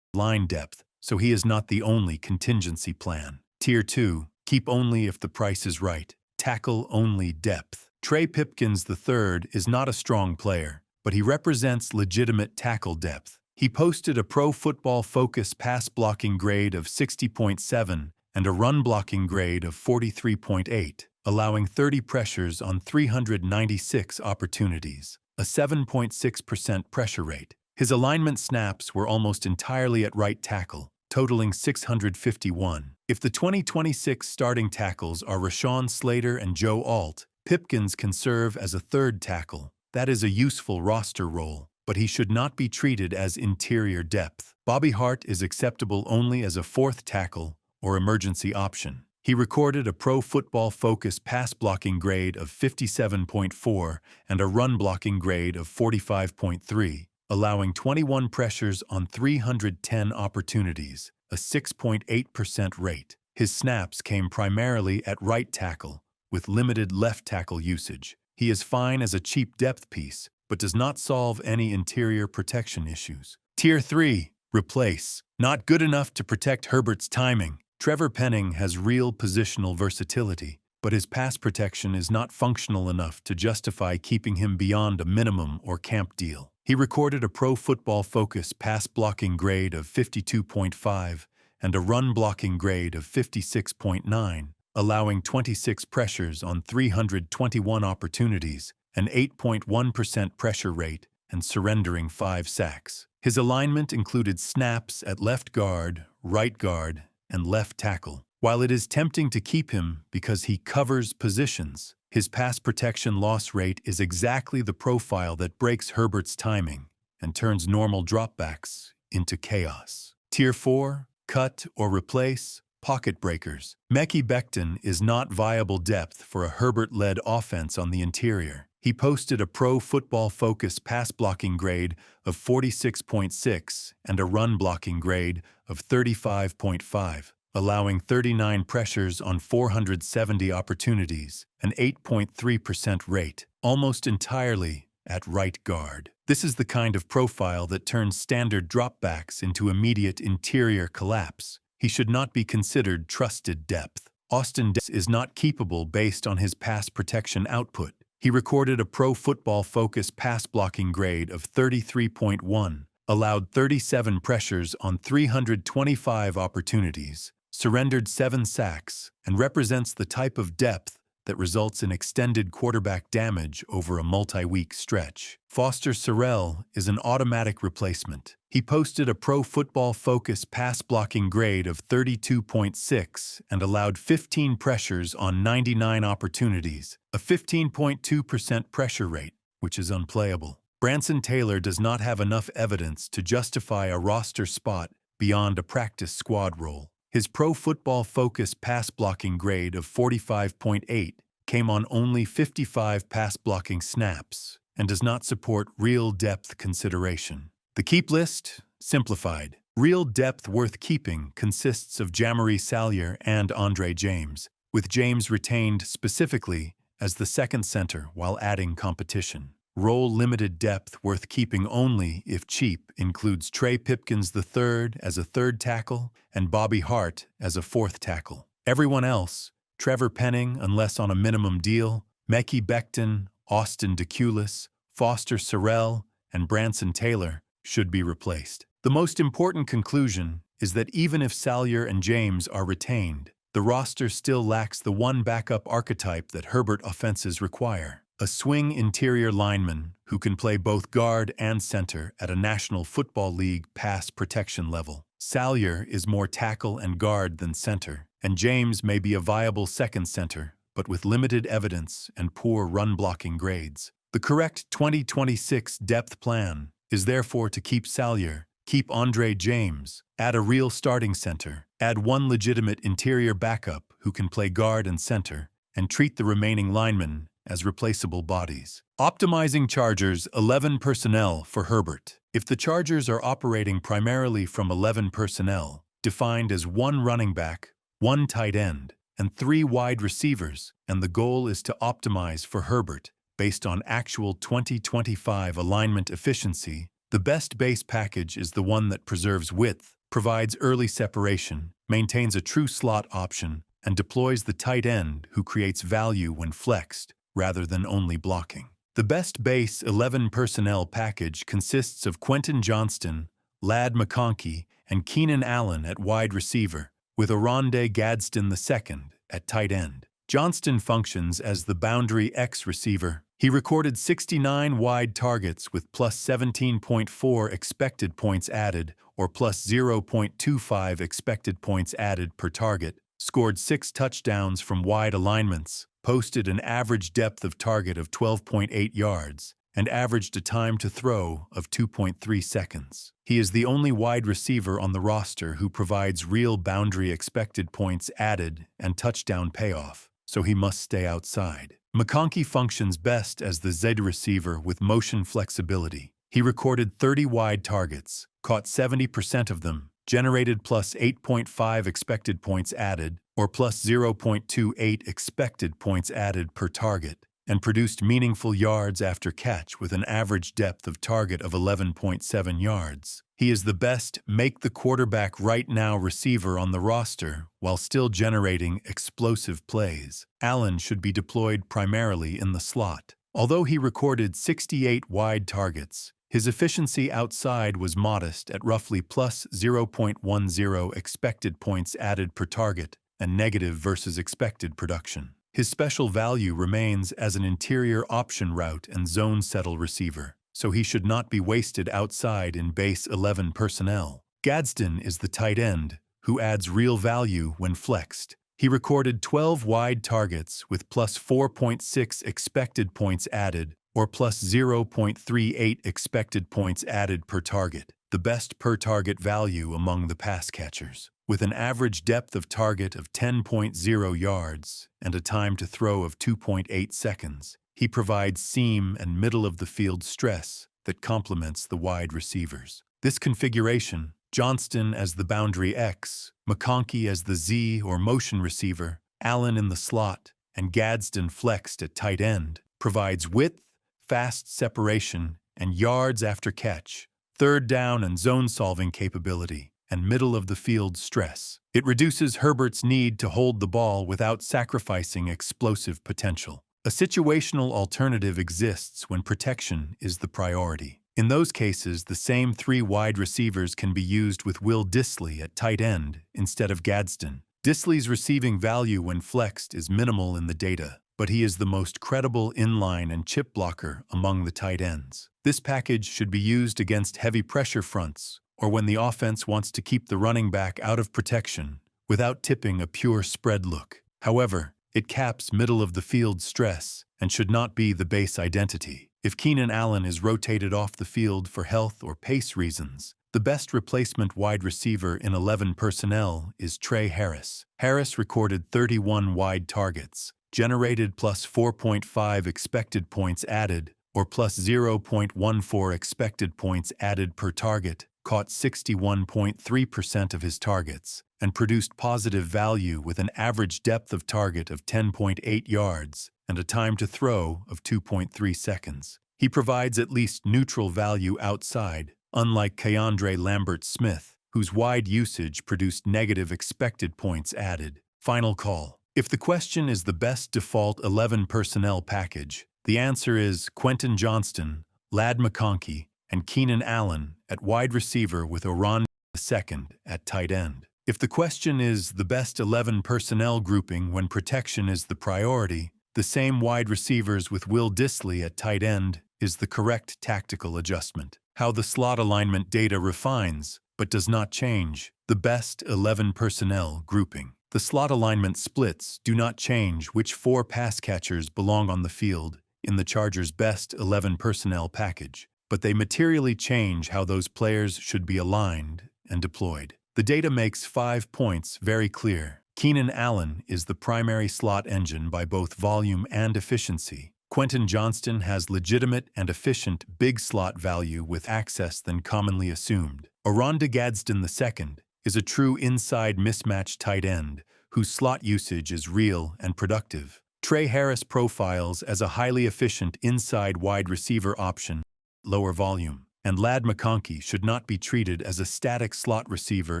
line depth, so he is not the only contingency plan. Tier 2, keep only if the price is right. Tackle only depth. Trey Pipkins III is not a strong player, but he represents legitimate tackle depth. He posted a Pro Football Focus pass blocking grade of 60.7 and a run blocking grade of 43.8, allowing 30 pressures on 396 opportunities, a 7.6% pressure rate. His alignment snaps were almost entirely at right tackle, totaling 651. If the 2026 starting tackles are Rashawn Slater and Joe Alt, Pipkins can serve as a third tackle. That is a useful roster role, but he should not be treated as interior depth. Bobby Hart is acceptable only as a fourth tackle or emergency option. He recorded a Pro Football Focus pass blocking grade of 57.4 and a run blocking grade of 45.3. allowing 21 pressures on 310 opportunities, a 6.8% rate. His snaps came primarily at right tackle, with limited left tackle usage. He is fine as a cheap depth piece, but does not solve any interior protection issues. Tier 3, replace. Not good enough to protect Herbert's timing. Trevor Penning has real positional versatility, but his pass protection is not functional enough to justify keeping him beyond a minimum or camp deal. He recorded a Pro Football Focus pass blocking grade of 52.5 and a run blocking grade of 56.9, allowing 26 pressures on 321 opportunities, an 8.1% pressure rate, and surrendering 5 sacks. His alignment included snaps at left guard, right guard, and left tackle. While it is tempting to keep him because he covers positions, his pass protection loss rate is exactly the profile that breaks Herbert's timing and turns normal dropbacks into chaos. Tier 4, cut or replace, pocket breakers. Mekhi Becton is not viable depth for a Herbert-led offense on the interior. He posted a Pro Football Focus pass blocking grade of 46.6 and a run blocking grade of 35.5. allowing 39 pressures on 470 opportunities, an 8.3% rate, almost entirely at right guard. This is the kind of profile that turns standard dropbacks into immediate interior collapse. He should not be considered trusted depth. Austin Dess is not keepable based on his pass protection output. He recorded a Pro Football Focus pass blocking grade of 33.1, allowed 37 pressures on 325 opportunities, surrendered 7 sacks, and represents the type of depth that results in extended quarterback damage over a multi-week stretch. Foster Sarell is an automatic replacement. He posted a Pro Football Focus pass blocking grade of 32.6 and allowed 15 pressures on 99 opportunities, a 15.2% pressure rate, which is unplayable. Branson Taylor does not have enough evidence to justify a roster spot beyond a practice squad role. His Pro Football Focus pass blocking grade of 45.8 came on only 55 pass blocking snaps and does not support real depth consideration. The keep list, simplified. Real depth worth keeping consists of Jamari Salyer and Andre James, with James retained specifically as the second center while adding competition. Role-limited depth worth keeping only if cheap includes Trey Pipkins III as a third tackle and Bobby Hart as a fourth tackle. Everyone else, Trevor Penning unless on a minimum deal, Mekhi Becton, Austin Deculis, Foster Sarell, and Branson Taylor, should be replaced. The most important conclusion is that even if Salyer and James are retained, the roster still lacks the one backup archetype that Herbert offenses require. A swing interior lineman who can play both guard and center at a National Football League pass protection level. Salyer is more tackle and guard than center, and James may be a viable second center, but with limited evidence and poor run-blocking grades. The correct 2026 depth plan is therefore to keep Salyer, Keep Andre James. Add a real starting center. Add one legitimate interior backup who can play guard and center, and treat the remaining linemen as replaceable bodies. Optimizing Chargers 11 personnel for Herbert. If the Chargers are operating primarily from 11 personnel, defined as one running back, one tight end, and 3 wide receivers, and the goal is to optimize for Herbert based on actual 2025 alignment efficiency, the best base package is the one that preserves width, provides early separation, maintains a true slot option, and deploys the tight end who creates value when flexed, rather than only blocking. The best base 11 personnel package consists of Quentin Johnston, Ladd McConkey, and Keenan Allen at wide receiver, with Oronde Gadsden II at tight end. Johnston functions as the boundary X receiver. He recorded 69 wide targets with plus 17.4 expected points added or plus 0.25 expected points added per target, scored 6 touchdowns from wide alignments, posted an average depth of target of 12.8 yards, and averaged a time to throw of 2.3 seconds. He is the only wide receiver on the roster who provides real boundary expected points added and touchdown payoff, so he must stay outside. McConkey functions best as the Z receiver with motion flexibility. He recorded 30 wide targets, caught 70% of them, generated plus 8.5 expected points added, or plus 0.28 expected points added per target, and produced meaningful yards after catch with an average depth of target of 11.7 yards. He is the best make-the-quarterback-right-now receiver on the roster while still generating explosive plays. Allen should be deployed primarily in the slot. Although he recorded 68 wide targets, his efficiency outside was modest at roughly plus 0.10 expected points added per target and negative versus expected production. His special value remains as an interior option route and zone settle receiver, so he should not be wasted outside in base 11 personnel. Gadsden is the tight end, who adds real value when flexed. He recorded 12 wide targets with plus 4.6 expected points added or plus 0.38 expected points added per target, the best per target value among the pass catchers. With an average depth of target of 10.0 yards and a time to throw of 2.8 seconds, he provides seam and middle-of-the-field stress that complements the wide receivers. This configuration, Johnston as the boundary X, McConkey as the Z or motion receiver, Allen in the slot, and Gadsden flexed at tight end, provides width, fast separation, and yards after catch, third down and zone-solving capability, and middle-of-the-field stress. It reduces Herbert's need to hold the ball without sacrificing explosive potential. A situational alternative exists when protection is the priority. In those cases, the same 3 wide receivers can be used with Will Dissly at tight end instead of Gadsden. Dissly's receiving value when flexed is minimal in the data, but he is the most credible inline and chip blocker among the tight ends. This package should be used against heavy pressure fronts or when the offense wants to keep the running back out of protection without tipping a pure spread look. However, it caps middle-of-the-field stress and should not be the base identity. If Keenan Allen is rotated off the field for health or pace reasons, the best replacement wide receiver in 11 personnel is Trey Harris. Harris recorded 31 wide targets, generated plus 4.5 expected points added, or plus 0.14 expected points added per target, caught 61.3% of his targets, and produced positive value with an average depth of target of 10.8 yards and a time to throw of 2.3 seconds. He provides at least neutral value outside, unlike Keandre Lambert-Smith, whose wide usage produced negative expected points added. Final call. If the question is the best default 11 personnel package, the answer is Quentin Johnston, Ladd McConkey, and Keenan Allen at wide receiver with Oronde II at tight end. If the question is the best 11 personnel grouping when protection is the priority, the same wide receivers with Will Dissly at tight end is the correct tactical adjustment. How the slot alignment data refines, but does not change, the best 11 personnel grouping. The slot alignment splits do not change which 4 pass catchers belong on the field in the Chargers' best 11 personnel package. but they materially change how those players should be aligned and deployed. The data makes 5 points very clear. Keenan Allen is the primary slot engine by both volume and efficiency. Quentin Johnston has legitimate and efficient big slot value with access than commonly assumed. Oronde Gadsden II is a true inside mismatch tight end whose slot usage is real and productive. Trey Harris profiles as a highly efficient inside wide receiver option, lower volume. And Ladd McConkey should not be treated as a static slot receiver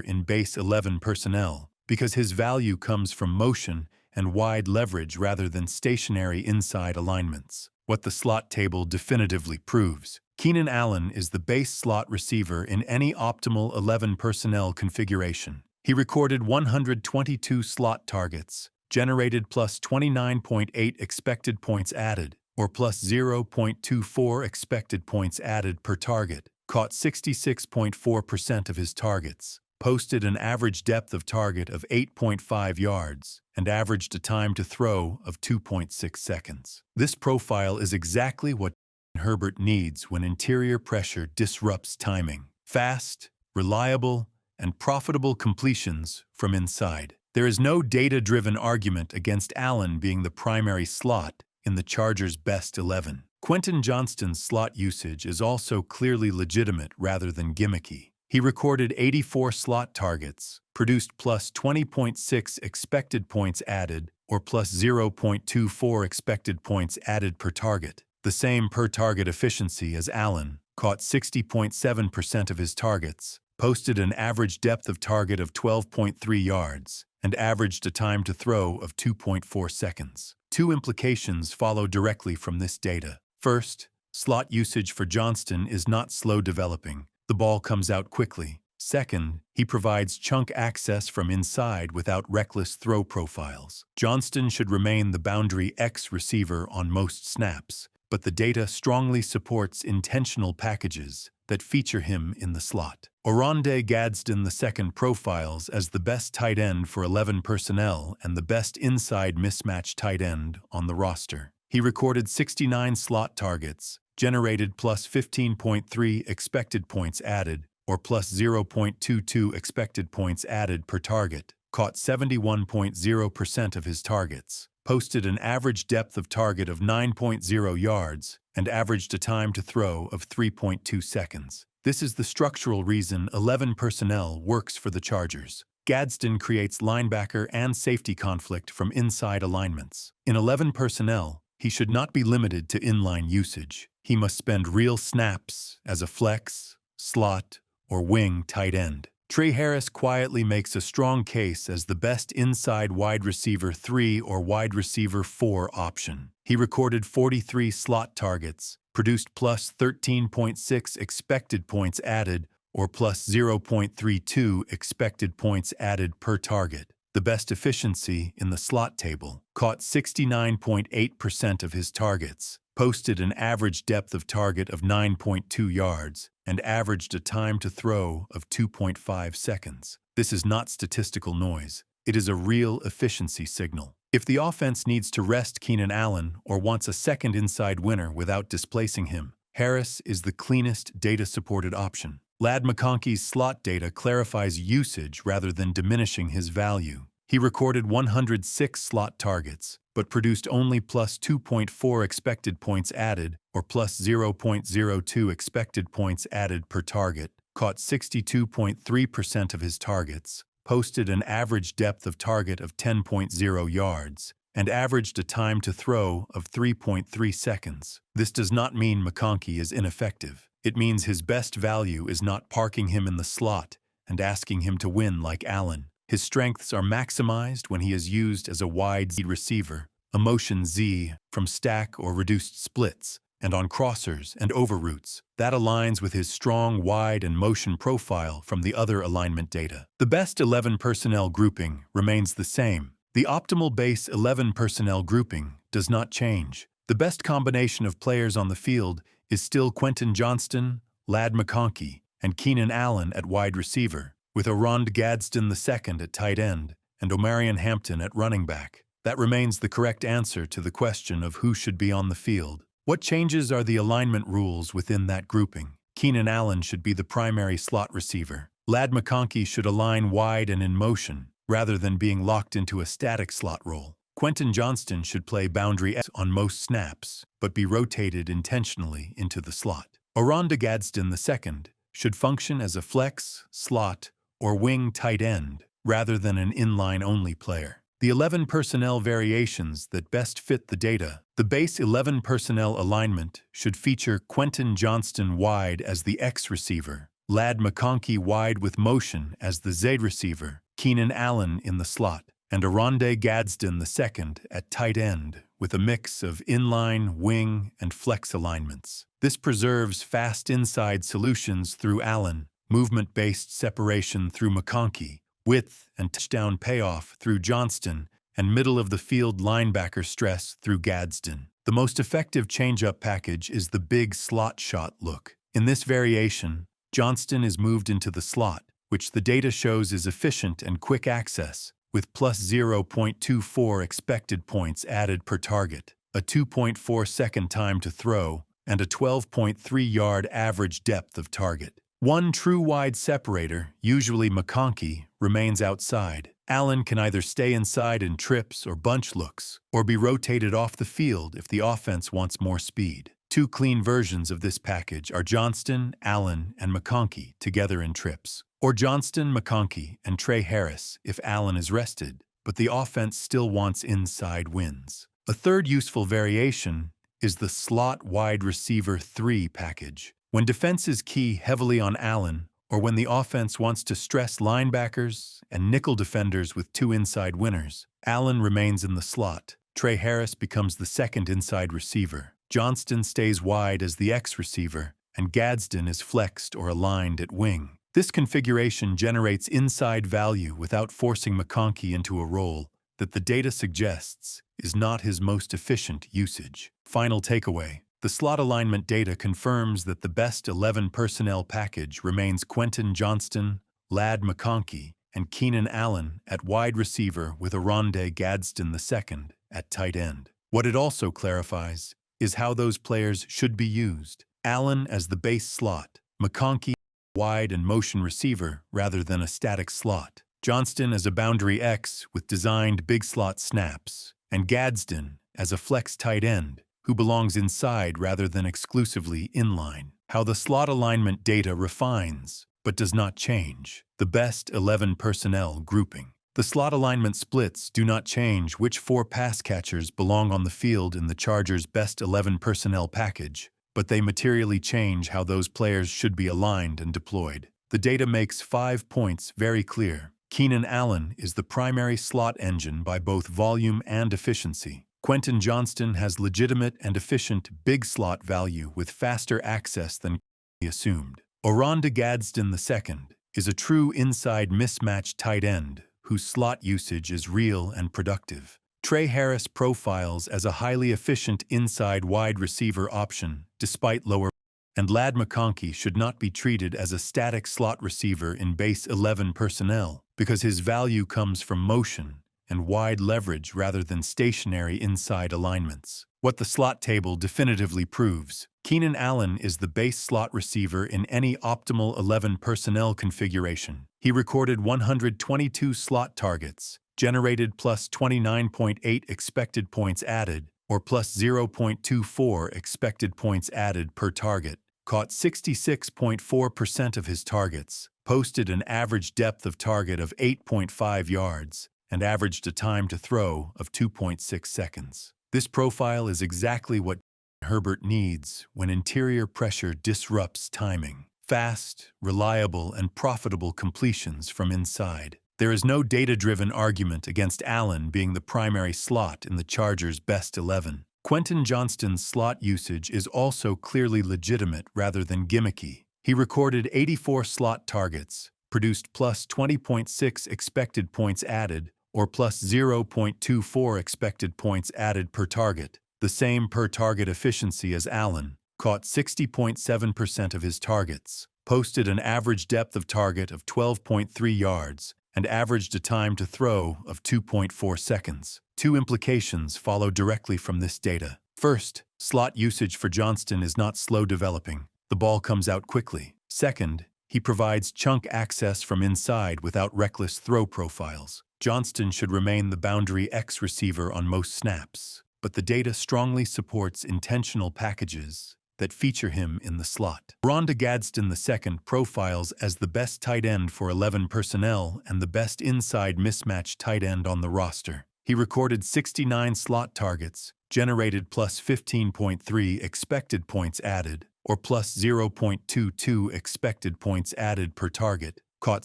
in base 11 personnel because his value comes from motion and wide leverage rather than stationary inside alignments. What the slot table definitively proves. Keenan Allen is the base slot receiver in any optimal 11 personnel configuration. He recorded 122 slot targets, generated plus 29.8 expected points added, or plus 0.24 expected points added per target, caught 66.4% of his targets, posted an average depth of target of 8.5 yards, and averaged a time to throw of 2.6 seconds. This profile is exactly what Herbert needs when interior pressure disrupts timing. Fast, reliable, and profitable completions from inside. There is no data-driven argument against Allen being the primary slot in the Chargers' best 11. Quentin Johnston's slot usage is also clearly legitimate rather than gimmicky. He recorded 84 slot targets, produced plus 20.6 expected points added, or plus 0.24 expected points added per target. The same per-target efficiency as Allen, caught 60.7% of his targets, posted an average depth of target of 12.3 yards, and averaged a time to throw of 2.4 seconds. Two implications follow directly from this data. First, slot usage for Johnston is not slow developing. The ball comes out quickly. Second, he provides chunk access from inside without reckless throw profiles. Johnston should remain the boundary X receiver on most snaps, but the data strongly supports intentional packages that feature him in the slot. Oronde Gadsden II profiles as the best tight end for 11 personnel and the best inside mismatch tight end on the roster. He recorded 69 slot targets, generated plus 15.3 expected points added, or plus 0.22 expected points added per target, caught 71.0% of his targets, posted an average depth of target of 9.0 yards, and averaged a time to throw of 3.2 seconds. This is the structural reason 11 personnel works for the Chargers. Gadsden creates linebacker and safety conflict from inside alignments. In 11 personnel, he should not be limited to inline usage. He must spend real snaps as a flex, slot, or wing tight end. Trey Harris quietly makes a strong case as the best inside wide receiver 3 or wide receiver 4 option. He recorded 43 slot targets, produced plus 13.6 expected points added, or plus 0.32 expected points added per target. The best efficiency in the slot table, caught 69.8% of his targets, posted an average depth of target of 9.2 yards, and averaged a time to throw of 2.5 seconds. This is not statistical noise. It is a real efficiency signal. If the offense needs to rest Keenan Allen or wants a second inside winner without displacing him, Harris is the cleanest data-supported option. Ladd McConkey's slot data clarifies usage rather than diminishing his value. He recorded 106 slot targets, but produced only plus 2.4 expected points added, or plus 0.02 expected points added per target, caught 62.3% of his targets, posted an average depth of target of 10.0 yards, and averaged a time to throw of 3.3 seconds. This does not mean McConkey is ineffective. It means his best value is not parking him in the slot and asking him to win like Allen. His strengths are maximized when he is used as a wide Z receiver, a motion Z from stack or reduced splits, and on crossers and overroutes. That aligns with his strong wide and motion profile from the other alignment data. The best 11 personnel grouping remains the same. The optimal base 11 personnel grouping does not change. The best combination of players on the field is still Quentin Johnston, Ladd McConkey, and Keenan Allen at wide receiver, with Oronde Gadsden II at tight end and Omarion Hampton at running back. That remains the correct answer to the question of who should be on the field. What changes are the alignment rules within that grouping? Keenan Allen should be the primary slot receiver. Ladd McConkey should align wide and in motion, rather than being locked into a static slot role. Quentin Johnston should play boundary X on most snaps, but be rotated intentionally into the slot. Oronda Gadsden II should function as a flex, slot, or wing tight end, rather than an inline-only player. The 11 personnel variations that best fit the data. The base 11 personnel alignment should feature Quentin Johnston wide as the X receiver, Ladd McConkey wide with motion as the Z receiver, Keenan Allen in the slot, and Oronda Gadsden II at tight end with a mix of inline, wing, and flex alignments. This preserves fast inside solutions through Allen, movement-based separation through McConkey, width and touchdown payoff through Johnston, and middle-of-the-field linebacker stress through Gadsden. The most effective change-up package is the big slot shot look. In this variation, Johnston is moved into the slot, which the data shows is efficient and quick access, with plus 0.24 expected points added per target, a 2.4-second time to throw, and a 12.3-yard average depth of target. One true wide separator, usually McConkey, remains outside. Allen can either stay inside in trips or bunch looks, or be rotated off the field if the offense wants more speed. Two clean versions of this package are Johnston, Allen, and McConkey together in trips, or Johnston, McConkey, and Trey Harris if Allen is rested, but the offense still wants inside wins. A third useful variation is the slot wide receiver 3 package. When defenses key heavily on Allen, or when the offense wants to stress linebackers and nickel defenders with two inside winners, Allen remains in the slot. Trey Harris becomes the second inside receiver. Johnston stays wide as the X receiver, and Gadsden is flexed or aligned at wing. This configuration generates inside value without forcing McConkey into a role that the data suggests is not his most efficient usage. Final takeaway. The slot alignment data confirms that the best 11 personnel package remains Quentin Johnston, Ladd McConkey, and Keenan Allen at wide receiver with Oronda Gadsden II at tight end. What it also clarifies is how those players should be used. Allen as the base slot, McConkey wide and motion receiver rather than a static slot, Johnston as a boundary X with designed big slot snaps, and Gadsden as a flex tight end who belongs inside rather than exclusively inline. How the slot alignment data refines, but does not change, the best 11 personnel grouping. The slot alignment splits do not change which 4 pass catchers belong on the field in the Chargers' best 11 personnel package, but they materially change how those players should be aligned and deployed. The data makes 5 points very clear. Keenan Allen is the primary slot engine by both volume and efficiency. Quentin Johnston has legitimate and efficient big slot value with faster access than assumed. Oronda Gadsden II is a true inside mismatch tight end whose slot usage is real and productive. Trey Harris profiles as a highly efficient inside wide receiver option despite lower, and Ladd McConkey should not be treated as a static slot receiver in base 11 personnel because his value comes from motion and wide leverage rather than stationary inside alignments. What the slot table definitively proves: Keenan Allen is the base slot receiver in any optimal 11 personnel configuration. He recorded 122 slot targets, generated plus 29.8 expected points added, or plus 0.24 expected points added per target, caught 66.4% of his targets, posted an average depth of target of 8.5 yards, and averaged a time to throw of 2.6 seconds. This profile is exactly what Herbert needs when interior pressure disrupts timing. Fast, reliable, and profitable completions from inside. There is no data-driven argument against Allen being the primary slot in the Chargers' best 11. Quentin Johnston's slot usage is also clearly legitimate rather than gimmicky. He recorded 84 slot targets, produced plus 20.6 expected points added, or plus 0.24 expected points added per target, the same per-target efficiency as Allen, caught 60.7% of his targets, posted an average depth of target of 12.3 yards, and averaged a time to throw of 2.4 seconds. Two implications follow directly from this data. First, Slot usage for Johnston is not slow developing. The ball comes out quickly. Second, he provides chunk access from inside without reckless throw profiles. Johnston should remain the boundary X receiver on most snaps, but the data strongly supports intentional packages that feature him in the slot. Rhonda Gadsden II profiles as the best tight end for 11 personnel and the best inside mismatch tight end on the roster. He recorded 69 slot targets, generated plus 15.3 expected points added, or plus 0.22 expected points added per target, caught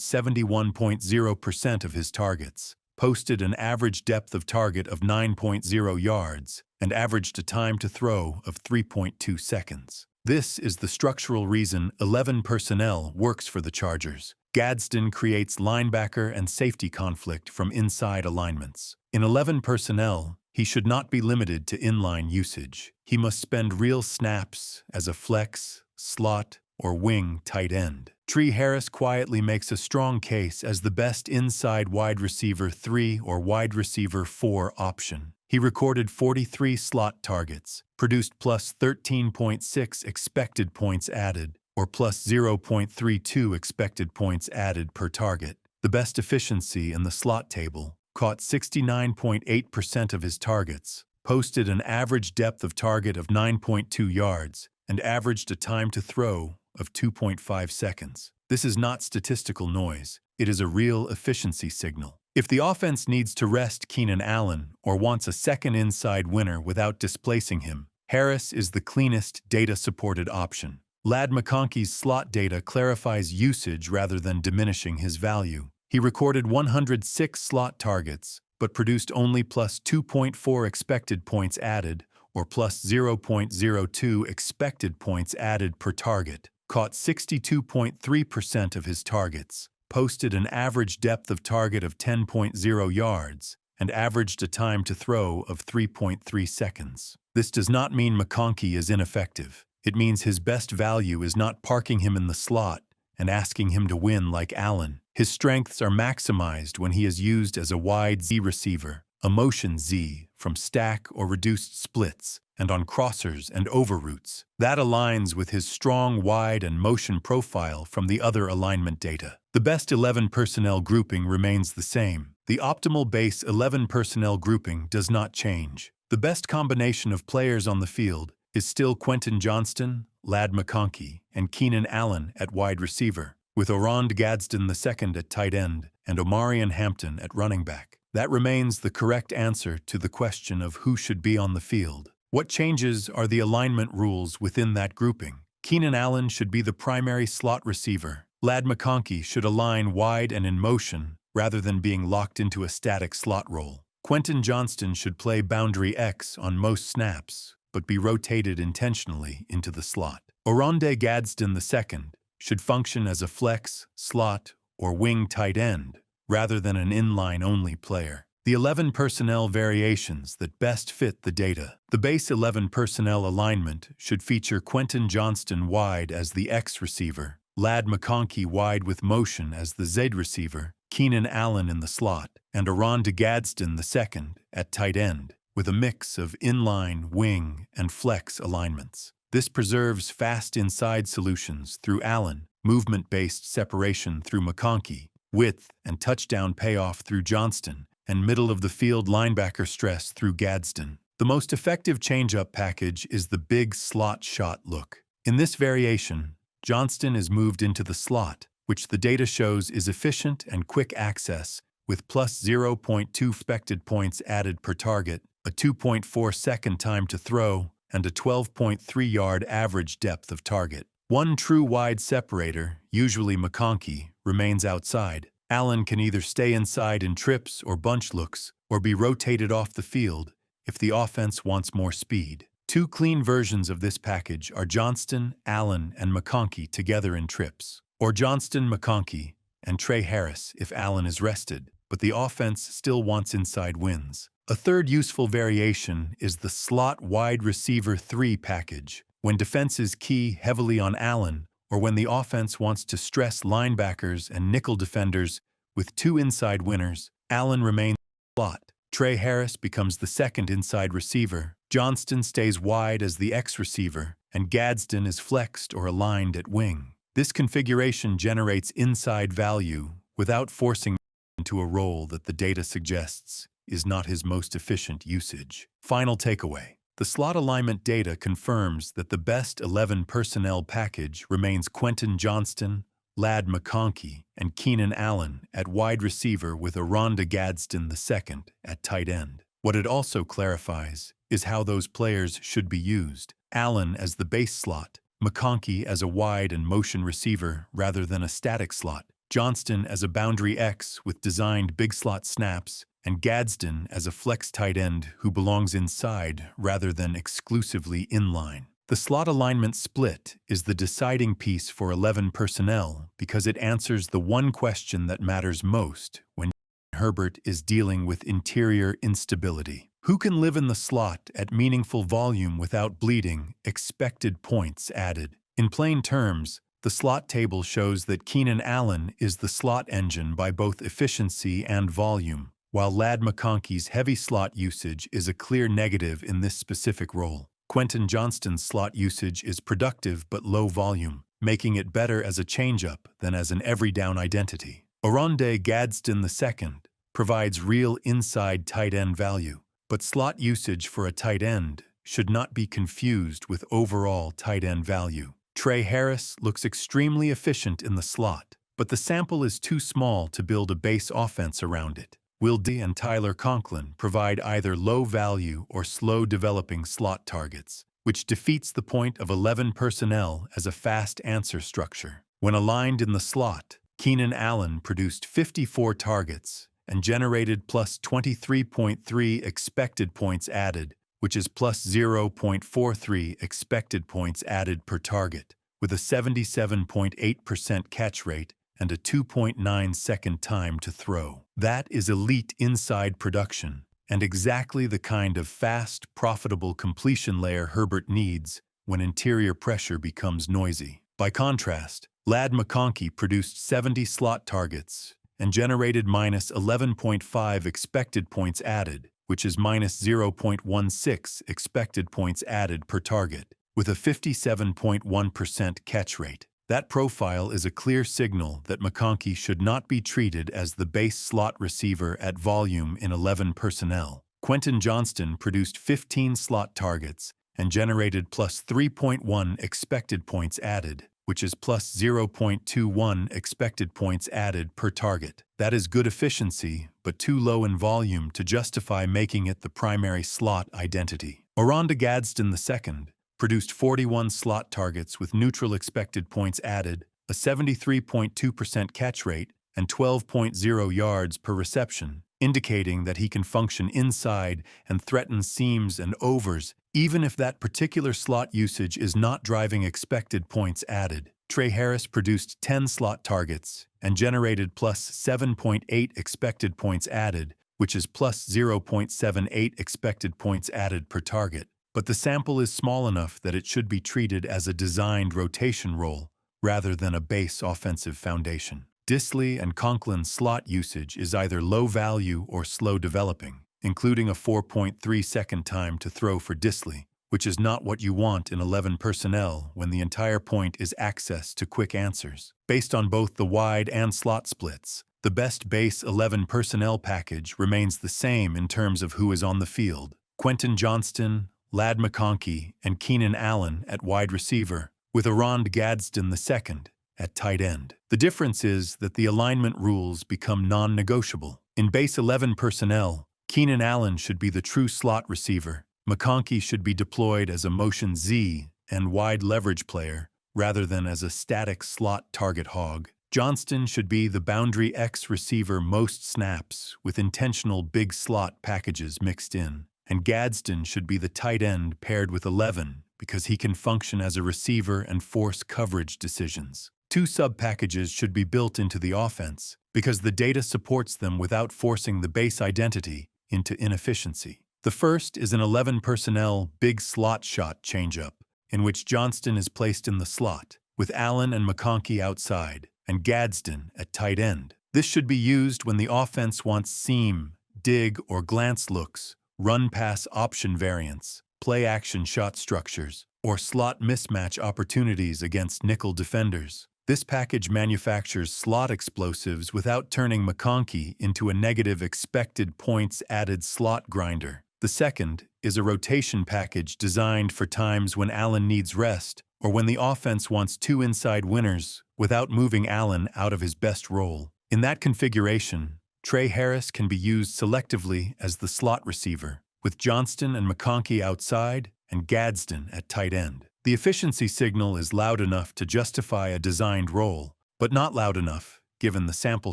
71.0% of his targets, posted an average depth of target of 9.0 yards, and averaged a time to throw of 3.2 seconds. This is the structural reason 11 personnel works for the Chargers. Gadsden creates linebacker and safety conflict from inside alignments. In 11 personnel, he should not be limited to inline usage. He must spend real snaps as a flex, slot, or wing tight end. Tree Harris quietly makes a strong case as the best inside wide receiver 3 or wide receiver 4 option. He recorded 43 slot targets, produced plus 13.6 expected points added, or plus 0.32 expected points added per target. The best efficiency in the slot table, caught 69.8% of his targets, posted an average depth of target of 9.2 yards, and averaged a time to throw of 2.5 seconds. This is not statistical noise. It is a real efficiency signal. If the offense needs to rest Keenan Allen or wants a second inside winner without displacing him, Harris is the cleanest data-supported option. Ladd McConkey's slot data clarifies usage rather than diminishing his value. He recorded 106 slot targets, but produced only plus 2.4 expected points added, or plus 0.02 expected points added per target, caught 62.3% of his targets, posted an average depth of target of 10.0 yards, and averaged a time to throw of 3.3 seconds. This does not mean McConkey is ineffective. It means his best value is not parking him in the slot and asking him to win like Allen. His strengths are maximized when he is used as a wide Z receiver, a motion Z from stack or reduced splits, and on crossers and over routes. That aligns with his strong wide and motion profile from the other alignment data. The best 11 personnel grouping remains the same. The optimal base 11 personnel grouping does not change. The best combination of players on the field is still Quentin Johnston, Ladd McConkey, and Keenan Allen at wide receiver, with Oronde Gadsden II at tight end and Omarion Hampton at running back. That remains the correct answer to the question of who should be on the field. What changes are the alignment rules within that grouping. Keenan Allen should be the primary slot receiver. Ladd McConkey should align wide and in motion rather than being locked into a static slot role. Quentin Johnston should play boundary X on most snaps, but be rotated intentionally into the slot. Oronde Gadsden II should function as a flex, slot, or wing tight end, rather than an inline-only player. The 11 personnel variations that best fit the data. The base 11 personnel alignment should feature Quentin Johnston wide as the X receiver, Ladd McConkey wide with motion as the Z receiver, Keenan Allen in the slot, and Oronde Gadsden II at tight end, with a mix of inline, wing, and flex alignments. This preserves fast inside solutions through Allen, movement-based separation through McConkey, width and touchdown payoff through Johnston, and middle-of-the-field linebacker stress through Gadsden. The most effective change-up package is the big slot shot look. In this variation, Johnston is moved into the slot, which the data shows is efficient and quick access, with plus 0.2 expected points added per target, a 2.4 second time to throw, and a 12.3 yard average depth of target. One true wide separator, usually McConkey, remains outside. Allen can either stay inside in trips or bunch looks, or be rotated off the field if the offense wants more speed. Two clean versions of this package are Johnston, Allen, and McConkey together in trips, or Johnston, McConkey, and Trey Harris if Allen is rested, but the offense still wants inside wins. A third useful variation is the slot wide receiver 3 package, when defenses key heavily on Allen, or when the offense wants to stress linebackers and nickel defenders with two inside winners. Allen remains in the slot. Trey Harris becomes the second inside receiver, Johnston stays wide as the X receiver, and Gadsden is flexed or aligned at wing. This configuration generates inside value without forcing into a role that the data suggests is not his most efficient usage. Final takeaway. The slot alignment data confirms that the best 11 personnel package remains Quentin Johnston, Ladd McConkey, and Keenan Allen at wide receiver with Aronda Gadsden II at tight end. What it also clarifies is how those players should be used. Allen as the base slot, McConkey as a wide and motion receiver rather than a static slot, Johnston as a boundary X with designed big slot snaps, and Gadsden as a flex tight end who belongs inside rather than exclusively inline. The slot alignment split is the deciding piece for 11 personnel because it answers the one question that matters most when Herbert is dealing with interior instability. Who can live in the slot at meaningful volume without bleeding? Expected points added. In plain terms, the slot table shows that Keenan Allen is the slot engine by both efficiency and volume, while Ladd McConkey's heavy slot usage is a clear negative in this specific role. Quentin Johnston's slot usage is productive but low volume, making it better as a changeup than as an every-down identity. Aronda Gadsden II provides real inside tight end value, but slot usage for a tight end should not be confused with overall tight end value. Trey Harris looks extremely efficient in the slot, but the sample is too small to build a base offense around it. Will D and Tyler Conklin provide either low-value or slow-developing slot targets, which defeats the point of 11 personnel as a fast answer structure. When aligned in the slot, Keenan Allen produced 54 targets and generated plus 23.3 expected points added, which is plus 0.43 expected points added per target, with a 77.8% catch rate and a 2.9-second time to throw. That is elite inside production, and exactly the kind of fast, profitable completion layer Herbert needs when interior pressure becomes noisy. By contrast, Ladd McConkey produced 70 slot targets and generated minus 11.5 expected points added, which is minus 0.16 expected points added per target, with a 57.1% catch rate. That profile is a clear signal that McConkey should not be treated as the base slot receiver at volume in 11 personnel. Quentin Johnston produced 15 slot targets and generated plus 3.1 expected points added, which is plus 0.21 expected points added per target. That is good efficiency, but too low in volume to justify making it the primary slot identity. Aronda Gadsden II produced 41 slot targets with neutral expected points added, a 73.2% catch rate, and 12.0 yards per reception, indicating that he can function inside and threaten seams and overs, even if that particular slot usage is not driving expected points added. Trey Harris produced 10 slot targets and generated plus 7.8 expected points added, which is plus 0.78 expected points added per target. But the sample is small enough that it should be treated as a designed rotation role rather than a base offensive foundation. Dissly and Conklin's slot usage is either low value or slow developing, including a 4.3-second time to throw for Dissly, which is not what you want in 11 personnel when the entire point is access to quick answers. Based on both the wide and slot splits, the best base 11 personnel package remains the same in terms of who is on the field. Quentin Johnston, Ladd McConkey, and Keenan Allen at wide receiver, with Aronda Gadsden II at tight end. The difference is that the alignment rules become non-negotiable. In base 11 personnel, Keenan Allen should be the true slot receiver. McConkey should be deployed as a motion Z and wide leverage player rather than as a static slot target hog. Johnston should be the boundary X receiver most snaps with intentional big slot packages mixed in. And Gadsden should be the tight end paired with 11 because he can function as a receiver and force coverage decisions. Two sub-packages should be built into the offense because the data supports them without forcing the base identity into inefficiency. The first is an 11 personnel big slot shot changeup in which Johnston is placed in the slot with Allen and McConkey outside and Gadsden at tight end. This should be used when the offense wants seam, dig, or glance looks, run-pass option variants, play-action shot structures, or slot mismatch opportunities against nickel defenders. This package manufactures slot explosives without turning McConkey into a negative expected points added slot grinder. The second is a rotation package designed for times when Allen needs rest or when the offense wants two inside winners without moving Allen out of his best role. In that configuration, Tre Harris can be used selectively as the slot receiver, with Johnston and McConkey outside and Gadsden at tight end. The efficiency signal is loud enough to justify a designed role, but not loud enough, given the sample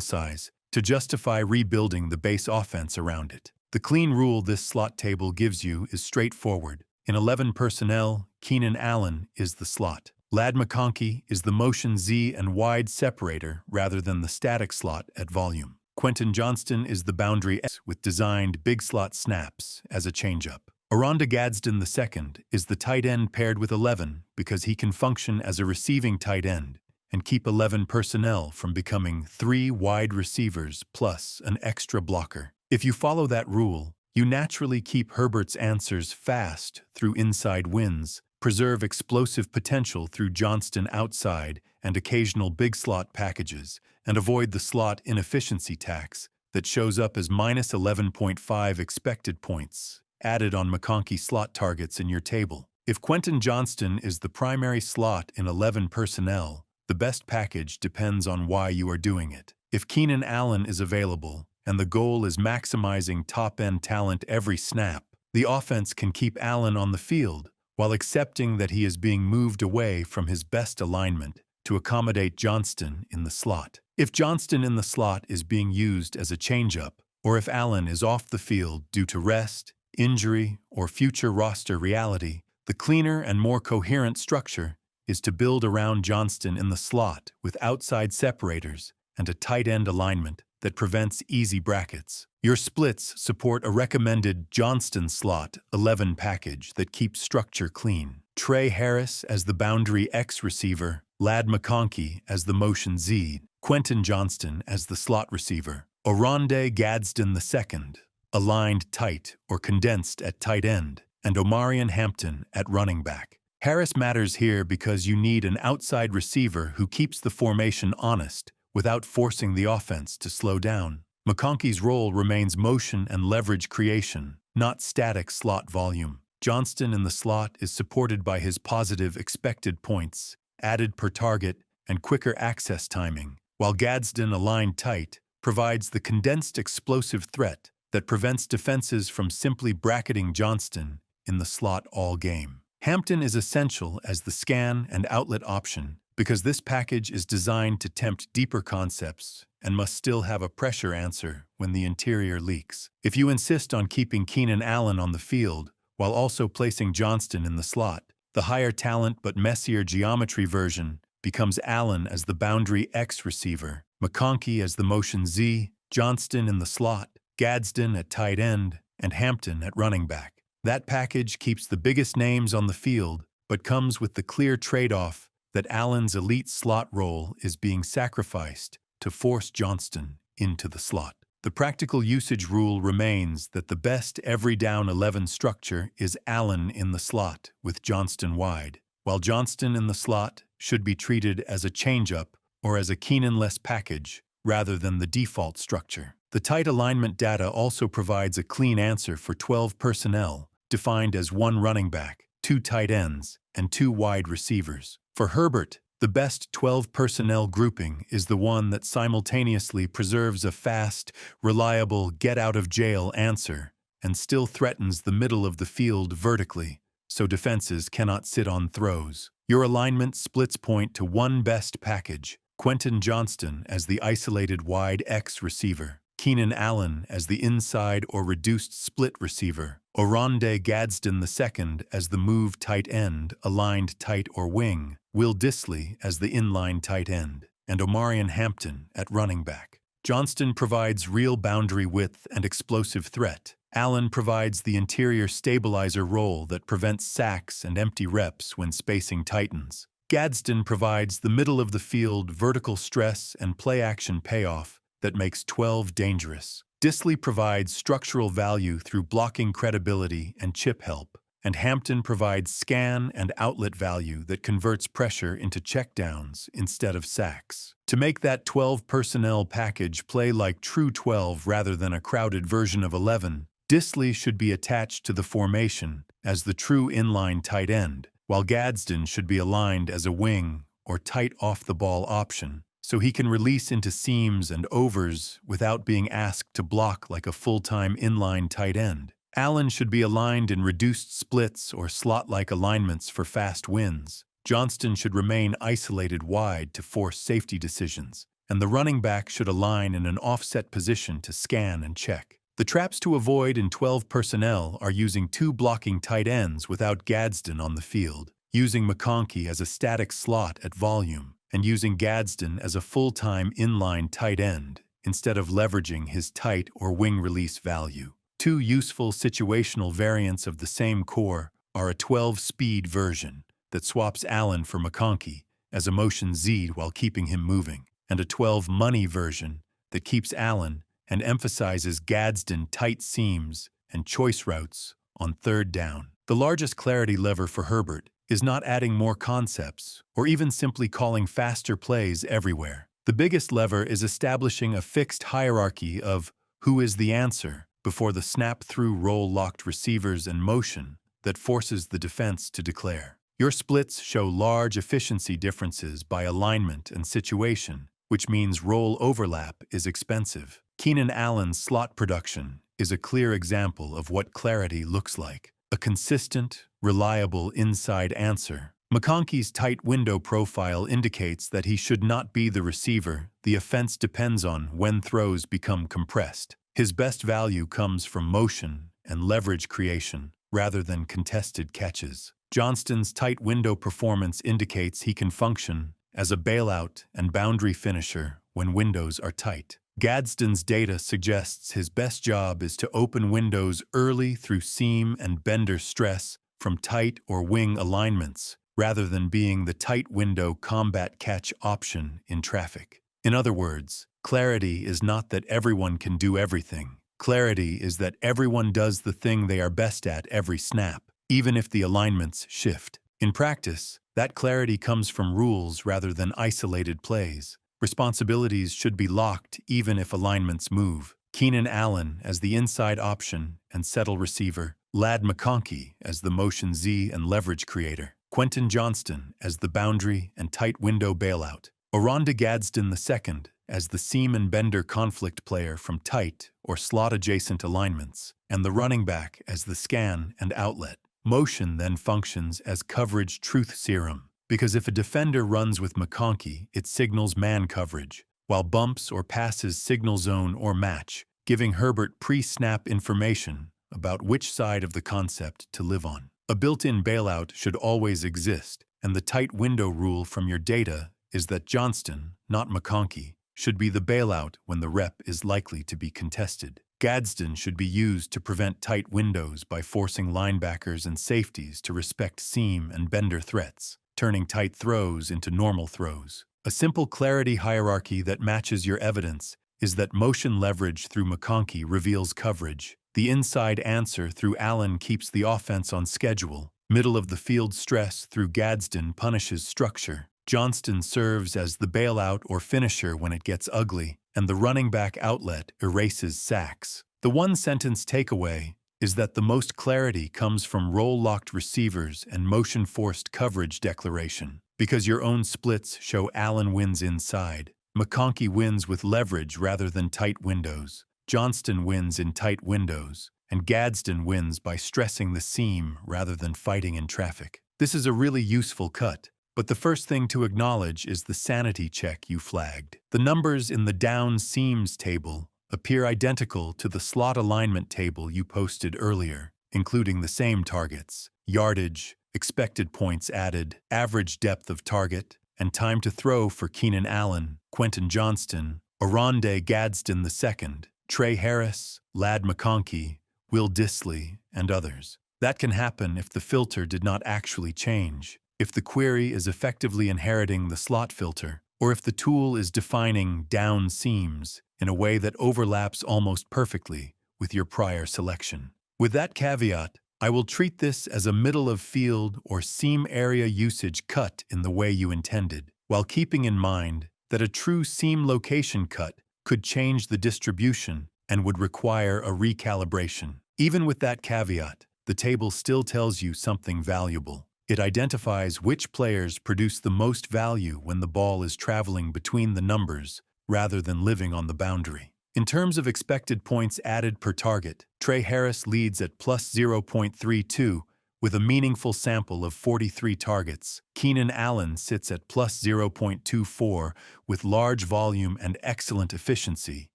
size, to justify rebuilding the base offense around it. The clean rule this slot table gives you is straightforward. In 11 personnel, Keenan Allen is the slot. Ladd McConkey is the motion Z and wide separator rather than the static slot at volume. Quentin Johnston is the boundary X with designed big slot snaps as a changeup. Oronda Gadsden II is the tight end paired with 11 because he can function as a receiving tight end and keep 11 personnel from becoming 3 wide receivers plus an extra blocker. If you follow that rule, you naturally keep Herbert's answers fast through inside wins, preserve explosive potential through Johnston outside and occasional big slot packages, and avoid the slot inefficiency tax that shows up as minus 11.5 expected points added on McConkey slot targets in your table. If Quentin Johnston is the primary slot in 11 personnel, the best package depends on why you are doing it. If Keenan Allen is available, and the goal is maximizing top-end talent every snap, the offense can keep Allen on the field while accepting that he is being moved away from his best alignment to accommodate Johnston in the slot. If Johnston in the slot is being used as a changeup, or if Allen is off the field due to rest, injury, or future roster reality, the cleaner and more coherent structure is to build around Johnston in the slot with outside separators and a tight end alignment that prevents easy brackets. Your splits support a recommended Johnston slot 11 package that keeps structure clean. Tre Harris as the boundary X receiver, Ladd McConkey as the motion Z, Quentin Johnston as the slot receiver, Oronda Gadsden II, aligned tight or condensed at tight end, and Omarion Hampton at running back. Harris matters here because you need an outside receiver who keeps the formation honest without forcing the offense to slow down. McConkey's role remains motion and leverage creation, not static slot volume. Johnston in the slot is supported by his positive expected points, added per target, and quicker access timing, while Gadsden aligned tight provides the condensed explosive threat that prevents defenses from simply bracketing Johnston in the slot all game. Hampton is essential as the scan and outlet option because this package is designed to tempt deeper concepts and must still have a pressure answer when the interior leaks. If you insist on keeping Keenan Allen on the field while also placing Johnston in the slot, the higher talent but messier geometry version becomes Allen as the boundary X receiver, McConkey as the motion Z, Johnston in the slot, Gadsden at tight end, and Hampton at running back. That package keeps the biggest names on the field, but comes with the clear trade-off that Allen's elite slot role is being sacrificed to force Johnston into the slot. The practical usage rule remains that the best every down 11 structure is Allen in the slot with Johnston wide, while Johnston in the slot should be treated as a changeup or as a Keenan-less package rather than the default structure. The tight alignment data also provides a clean answer for 12 personnel, defined as 1 running back, 2 tight ends, and 2 wide receivers. For Herbert, the best 12 personnel grouping is the one that simultaneously preserves a fast, reliable get-out-of-jail answer and still threatens the middle of the field vertically, so defenses cannot sit on throws. Your alignment splits point to one best package, Quentin Johnston as the isolated wide X receiver, Keenan Allen as the inside or reduced split receiver, Oronda Gadsden II as the move tight end, aligned tight or wing, Will Dissly as the inline tight end, and Omarion Hampton at running back. Johnston provides real boundary width and explosive threat. Allen provides the interior stabilizer role that prevents sacks and empty reps when spacing tightens. Gadsden provides the middle of the field vertical stress and play-action payoff that makes 12 dangerous. Dissly provides structural value through blocking credibility and chip help, and Hampton provides scan and outlet value that converts pressure into checkdowns instead of sacks. To make that 12 personnel package play like true 12 rather than a crowded version of 11, Disley should be attached to the formation as the true inline tight end, while Gadsden should be aligned as a wing or tight off-the-ball option, so he can release into seams and overs without being asked to block like a full-time inline tight end. Allen should be aligned in reduced splits or slot-like alignments for fast wins. Johnston should remain isolated wide to force safety decisions, and the running back should align in an offset position to scan and check. The traps to avoid in 12 personnel are using two blocking tight ends without Gadsden on the field, using McConkey as a static slot at volume, and using Gadsden as a full-time inline tight end instead of leveraging his tight or wing release value. Two useful situational variants of the same core are a 12-speed version that swaps Allen for McConkey as a motion Z while keeping him moving, and a 12-money version that keeps Allen and emphasizes Gadsden tight seams and choice routes on third down. The largest clarity lever for Herbert is not adding more concepts or even simply calling faster plays everywhere. The biggest lever is establishing a fixed hierarchy of who is the answer before the snap-through roll-locked receivers and motion that forces the defense to declare. Your splits show large efficiency differences by alignment and situation, which means roll overlap is expensive. Keenan Allen's slot production is a clear example of what clarity looks like. A consistent, reliable inside answer. McConkey's tight window profile indicates that he should not be the receiver the offense depends on when throws become compressed. His best value comes from motion and leverage creation rather than contested catches. Johnston's tight window performance indicates he can function as a bailout and boundary finisher when windows are tight. Gadsden's data suggests his best job is to open windows early through seam and bender stress from tight or wing alignments, rather than being the tight window combat catch option in traffic. In other words, clarity is not that everyone can do everything. Clarity is that everyone does the thing they are best at every snap, even if the alignments shift. In practice, that clarity comes from rules rather than isolated plays. Responsibilities should be locked even if alignments move. Keenan Allen as the inside option and settle receiver, Ladd McConkey as the motion Z and leverage creator, Quentin Johnston as the boundary and tight window bailout, Oronda Gadsden II as the seam and bender conflict player from tight or slot-adjacent alignments, and the running back as the scan and outlet. Motion then functions as coverage truth serum, because if a defender runs with McConkey, it signals man coverage, while bumps or passes signal zone or match, giving Herbert pre-snap information about which side of the concept to live on. A built-in bailout should always exist, and the tight window rule from your data is that Johnston, not McConkey, should be the bailout when the rep is likely to be contested. Gadsden should be used to prevent tight windows by forcing linebackers and safeties to respect seam and bender threats, turning tight throws into normal throws. A simple clarity hierarchy that matches your evidence is that motion leverage through McConkey reveals coverage. The inside answer through Allen keeps the offense on schedule. Middle of the field stress through Gadsden punishes structure. Johnston serves as the bailout or finisher when it gets ugly, and the running back outlet erases sacks. The one-sentence takeaway is that the most clarity comes from roll-locked receivers and motion-forced coverage declaration. Because your own splits show Allen wins inside, McConkey wins with leverage rather than tight windows, Johnston wins in tight windows, and Gadsden wins by stressing the seam rather than fighting in traffic. This is a really useful cut, but the first thing to acknowledge is the sanity check you flagged. The numbers in the down seams table appear identical to the slot alignment table you posted earlier, including the same targets, yardage, expected points added, average depth of target, and time to throw for Keenan Allen, Quentin Johnston, Oronda Gadsden II, Trey Harris, Ladd McConkey, Will Disley, and others. That can happen if the filter did not actually change, if the query is effectively inheriting the slot filter, or if the tool is defining down seams in a way that overlaps almost perfectly with your prior selection. With that caveat, I will treat this as a middle of field or seam area usage cut in the way you intended, while keeping in mind that a true seam location cut could change the distribution and would require a recalibration. Even with that caveat, the table still tells you something valuable. It identifies which players produce the most value when the ball is traveling between the numbers rather than living on the boundary. In terms of expected points added per target, Trey Harris leads at plus 0.32 with a meaningful sample of 43 targets. Keenan Allen sits at plus 0.24 with large volume and excellent efficiency.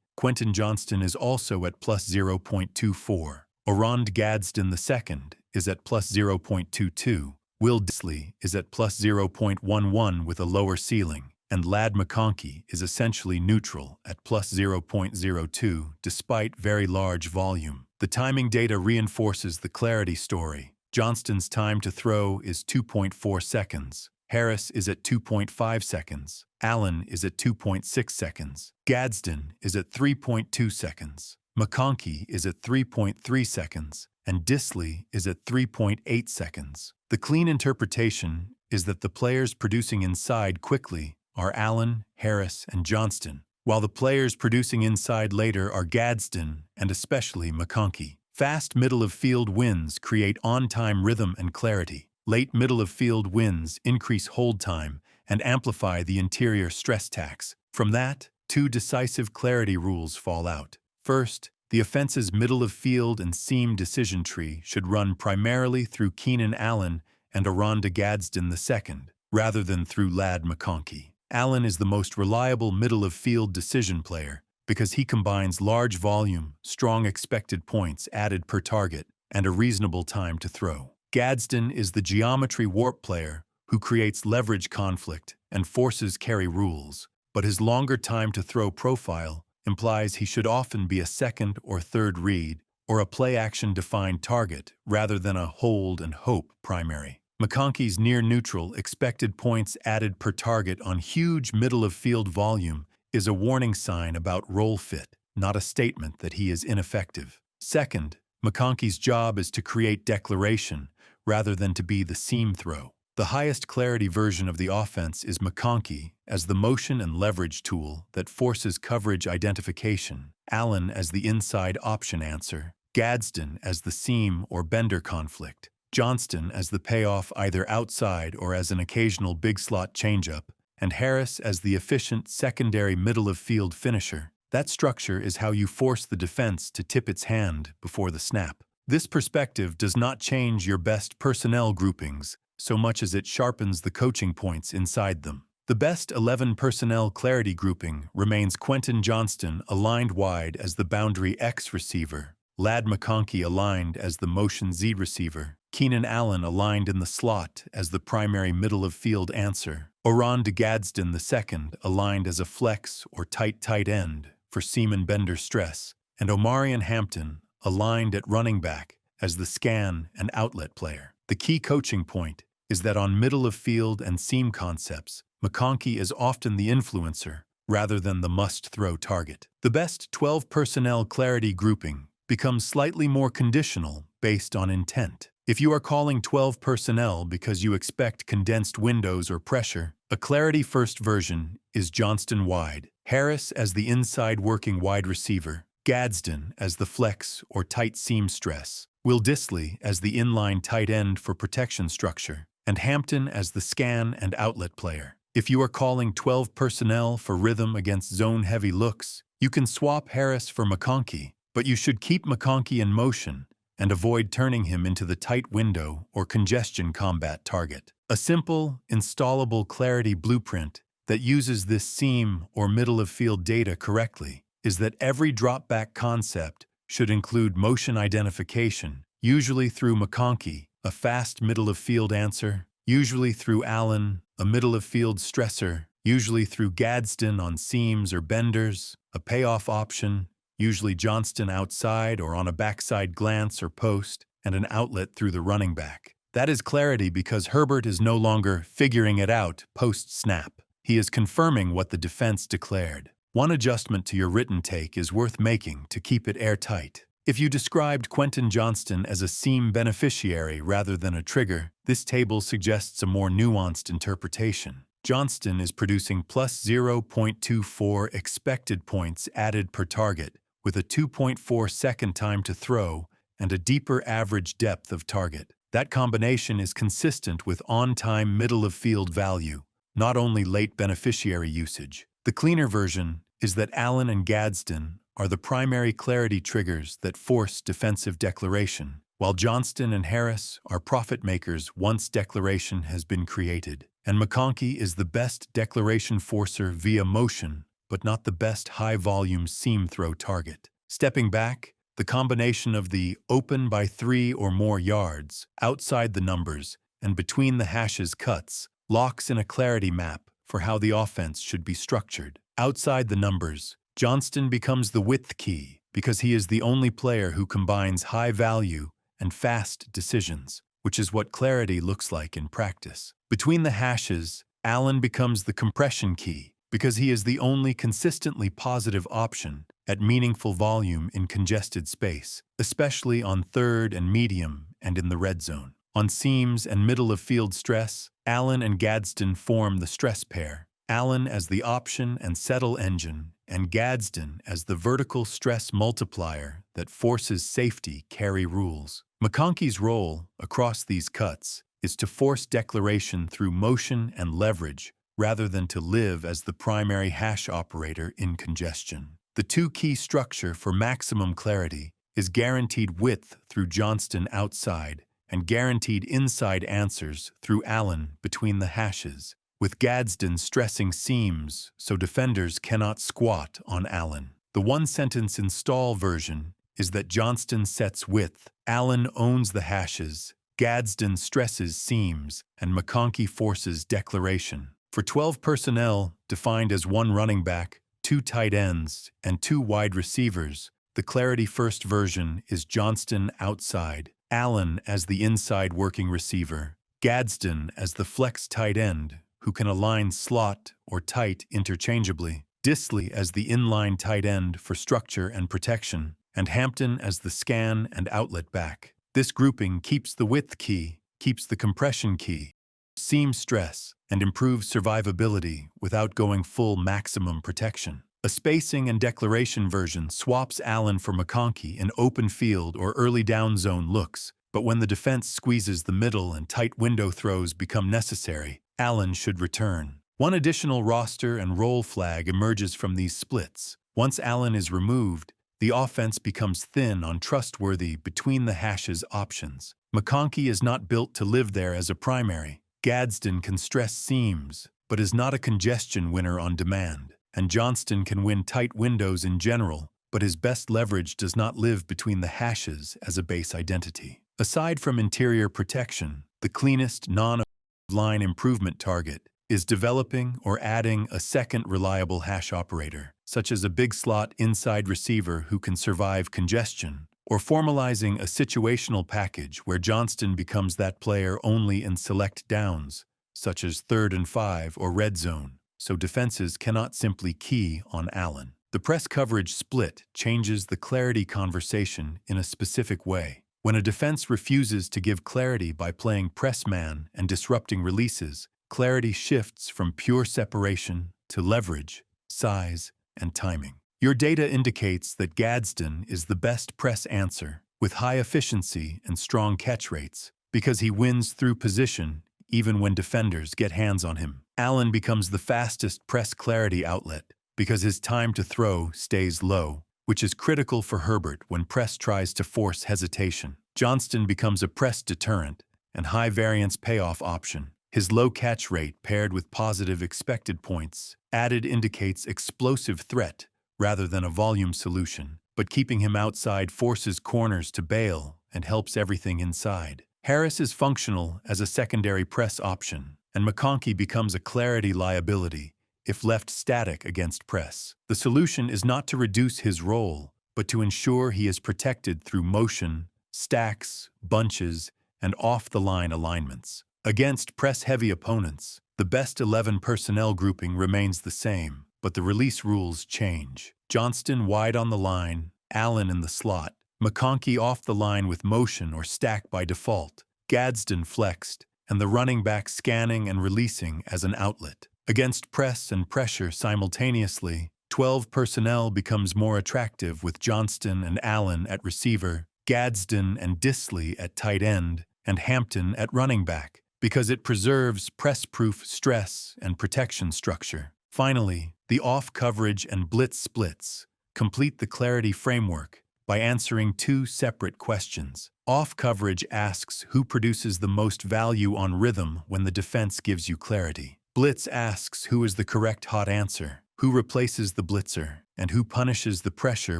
Quentin Johnston is also at plus 0.24. Orond Gadsden II is at plus 0.22. Will Disley is at plus 0.11 with a lower ceiling, and Ladd McConkey is essentially neutral at plus 0.02 despite very large volume. The timing data reinforces the clarity story. Johnston's time to throw is 2.4 seconds. Harris is at 2.5 seconds. Allen is at 2.6 seconds. Gadsden is at 3.2 seconds. McConkey is at 3.3 seconds. And Disley is at 3.8 seconds. The clean interpretation is that the players producing inside quickly are Allen, Harris, and Johnston, while the players producing inside later are Gadsden and especially McConkey. Fast middle-of-field wins create on-time rhythm and clarity. Late middle-of-field wins increase hold time and amplify the interior stress tax. From that, two decisive clarity rules fall out. First, the offense's middle-of-field and seam decision tree should run primarily through Keenan Allen and Orond Gadsden II, rather than through Ladd McConkey. Allen is the most reliable middle-of-field decision player because he combines large volume, strong expected points added per target, and a reasonable time to throw. Gadsden is the geometry warp player who creates leverage conflict and forces carry rules, but his longer time to throw profile implies he should often be a second or third read or a play-action defined target rather than a hold and hope primary. McConkey's near-neutral expected points added per target on huge middle-of-field volume is a warning sign about roll fit, not a statement that he is ineffective. Second, McConkey's job is to create declaration rather than to be the seam throw. The highest clarity version of the offense is McConkey as the motion and leverage tool that forces coverage identification, Allen as the inside option answer, Gadsden as the seam or bender conflict, Johnston as the payoff either outside or as an occasional big slot changeup, and Harris as the efficient secondary middle-of-field finisher. That structure is how you force the defense to tip its hand before the snap. This perspective does not change your best personnel groupings so much as it sharpens the coaching points inside them. The best 11 personnel clarity grouping remains Quentin Johnston aligned wide as the boundary X receiver, Ladd McConkey aligned as the motion Z receiver, Keenan Allen aligned in the slot as the primary middle-of-field answer, Orond Gadsden II aligned as a flex or tight end for seam and bender stress, and Omarion Hampton aligned at running back as the scan and outlet player. The key coaching point is that on middle-of-field and seam concepts, McConkey is often the influencer rather than the must-throw target. The best 12 personnel clarity grouping becomes slightly more conditional based on intent. If you are calling 12 personnel because you expect condensed windows or pressure, a clarity-first version is Johnston wide, Harris as the inside working wide receiver, Gadsden as the flex or tight seam stress, Will Disley as the inline tight end for protection structure, and Hampton as the scan and outlet player. If you are calling 12 personnel for rhythm against zone-heavy looks, you can swap Harris for McConkey, but you should keep McConkey in motion and avoid turning him into the tight window or congestion combat target. A simple, installable clarity blueprint that uses this seam or middle-of-field data correctly is that every drop-back concept should include motion identification, usually through McConkey, a fast middle-of-field answer, usually through Allen, a middle-of-field stressor, usually through Gadsden on seams or benders, a payoff option, usually Johnston outside or on a backside glance or post, and an outlet through the running back. That is clarity because Herbert is no longer figuring it out post-snap. He is confirming what the defense declared. One adjustment to your written take is worth making to keep it airtight. If you described Quentin Johnston as a seam beneficiary rather than a trigger, this table suggests a more nuanced interpretation. Johnston is producing plus 0.24 expected points added per target, with a 2.4-second time to throw and a deeper average depth of target. That combination is consistent with on-time middle-of-field value, not only late beneficiary usage. The cleaner version is that Allen and Gadsden are the primary clarity triggers that force defensive declaration, while Johnston and Harris are profit makers once declaration has been created. And McConkey is the best declaration forcer via motion, but not the best high-volume seam throw target. Stepping back, the combination of the open by 3 or more yards, outside the numbers, and between the hashes cuts locks in a clarity map for how the offense should be structured. Outside the numbers, Johnston becomes the width key because he is the only player who combines high value and fast decisions, which is what clarity looks like in practice. Between the hashes, Allen becomes the compression key because he is the only consistently positive option at meaningful volume in congested space, especially on third and medium and in the red zone. On seams and middle-of-field stress, Allen and Gadsden form the stress pair, Allen as the option and settle engine, and Gadsden as the vertical stress multiplier that forces safety carry rules. McConkey's role, across these cuts, is to force declaration through motion and leverage rather than to live as the primary hash operator in congestion. The two-key structure for maximum clarity is guaranteed width through Johnston outside and guaranteed inside answers through Allen between the hashes, with Gadsden stressing seams so defenders cannot squat on Allen. The one-sentence install version is that Johnston sets width, Allen owns the hashes, Gadsden stresses seams, and McConkey forces declaration. For 12 personnel, defined as 1 running back, 2 tight ends, and 2 wide receivers, the Clarity First version is Johnston outside, Allen as the inside working receiver, Gadsden as the flex tight end, who can align slot or tight interchangeably, Disley as the inline tight end for structure and protection, and Hampton as the scan and outlet back. This grouping keeps the width key, keeps the compression key, seam stress, and improves survivability without going full maximum protection. A spacing and declaration version swaps Allen for McConkey in open field or early down zone looks, but when the defense squeezes the middle and tight window throws become necessary, Allen should return. One additional roster and role flag emerges from these splits. Once Allen is removed, the offense becomes thin on trustworthy between-the-hashes options. McConkey is not built to live there as a primary. Gadsden can stress seams, but is not a congestion winner on demand. And Johnston can win tight windows in general, but his best leverage does not live between the hashes as a base identity. Aside from interior protection, the cleanest non-line improvement target is developing or adding a second reliable hash operator, such as a big slot inside receiver who can survive congestion, or formalizing a situational package where Johnston becomes that player only in select downs, such as 3rd and 5 or red zone, so defenses cannot simply key on Allen. The press coverage split changes the clarity conversation in a specific way. When a defense refuses to give clarity by playing press man and disrupting releases, clarity shifts from pure separation to leverage, size, and timing. Your data indicates that Gadsden is the best press answer, with high efficiency and strong catch rates, because he wins through position even when defenders get hands on him. Allen becomes the fastest press clarity outlet, because his time to throw stays low, which is critical for Herbert when press tries to force hesitation. Johnston becomes a press deterrent and high-variance payoff option. His low catch rate paired with positive expected points added indicates explosive threat rather than a volume solution, but keeping him outside forces corners to bail and helps everything inside. Harris is functional as a secondary press option, and McConkey becomes a clarity liability if left static against press. The solution is not to reduce his role, but to ensure he is protected through motion, stacks, bunches, and off-the-line alignments. Against press-heavy opponents, the best 11 personnel grouping remains the same, but the release rules change. Johnston wide on the line, Allen in the slot, McConkey off the line with motion or stack by default, Gadsden flexed, and the running back scanning and releasing as an outlet. Against press and pressure simultaneously, 12 personnel becomes more attractive with Johnston and Allen at receiver, Gadsden and Disley at tight end, and Hampton at running back, because it preserves press-proof stress and protection structure. Finally, the off-coverage and blitz splits complete the clarity framework by answering two separate questions. Off-coverage asks who produces the most value on rhythm when the defense gives you clarity. Blitz asks who is the correct hot answer, who replaces the blitzer, and who punishes the pressure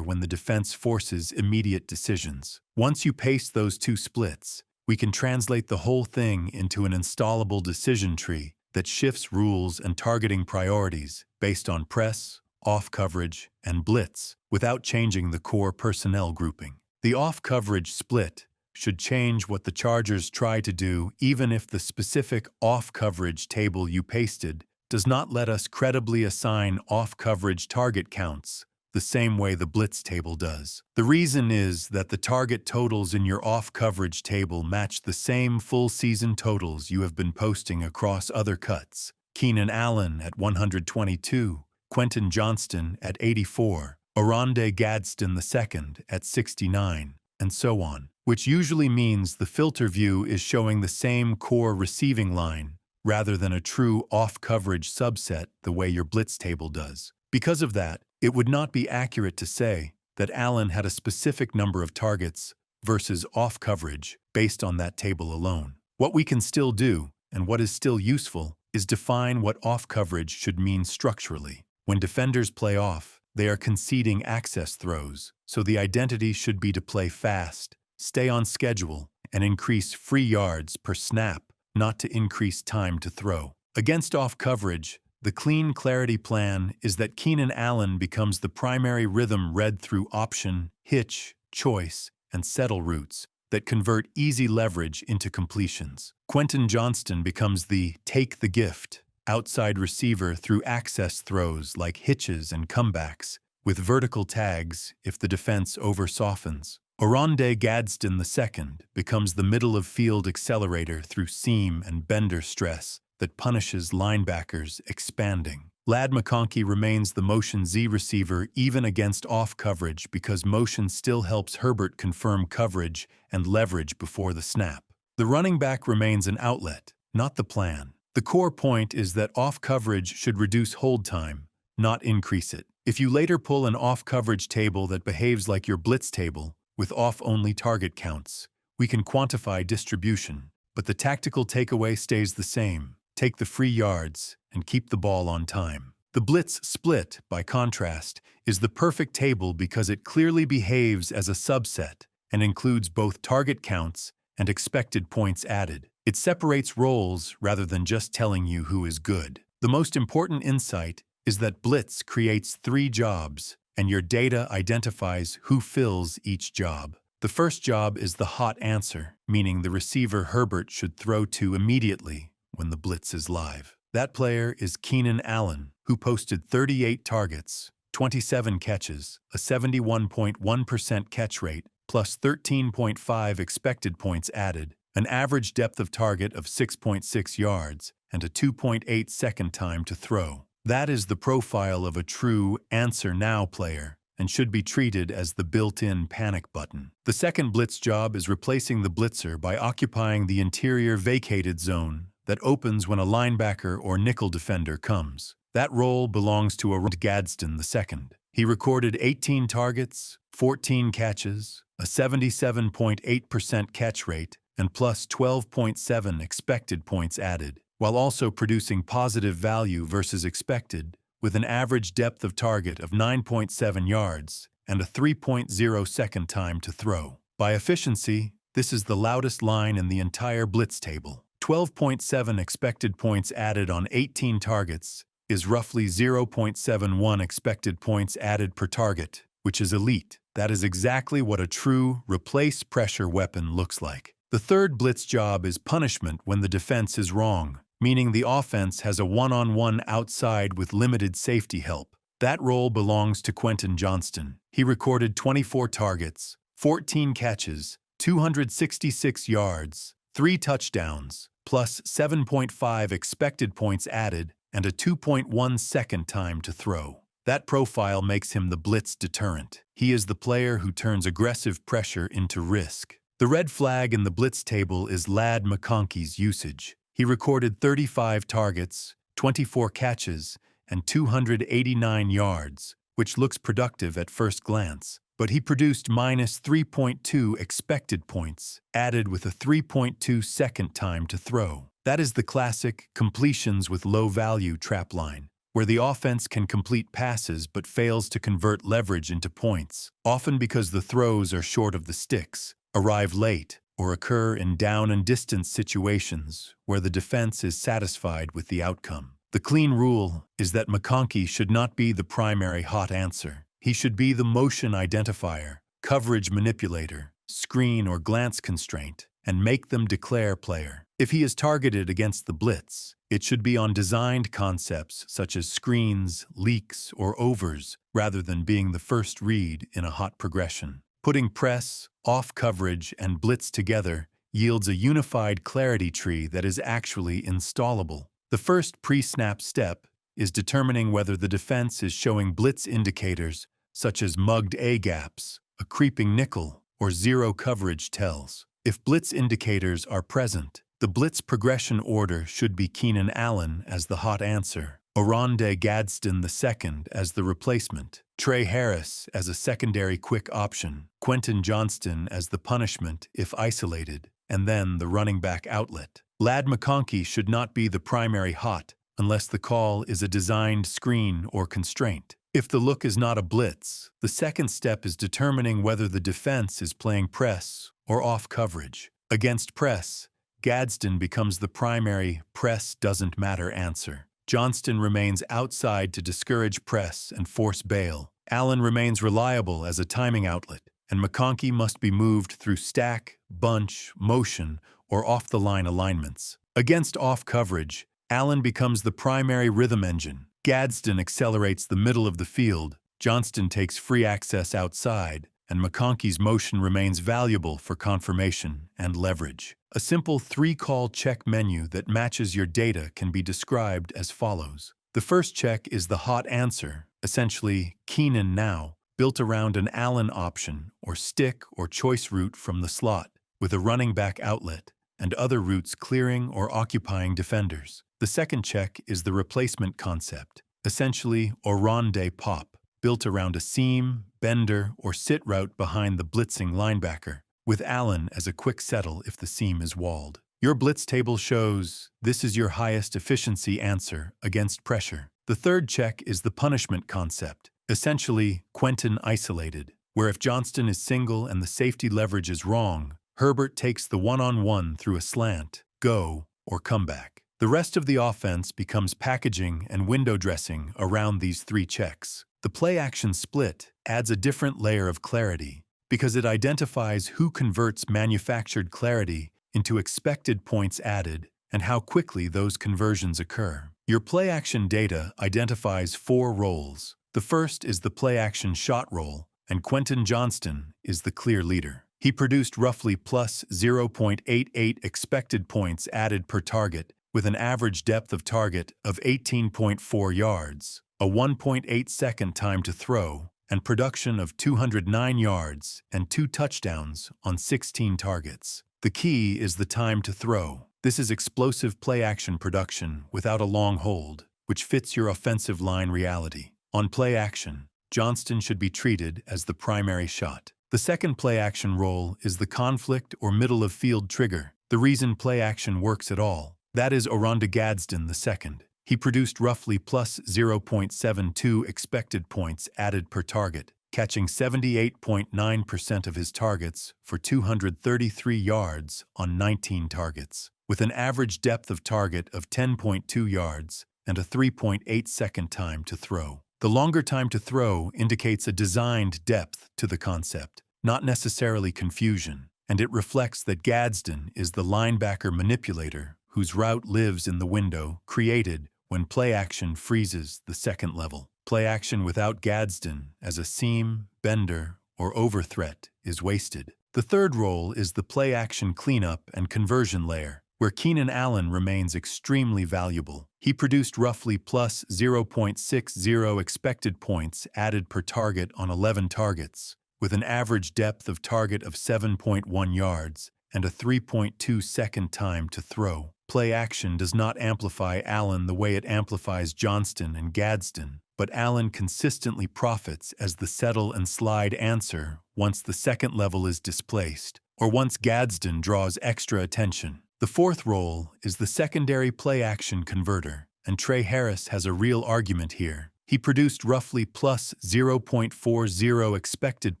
when the defense forces immediate decisions. Once you paste those two splits, we can translate the whole thing into an installable decision tree that shifts rules and targeting priorities based on press, off-coverage, and blitz without changing the core personnel grouping. The off-coverage split should change what the Chargers try to do even if the specific off-coverage table you pasted does not let us credibly assign off-coverage target counts the same way the blitz table does. The reason is that the target totals in your off-coverage table match the same full-season totals you have been posting across other cuts. Keenan Allen at 122, Quentin Johnston at 84, Oronde Gadsden II at 69, and so on, which usually means the filter view is showing the same core receiving line rather than a true off-coverage subset the way your blitz table does. Because of that, it would not be accurate to say that Allen had a specific number of targets versus off-coverage based on that table alone. What we can still do, and what is still useful, is define what off-coverage should mean structurally. When defenders play off, they are conceding access throws, so the identity should be to play fast, stay on schedule, and increase free yards per snap, not to increase time to throw. Against off-coverage, the clean clarity plan is that Keenan Allen becomes the primary rhythm read through option, hitch, choice, and settle routes that convert easy leverage into completions. Quentin Johnston becomes the take the gift outside receiver through access throws like hitches and comebacks, with vertical tags if the defense oversoftens. Oronde Gadsden II becomes the middle-of-field accelerator through seam and bender stress that punishes linebackers expanding. Ladd McConkey remains the motion Z receiver even against off-coverage because motion still helps Herbert confirm coverage and leverage before the snap. The running back remains an outlet, not the plan. The core point is that off-coverage should reduce hold time, not increase it. If you later pull an off-coverage table that behaves like your blitz table, with off-only target counts, we can quantify distribution, but the tactical takeaway stays the same. Take the free yards and keep the ball on time. The blitz split, by contrast, is the perfect table because it clearly behaves as a subset and includes both target counts and expected points added. It separates roles rather than just telling you who is good. The most important insight is that blitz creates 3 jobs, and your data identifies who fills each job. The first job is the hot answer, meaning the receiver Herbert should throw to immediately when the blitz is live. That player is Keenan Allen, who posted 38 targets, 27 catches, a 71.1% catch rate, plus 13.5 expected points added, an average depth of target of 6.6 yards, and a 2.8 second time to throw. That is the profile of a true answer now player and should be treated as the built-in panic button. The second blitz job is replacing the blitzer by occupying the interior vacated zone that opens when a linebacker or nickel defender comes. That role belongs to Oronde Gadsden II. He recorded 18 targets, 14 catches, a 77.8% catch rate, and plus 12.7 expected points added, while also producing positive value versus expected, with an average depth of target of 9.7 yards and a 3.0 second time to throw. By efficiency, this is the loudest line in the entire blitz table. 12.7 expected points added on 18 targets is roughly 0.71 expected points added per target, which is elite. That is exactly what a true replace pressure weapon looks like. The third blitz job is punishment when the defense is wrong, meaning the offense has a one-on-one outside with limited safety help. That role belongs to Quentin Johnston. He recorded 24 targets, 14 catches, 266 yards, 3 touchdowns, plus 7.5 expected points added, and a 2.1 second time to throw. That profile makes him the blitz deterrent. He is the player who turns aggressive pressure into risk. The red flag in the blitz table is Ladd McConkey's usage. He recorded 35 targets, 24 catches, and 289 yards, which looks productive at first glance. But he produced minus 3.2 expected points, added with a 3.2 second time to throw. That is the classic completions with low value trap line, where the offense can complete passes but fails to convert leverage into points, often because the throws are short of the sticks, arrive late, or occur in down and distance situations where the defense is satisfied with the outcome. The clean rule is that McConkey should not be the primary hot answer. He should be the motion identifier, coverage manipulator, screen or glance constraint, and make them declare player. If he is targeted against the blitz, it should be on designed concepts such as screens, leaks, or overs, rather than being the first read in a hot progression. Putting press, off coverage, and blitz together yields a unified clarity tree that is actually installable. The first pre-snap step is determining whether the defense is showing blitz indicators such as mugged A-gaps, a creeping nickel, or zero coverage tells. If blitz indicators are present, the blitz progression order should be Keenan Allen as the hot answer, Oronde Gadsden II as the replacement, Trey Harris as a secondary quick option, Quentin Johnston as the punishment if isolated, and then the running back outlet. Ladd McConkey should not be the primary hot unless the call is a designed screen or constraint. If the look is not a blitz, the second step is determining whether the defense is playing press or off coverage. Against press, Gadsden becomes the primary press doesn't matter answer. Johnston remains outside to discourage press and force bail. Allen remains reliable as a timing outlet, and McConkey must be moved through stack, bunch, motion, or off-the-line alignments. Against off coverage, Allen becomes the primary rhythm engine. Gadsden accelerates the middle of the field, Johnston takes free access outside, and McConkey's motion remains valuable for confirmation and leverage. A simple three-call check menu that matches your data can be described as follows. The first check is the hot answer, essentially Keenan now, built around an Allen option or stick or choice route from the slot, with a running back outlet, and other routes clearing or occupying defenders. The second check is the replacement concept, essentially Oronde pop, built around a seam, bender, or sit route behind the blitzing linebacker, with Allen as a quick settle if the seam is walled. Your blitz table shows this is your highest efficiency answer against pressure. The third check is the punishment concept, essentially Quentin isolated, where if Johnston is single and the safety leverage is wrong, Herbert takes the one-on-one through a slant, go, or comeback. The rest of the offense becomes packaging and window dressing around these three checks. The play-action split adds a different layer of clarity because it identifies who converts manufactured clarity into expected points added and how quickly those conversions occur. Your play-action data identifies 4 roles. The first is the play-action shot role, and Quentin Johnston is the clear leader. He produced roughly plus 0.88 expected points added per target, with an average depth of target of 18.4 yards, a 1.8 second time to throw, and production of 209 yards and 2 touchdowns on 16 targets. The key is the time to throw. This is explosive play-action production without a long hold, which fits your offensive line reality. On play-action, Johnston should be treated as the primary shot. The second play-action role is the conflict or middle-of-field trigger, the reason play-action works at all. That is Oronde Gadsden II. He produced roughly plus 0.72 expected points added per target, catching 78.9% of his targets for 233 yards on 19 targets, with an average depth of target of 10.2 yards and a 3.8 second time to throw. The longer time to throw indicates a designed depth to the concept, not necessarily confusion, and it reflects that Gadsden is the linebacker manipulator whose route lives in the window created when play-action freezes the second level. Play-action without Gadsden as a seam, bender, or over-threat is wasted. The third role is the play-action cleanup and conversion layer, where Keenan Allen remains extremely valuable. He produced roughly plus 0.60 expected points added per target on 11 targets, with an average depth of target of 7.1 yards and a 3.2-second time to throw. Play action does not amplify Allen the way it amplifies Johnston and Gadsden, but Allen consistently profits as the settle and slide answer once the second level is displaced, or once Gadsden draws extra attention. The fourth role is the secondary play-action converter, and Trey Harris has a real argument here. He produced roughly plus 0.40 expected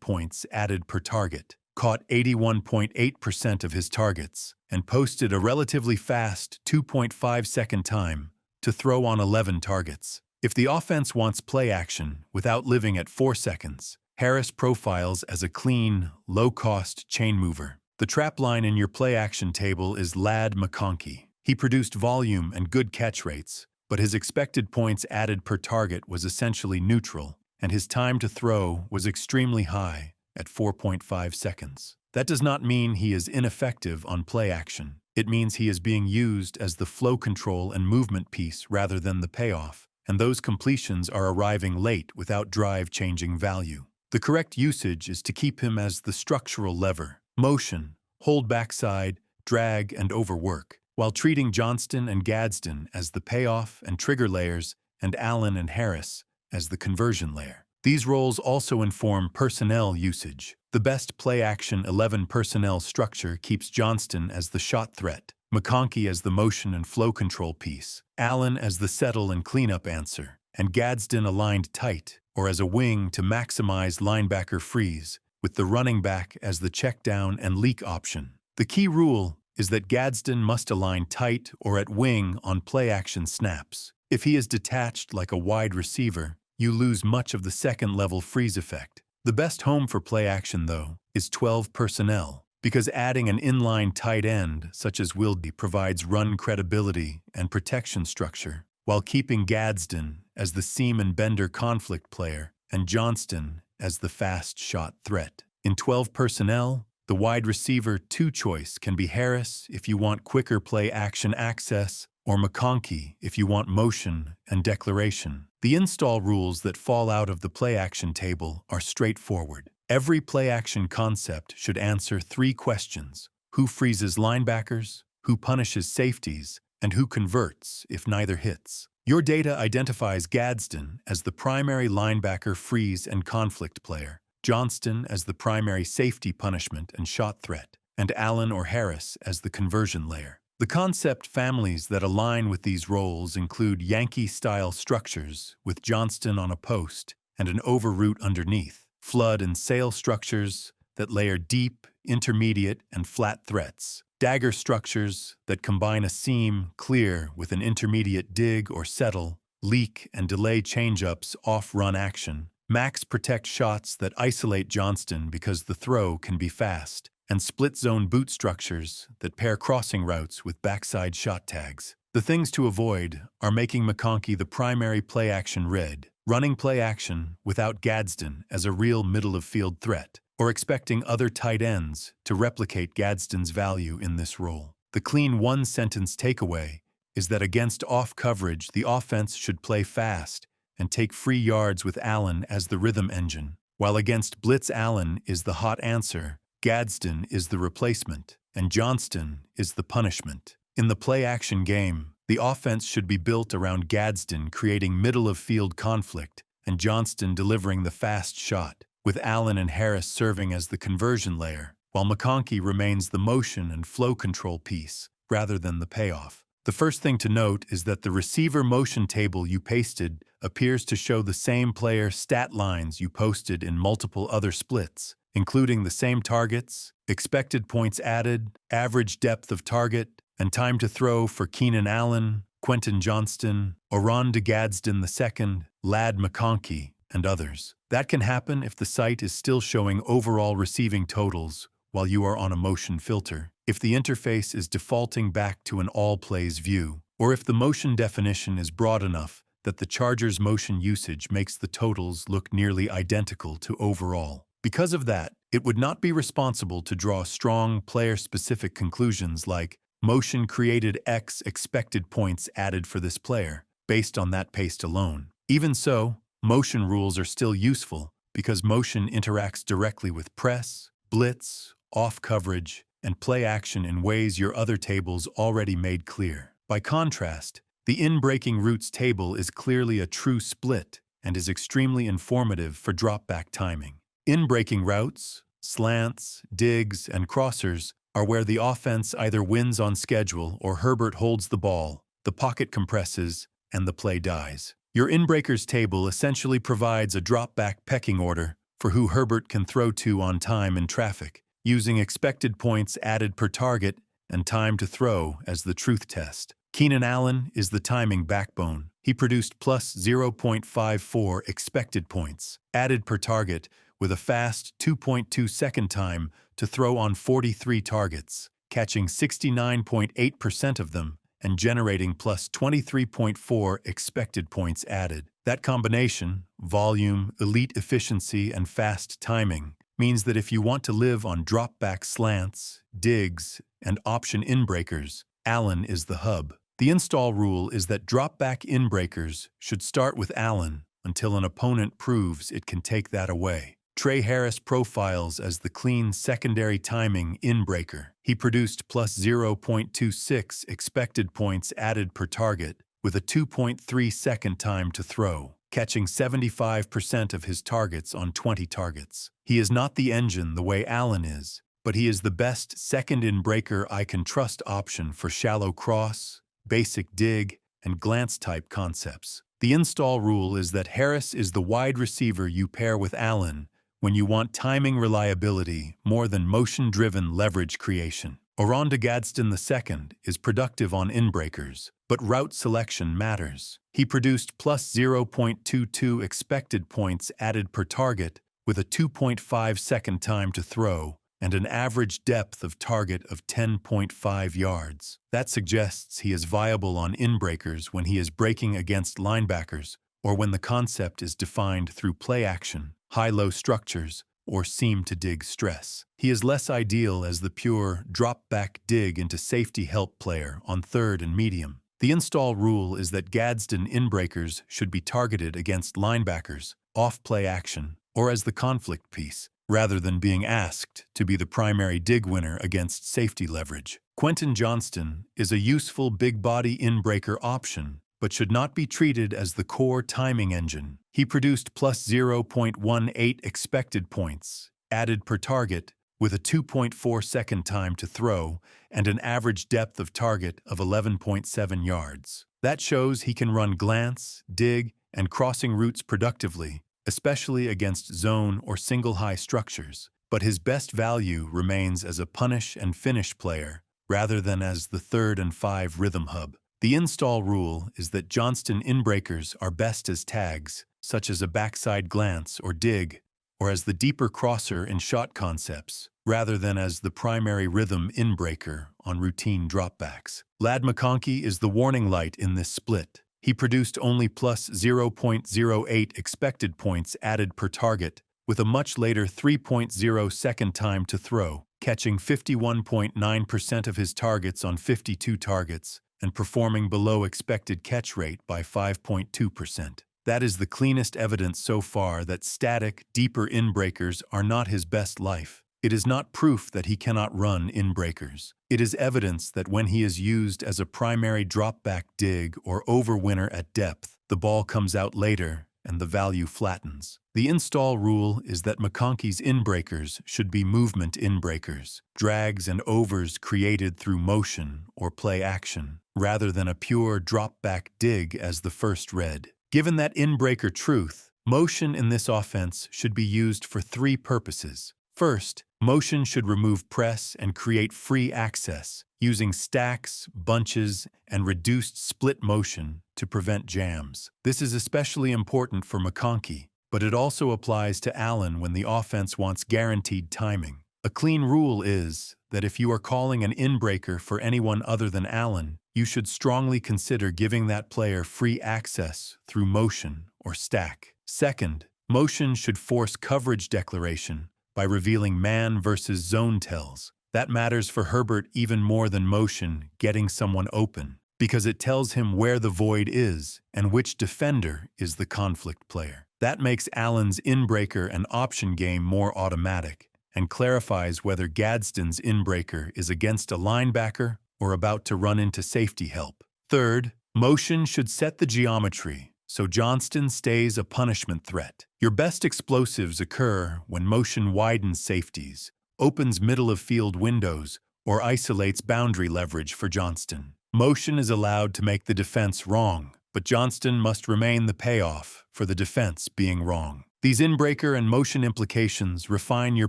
points added per target, caught 81.8% of his targets, and posted a relatively fast 2.5-second time to throw on 11 targets. If the offense wants play action without living at 4 seconds, Harris profiles as a clean, low-cost chain mover. The trap line in your play-action table is Ladd McConkey. He produced volume and good catch rates, but his expected points added per target was essentially neutral, and his time to throw was extremely high at 4.5 seconds. That does not mean he is ineffective on play action. It means he is being used as the flow control and movement piece rather than the payoff, and those completions are arriving late without drive-changing value. The correct usage is to keep him as the structural lever, motion, hold backside, drag, and overwork, while treating Johnston and Gadsden as the payoff and trigger layers and Allen and Harris as the conversion layer. These roles also inform personnel usage. The best play-action 11 personnel structure keeps Johnston as the shot threat, McConkey as the motion and flow control piece, Allen as the settle and cleanup answer, and Gadsden aligned tight or as a wing to maximize linebacker freeze, with the running back as the check down and leak option. The key rule is that Gadsden must align tight or at wing on play-action snaps. If he is detached like a wide receiver, you lose much of the second-level freeze effect. The best home for play-action, though, is 12 personnel, because adding an inline tight end, such as Wildy, provides run credibility and protection structure, while keeping Gadsden as the seam and bender conflict player and Johnston as the fast shot threat. In 12 personnel, the wide receiver 2 choice can be Harris if you want quicker play-action access, or McConkey if you want motion and declaration. The install rules that fall out of the play-action table are straightforward. Every play-action concept should answer 3 questions: who freezes linebackers, who punishes safeties, and who converts if neither hits. Your data identifies Gadsden as the primary linebacker freeze and conflict player, Johnston as the primary safety punishment and shot threat, and Allen or Harris as the conversion layer. The concept families that align with these roles include Yankee-style structures with Johnston on a post and an overroot underneath, flood and sail structures that layer deep, intermediate, and flat threats, dagger structures that combine a seam clear with an intermediate dig or settle, leak and delay changeups off-run action, max protect shots that isolate Johnston because the throw can be fast, and split-zone boot structures that pair crossing routes with backside shot tags. The things to avoid are making McConkey the primary play-action red, running play-action without Gadsden as a real middle-of-field threat, or expecting other tight ends to replicate Gadsden's value in this role. The clean one-sentence takeaway is that against off coverage, the offense should play fast and take free yards with Allen as the rhythm engine, while against blitz Allen is the hot answer, Gadsden is the replacement, and Johnston is the punishment. In the play-action game, the offense should be built around Gadsden creating middle-of-field conflict and Johnston delivering the fast shot, with Allen and Harris serving as the conversion layer, while McConkey remains the motion and flow control piece rather than the payoff. The first thing to note is that the receiver motion table you pasted appears to show the same player stat lines you posted in multiple other splits, including the same targets, expected points added, average depth of target, and time to throw for Keenan Allen, Quentin Johnston, Oron de Gadsden II, Ladd McConkey, and others. That can happen if the site is still showing overall receiving totals while you are on a motion filter, if the interface is defaulting back to an all-plays view, or if the motion definition is broad enough that the Chargers' motion usage makes the totals look nearly identical to overall. Because of that, it would not be responsible to draw strong player-specific conclusions like motion created X expected points added for this player, based on that paste alone. Even so, motion rules are still useful because motion interacts directly with press, blitz, off coverage, and play action in ways your other tables already made clear. By contrast, the in-breaking routes table is clearly a true split and is extremely informative for drop-back timing. In-breaking routes, slants, digs, and crossers are where the offense either wins on schedule or Herbert holds the ball, the pocket compresses, and the play dies. Your in-breakers table essentially provides a drop-back pecking order for who Herbert can throw to on time in traffic, using expected points added per target and time to throw as the truth test. Keenan Allen is the timing backbone. He produced plus 0.54 expected points, added per target, with a fast 2.2-second time to throw on 43 targets, catching 69.8% of them and generating plus 23.4 expected points added. That combination, volume, elite efficiency, and fast timing, means that if you want to live on drop-back slants, digs, and option in-breakers, Allen is the hub. The install rule is that drop-back in-breakers should start with Allen until an opponent proves it can take that away. Trey Harris profiles as the clean secondary timing in-breaker. He produced plus 0.26 expected points added per target with a 2.3-second time to throw, catching 75% of his targets on 20 targets. He is not the engine the way Allen is, but he is the best second in-breaker I can trust option for shallow cross, basic dig, and glance-type concepts. The install rule is that Harris is the wide receiver you pair with Allen when you want timing reliability more than motion-driven leverage creation. Oronda Gadsden II is productive on in-breakers, but route selection matters. He produced plus 0.22 expected points added per target with a 2.5-second time to throw and an average depth of target of 10.5 yards. That suggests he is viable on in-breakers when he is breaking against linebackers or when the concept is defined through play action, high-low structures, or seam-to-dig stress. He is less ideal as the pure drop-back dig into safety help player on third and medium. The install rule is that Gadsden in-breakers should be targeted against linebackers, off-play action, or as the conflict piece, rather than being asked to be the primary dig winner against safety leverage. Quentin Johnston is a useful big-body in-breaker option, but should not be treated as the core timing engine. He produced plus 0.18 expected points, added per target, with a 2.4-second time to throw and an average depth of target of 11.7 yards. That shows he can run glance, dig, and crossing routes productively, especially against zone or single-high structures, but his best value remains as a punish and finish player rather than as the 3rd and 5 rhythm hub. The install rule is that Johnston in-breakers are best as tags, such as a backside glance or dig, or as the deeper crosser in shot concepts, rather than as the primary rhythm in-breaker on routine dropbacks. Ladd McConkey is the warning light in this split. He produced only plus 0.08 expected points added per target, with a much later 3.0-second time to throw, catching 51.9% of his targets on 52 targets, and performing below expected catch rate by 5.2%. That is the cleanest evidence so far that static, deeper in-breakers are not his best life. It is not proof that he cannot run in-breakers. It is evidence that when he is used as a primary drop-back dig or overwinner at depth, the ball comes out later and the value flattens. The install rule is that McConkey's in-breakers should be movement in-breakers, drags and overs created through motion or play action, rather than a pure drop-back dig as the first read. Given that in-breaker truth, motion in this offense should be used for 3 purposes. First, motion should remove press and create free access, using stacks, bunches, and reduced split motion to prevent jams. This is especially important for McConkey, but it also applies to Allen when the offense wants guaranteed timing. A clean rule is that if you are calling an in-breaker for anyone other than Allen, you should strongly consider giving that player free access through motion or stack. Second, Motion should force coverage declaration by revealing man versus zone tells. That matters for Herbert even more than motion getting someone open, because it tells him where the void is and which defender is the conflict player. That makes Allen's inbreaker and option game more automatic and clarifies whether Gadsden's inbreaker is against a linebacker or about to run into safety help. Third, motion should set the geometry so Johnston stays a punishment threat. Your best explosives occur when motion widens safeties, opens middle-of-field windows, or isolates boundary leverage for Johnston. Motion is allowed to make the defense wrong, but Johnston must remain the payoff for the defense being wrong. These inbreaker and motion implications refine your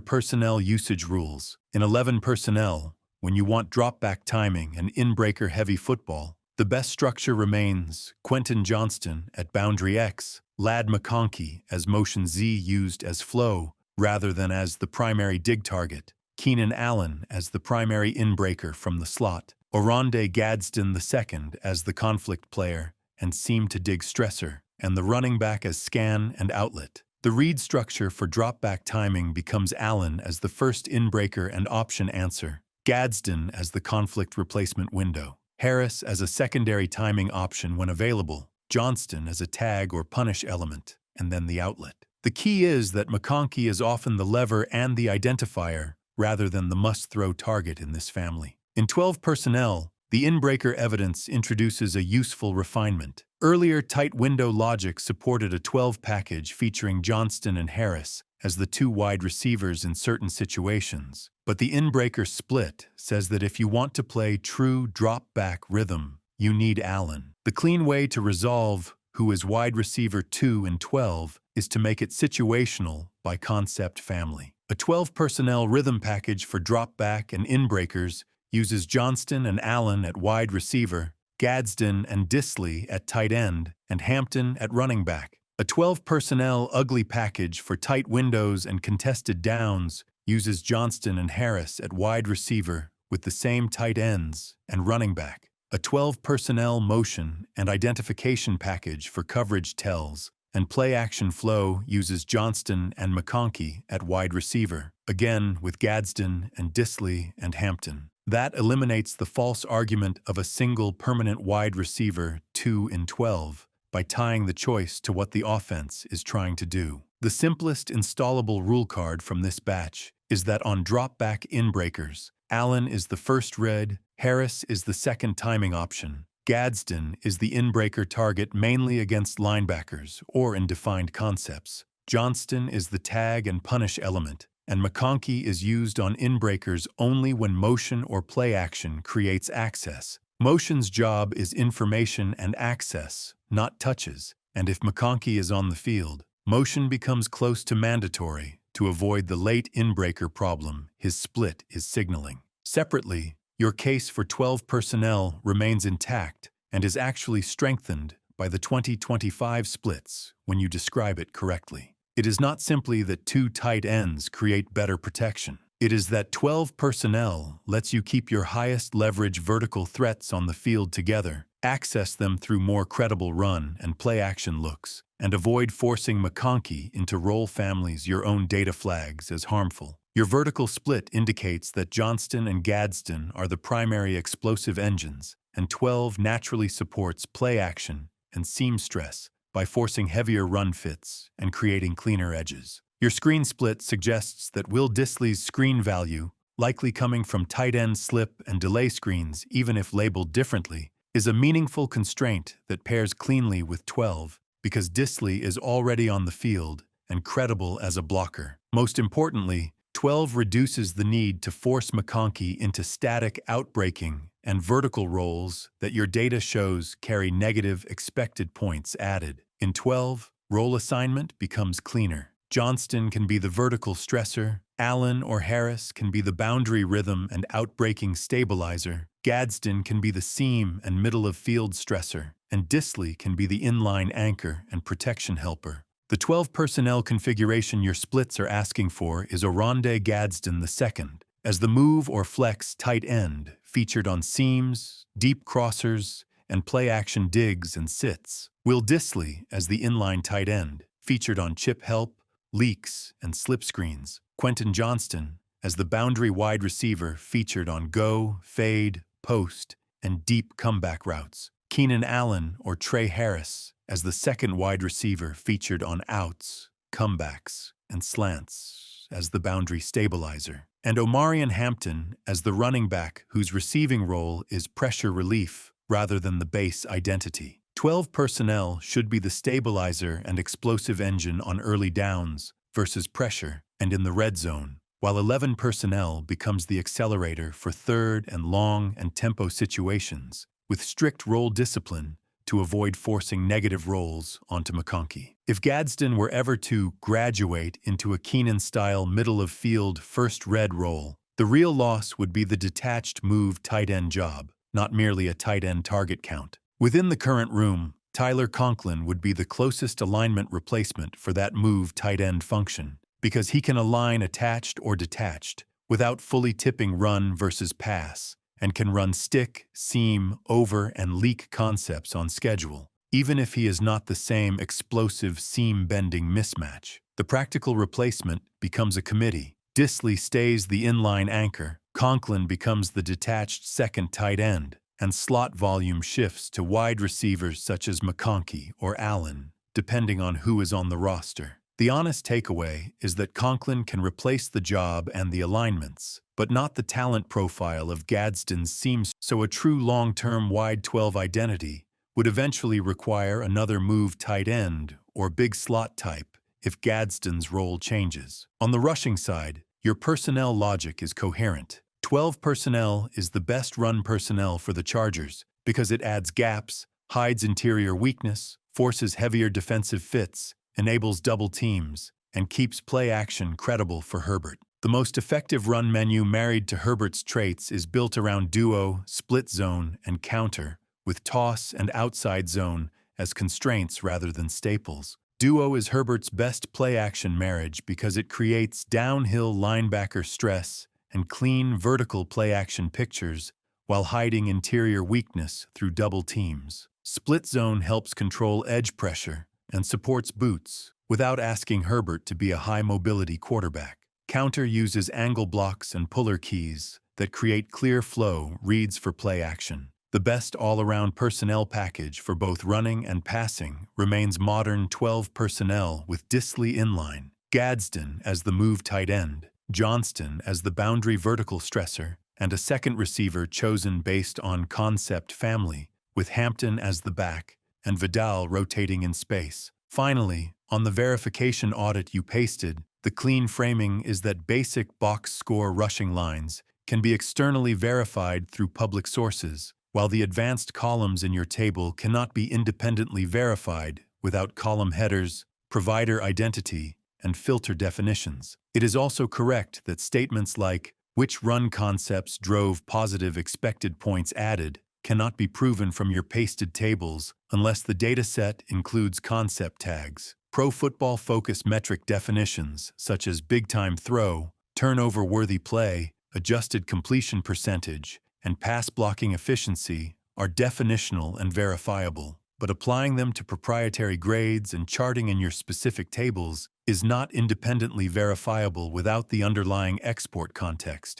personnel usage rules. In 11 personnel, when you want drop-back timing and inbreaker-heavy football, the best structure remains Quentin Johnston at boundary X, Ladd McConkey as motion Z used as flow rather than as the primary dig target, Keenan Allen as the primary inbreaker from the slot, Oronde Gadsden II as the conflict player and seam to dig stressor, and the running back as scan and outlet. The read structure for drop-back timing becomes Allen as the first inbreaker and option answer, Gadsden as the conflict replacement window, Harris as a secondary timing option when available, Johnston as a tag or punish element, and then the outlet. The key is that McConkey is often the lever and the identifier rather than the must-throw target in this family. In 12 personnel, the inbreaker evidence introduces a useful refinement. Earlier tight window logic supported a 12 package featuring Johnston and Harris as the two wide receivers in certain situations, but the inbreaker split says that if you want to play true drop-back rhythm, you need Allen. The clean way to resolve who is wide receiver 2 in 12 is to make it situational by concept family. A 12 personnel rhythm package for drop-back and inbreakers uses Johnston and Allen at wide receiver, Gadsden and Disley at tight end, and Hampton at running back. A 12 personnel ugly package for tight windows and contested downs uses Johnston and Harris at wide receiver with the same tight ends and running back. A 12 personnel motion and identification package for coverage tells and play-action flow uses Johnston and McConkey at wide receiver, again with Gadsden and Disley and Hampton. That eliminates the false argument of a single permanent wide receiver 2 in 12 by tying the choice to what the offense is trying to do. The simplest installable rule card from this batch is that on drop-back inbreakers, Allen is the first read, Harris is the second timing option, Gadsden is the inbreaker target mainly against linebackers or in defined concepts, Johnston is the tag and punish element, and McConkey is used on inbreakers only when motion or play action creates access. Motion's job is information and access, not touches, and if McConkey is on the field, motion becomes close to mandatory to avoid the late inbreaker problem his split is signaling. Separately, your case for 12 personnel remains intact and is actually strengthened by the 2025 splits when you describe it correctly. It is not simply that two tight ends create better protection. It is that 12 personnel lets you keep your highest leverage vertical threats on the field together, access them through more credible run and play action looks, and avoid forcing McConkey into role families your own data flags as harmful. Your vertical split indicates that Johnston and Gadsden are the primary explosive engines, and 12 naturally supports play action and seam stress by forcing heavier run fits and creating cleaner edges. Your screen split suggests that Will Disley's screen value, likely coming from tight end slip and delay screens even if labeled differently, is a meaningful constraint that pairs cleanly with 12 because Disley is already on the field and credible as a blocker. Most importantly, 12 reduces the need to force McConkey into static outbreaking and vertical rolls that your data shows carry negative expected points added. In 12, role assignment becomes cleaner. Johnston can be the vertical stressor, Allen or Harris can be the boundary rhythm and outbreaking stabilizer, Gadsden can be the seam and middle-of-field stressor, and Disley can be the inline anchor and protection helper. The 12 personnel configuration your splits are asking for is Oronde Gadsden II, as the move or flex tight end featured on seams, deep crossers, and play-action digs and sits. Will Disley as the inline tight end, featured on chip help, leaks, and slip screens. Quentin Johnston as the boundary wide receiver featured on go, fade, post, and deep comeback routes. Keenan Allen or Trey Harris as the second wide receiver featured on outs, comebacks, and slants as the boundary stabilizer. And Omarion Hampton as the running back whose receiving role is pressure relief rather than the base identity. 12 personnel should be the stabilizer and explosive engine on early downs versus pressure and in the red zone, while 11 personnel becomes the accelerator for third and long and tempo situations, with strict role discipline to avoid forcing negative rolls onto McConkey. If Gadsden were ever to graduate into a Keenan-style middle-of-field first red role, the real loss would be the detached move tight end job, not merely a tight end target count. Within the current room, Tyler Conklin would be the closest alignment replacement for that move tight end function, because he can align attached or detached without fully tipping run versus pass, and can run stick, seam, over, and leak concepts on schedule, even if he is not the same explosive seam-bending mismatch. The practical replacement becomes a committee. Disley stays the inline anchor, Conklin becomes the detached second tight end, and slot volume shifts to wide receivers such as McConkey or Allen, depending on who is on the roster. The honest takeaway is that Conklin can replace the job and the alignments, but not the talent profile of Gadsden's seams, so a true long-term wide 12 identity would eventually require another move tight end or big slot type if Gadsden's role changes. On the rushing side, your personnel logic is coherent. 12 personnel is the best run personnel for the Chargers because it adds gaps, hides interior weakness, forces heavier defensive fits, enables double teams, and keeps play action credible for Herbert. The most effective run menu married to Herbert's traits is built around duo, split zone, and counter, with toss and outside zone as constraints rather than staples. Duo is Herbert's best play-action marriage because it creates downhill linebacker stress and clean vertical play-action pictures while hiding interior weakness through double teams. Split zone helps control edge pressure and supports boots without asking Herbert to be a high-mobility quarterback. Counter uses angle blocks and puller keys that create clear flow reads for play action. The best all-around personnel package for both running and passing remains modern 12 personnel with Disley inline, Gadsden as the move tight end, Johnston as the boundary vertical stressor, and a second receiver chosen based on concept family, with Hampton as the back and Vidal rotating in space. Finally, on the verification audit you pasted, the clean framing is that basic box score rushing lines can be externally verified through public sources, while the advanced columns in your table cannot be independently verified without column headers, provider identity, and filter definitions. It is also correct that statements like which run concepts drove positive expected points added cannot be proven from your pasted tables unless the dataset includes concept tags. Pro Football Focus metric definitions such as big-time throw, turnover-worthy play, adjusted completion percentage, and pass blocking efficiency are definitional and verifiable, but applying them to proprietary grades and charting in your specific tables is not independently verifiable without the underlying export context.